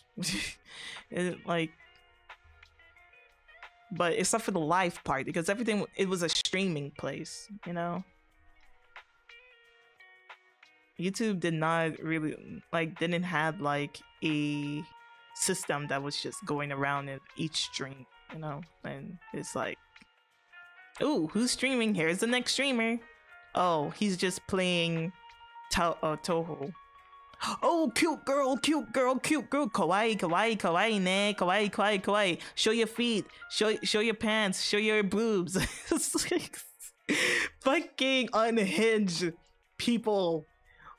But except for the live part, because everything, it was a streaming place, you know? YouTube did not really, didn't have, a system that was just going around in each stream, you know? And it's like, ooh, who's streaming? Here's the next streamer. Oh, he's just playing Toho. Oh, cute girl, cute girl, cute girl. Kawaii, kawaii, kawaii ne. Kawaii, kawaii, kawaii. Show your feet. Show your pants. Show your boobs. It's like fucking unhinged people.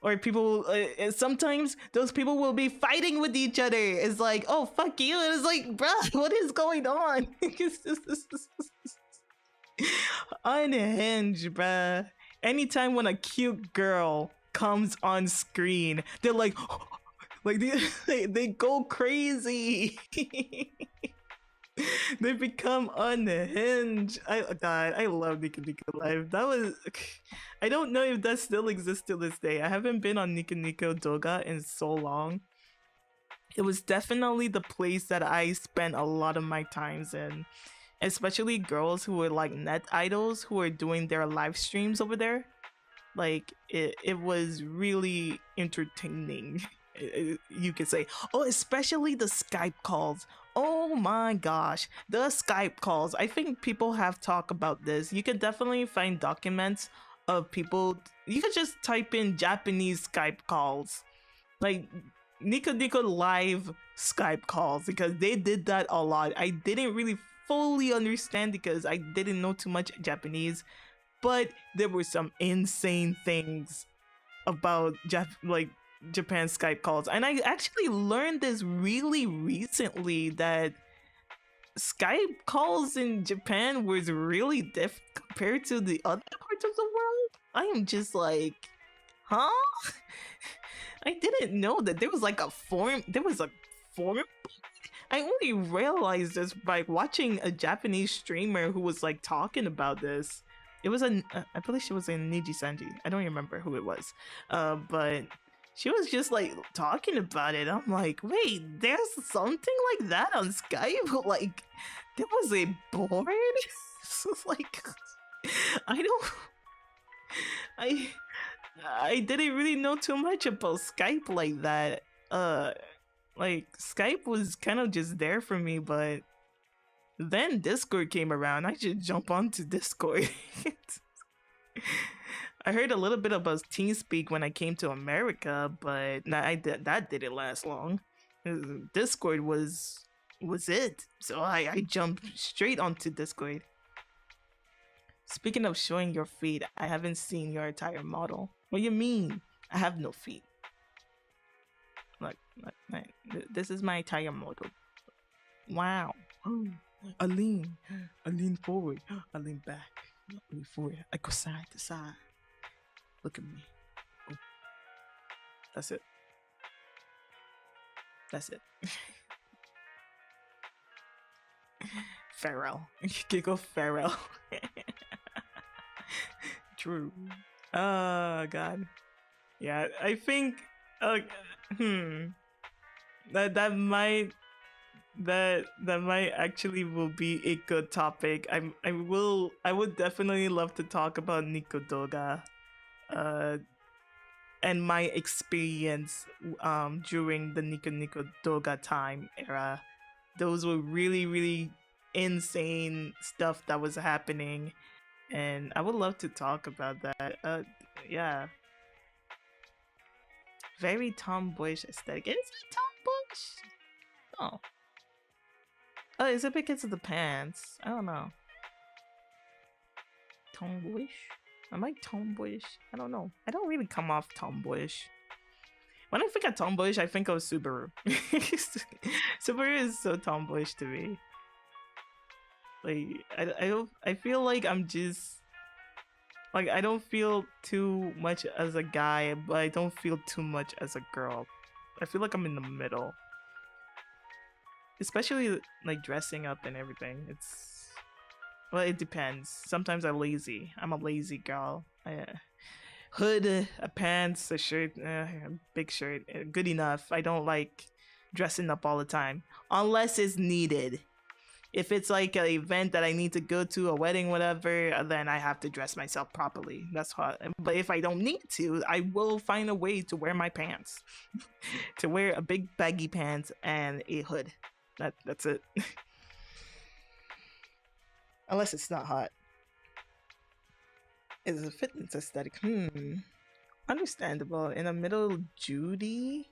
Or people, sometimes those people will be fighting with each other. It's like, oh, fuck you. And it's like, bruh, what is going on? Unhinged, bruh. Anytime when a cute girl comes on screen, they're like, they go crazy. They become unhinged. God, I love Nika Nika Live. That was, I don't know if that still exists to this day. I haven't been on Nika Nika Doga in so long. It was definitely the place that I spent a lot of my times in, especially girls who were like net idols who were doing their live streams over there. Like it was really entertaining. You could say, oh, especially the Skype calls. Oh my gosh, the Skype calls. I think people have talked about this. You can definitely find documents of people. You could just type in Japanese Skype calls, like Nika Nika Live Skype calls, because they did that a lot. I didn't really fully understand because I didn't know too much Japanese, but there were some insane things about Japan Skype calls. And I actually learned this really recently, that Skype calls in Japan was really different compared to the other parts of the world. I am just like, huh? I didn't know that there was a forum. I only realized this by watching a Japanese streamer who was talking about this. It was I believe she was in Niji Sanji. I don't remember who it was. But she was just like talking about it. I'm like, wait, there's something like that on Skype? Like, there was a board? So, like, I don't, I, I didn't really know too much about Skype like that. Like, Skype was kind of just there for me, but then Discord came around. I should jump onto Discord. I heard a little bit about TeamSpeak when I came to America, but that didn't last long. Discord was it, so I jumped straight onto Discord. Speaking of showing your feet, I haven't seen your entire model. What do you mean? I have no feet. Look, this is my entire model. Wow. I lean forward, I lean back, I lean forward, I go side to side. Look at me. Oh. That's it. That's it. Pharaoh. You can go Pharaoh. True. Oh god. Yeah, I think that might actually will be a good topic. I would definitely love to talk about Nikodoga and my experience during the Nico Doga time era. Those were really insane stuff that was happening, and I would love to talk about that. Yeah, very tomboyish aesthetic. Is it tomboyish? Oh. Oh, is it because of the pants? I don't know. Tomboyish? Am I tomboyish? I don't know. I don't really come off tomboyish. When I think of tomboyish, I think of Subaru. Subaru is so tomboyish to me. Like, I feel like I'm just... Like, I don't feel too much as a guy, but I don't feel too much as a girl. I feel like I'm in the middle. Especially, like, dressing up and everything. It's... Well, it depends. Sometimes I'm lazy. I'm a lazy girl. Hood, a pants, a shirt, a big shirt, good enough. I don't like dressing up all the time. Unless it's needed. If it's like an event that I need to go to, a wedding, whatever, then I have to dress myself properly. That's how. But if I don't need to, I will find a way to wear my pants. To wear a big baggy pants and a hood. That's it. Unless it's not hot. It's a fitness aesthetic. Understandable. In the middle, Judy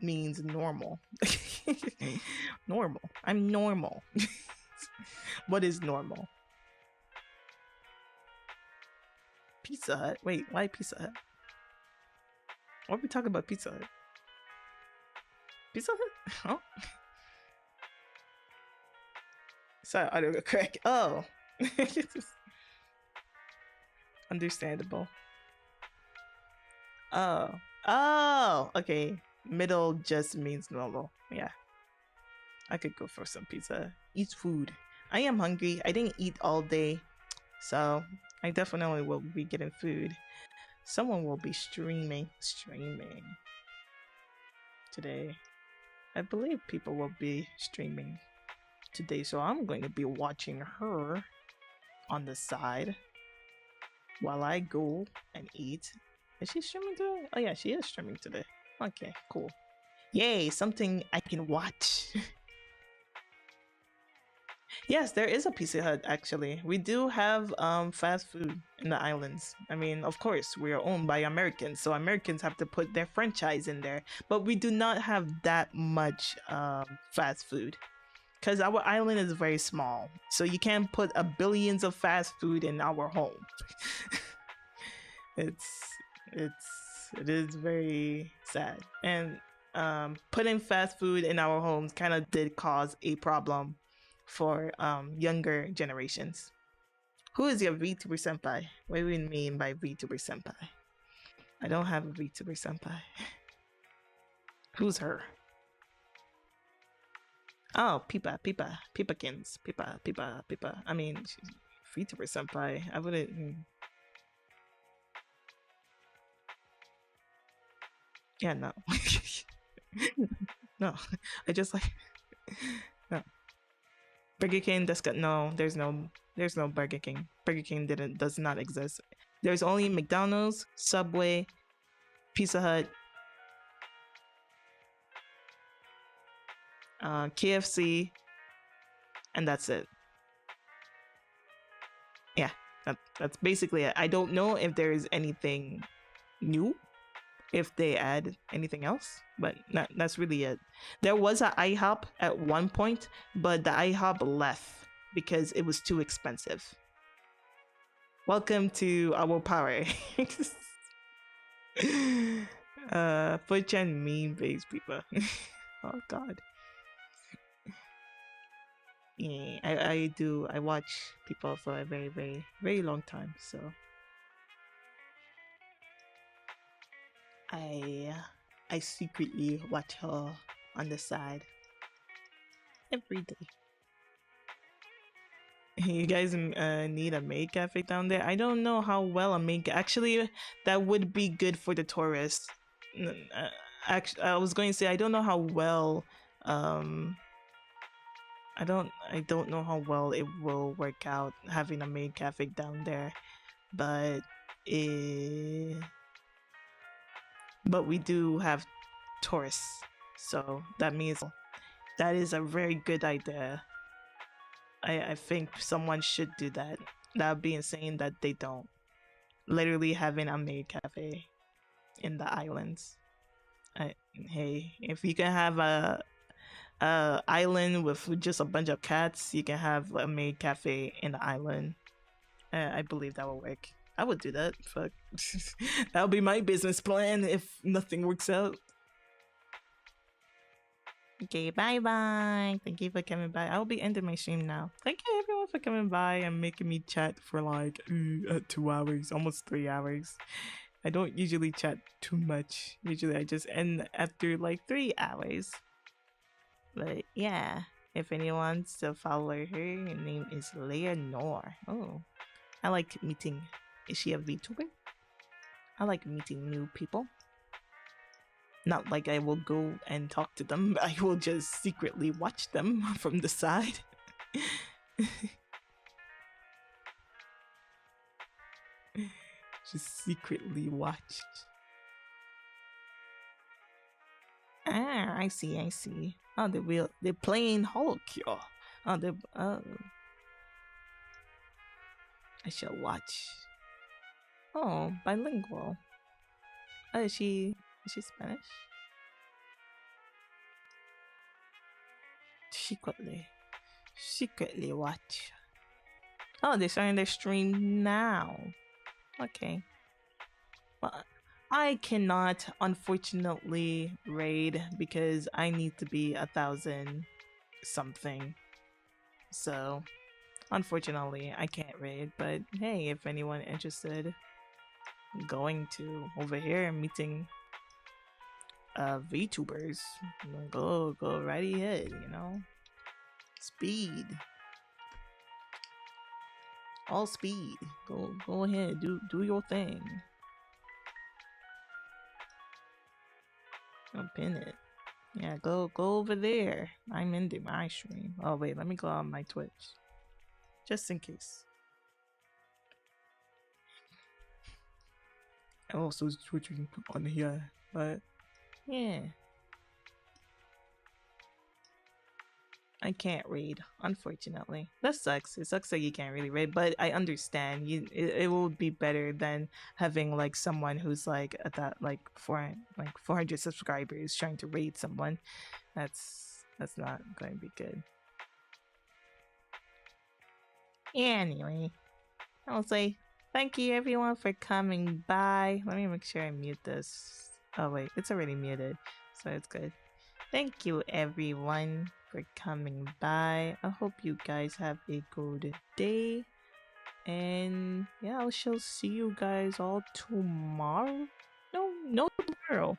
means normal. Normal. I'm normal. What is normal? Pizza Hut? Wait, why Pizza Hut? Why are we talking about Pizza Hut? Pizza Hut? Oh. Sorry, autocorrect. Oh. Understandable. Oh, okay. Middle just means normal. Yeah. I could go for some pizza. Eat food. I am hungry. I didn't eat all day. So I definitely will be getting food. Someone will be streaming today. I believe people will be streaming today. So I'm going to be watching her on the side while I go and eat. Is she streaming today? Oh yeah, she is streaming today. Okay, cool. Yay, something I can watch. Yes, there is a Pizza Hut actually. We do have fast food in the islands. I mean, of course, we are owned by Americans, so Americans have to put their franchise in there. But we do not have that much fast food. Because our island is very small. So you can't put a billions of fast food in our home. It is very sad. And putting fast food in our homes kind of did cause a problem for younger generations. Who is your VTuber senpai? What do we mean by VTuber senpai? I don't have a VTuber senpai. Who's her? Oh, Pipakins. Pipa. I mean, VTuber senpai. I wouldn't... Yeah, no. No. I just like no. Burger King does got no, there's no Burger King. Burger King does not exist. There's only McDonald's, Subway, Pizza Hut, KFC, and that's it. Yeah, that's basically it. I don't know if there is anything new, if they add anything else, but that's really it. There was an IHOP at one point, but the IHOP left because it was too expensive. Welcome to our power. Butch and meme based people. Oh god. Yeah, I watch people for a very, very, very long time, so I I secretly watch her on the side every day. You guys need a maid cafe down there? I don't know how well a maid. Actually, that would be good for the tourists. Actually, I was going to say I don't know how well. Um, I don't know how well it will work out having a maid cafe down there, but eh, but we do have tourists, so that means that is a very good idea. I think someone should do that. That would be insane that they don't. Literally having a maid cafe in the islands. Hey, if you can have a island with just a bunch of cats, you can have a maid cafe in the island. I believe that will work. I would do that. Fuck, that would be my business plan if nothing works out. Okay, bye bye. Thank you for coming by. I'll be ending my stream now. Thank you everyone for coming by and making me chat for like 2 hours, almost 3 hours. I don't usually chat too much. Usually I just end after like 3 hours. But yeah, if anyone wants to follow her, her name is Leonore. Oh, I like meeting. Is she a VTuber? I like meeting new people. Not like I will go and talk to them. I will just secretly watch them from the side. Just secretly watch. Ah, I see, I see. Oh, they're playing Holocure. Oh, they're I shall watch. Oh, bilingual. Oh, is she Spanish? Secretly watch. Oh, they're starting their stream now. Okay. Well, I cannot, unfortunately, raid because I need to be 1,000 something. So, unfortunately, I can't raid. But hey, if anyone interested, going to over here and meeting VTubers, go right ahead. You know, speed, all speed. Go ahead, do your thing. I'll pin it. Yeah, go over there. I'm in my stream. Oh wait, let me go on my Twitch, just in case. I'm also switching on here, but yeah, I can't read, unfortunately. That sucks. It sucks that you can't really read, but I understand. It will be better than having like someone who's like at that like 400 subscribers trying to raid someone. That's not going to be good. Anyway, I'll say thank you everyone for coming by. Let me make sure I mute this. Oh wait, it's already muted, so it's good. Thank you everyone for coming by. I hope you guys have a good day. And yeah, I shall see you guys all tomorrow. No tomorrow.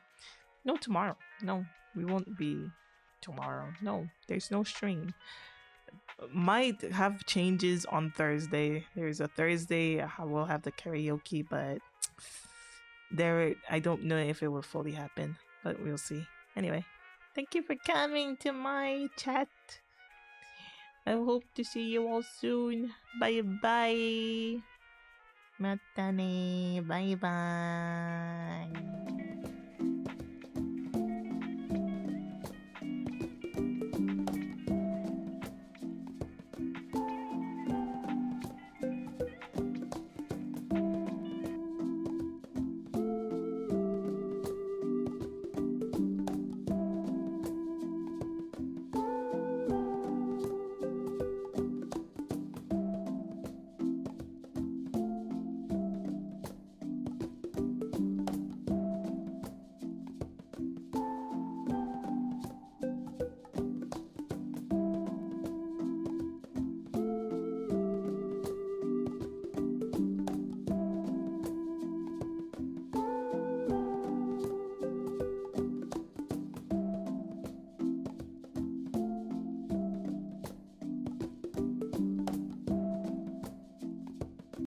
No tomorrow. No, we won't be tomorrow. No, there's no stream. Might have changes on Thursday. There's a Thursday we'll have the karaoke, but I don't know if it will fully happen. but we'll see. Anyway, thank you for coming to my chat. I hope to see you all soon. Bye bye. Mata ne. Bye bye.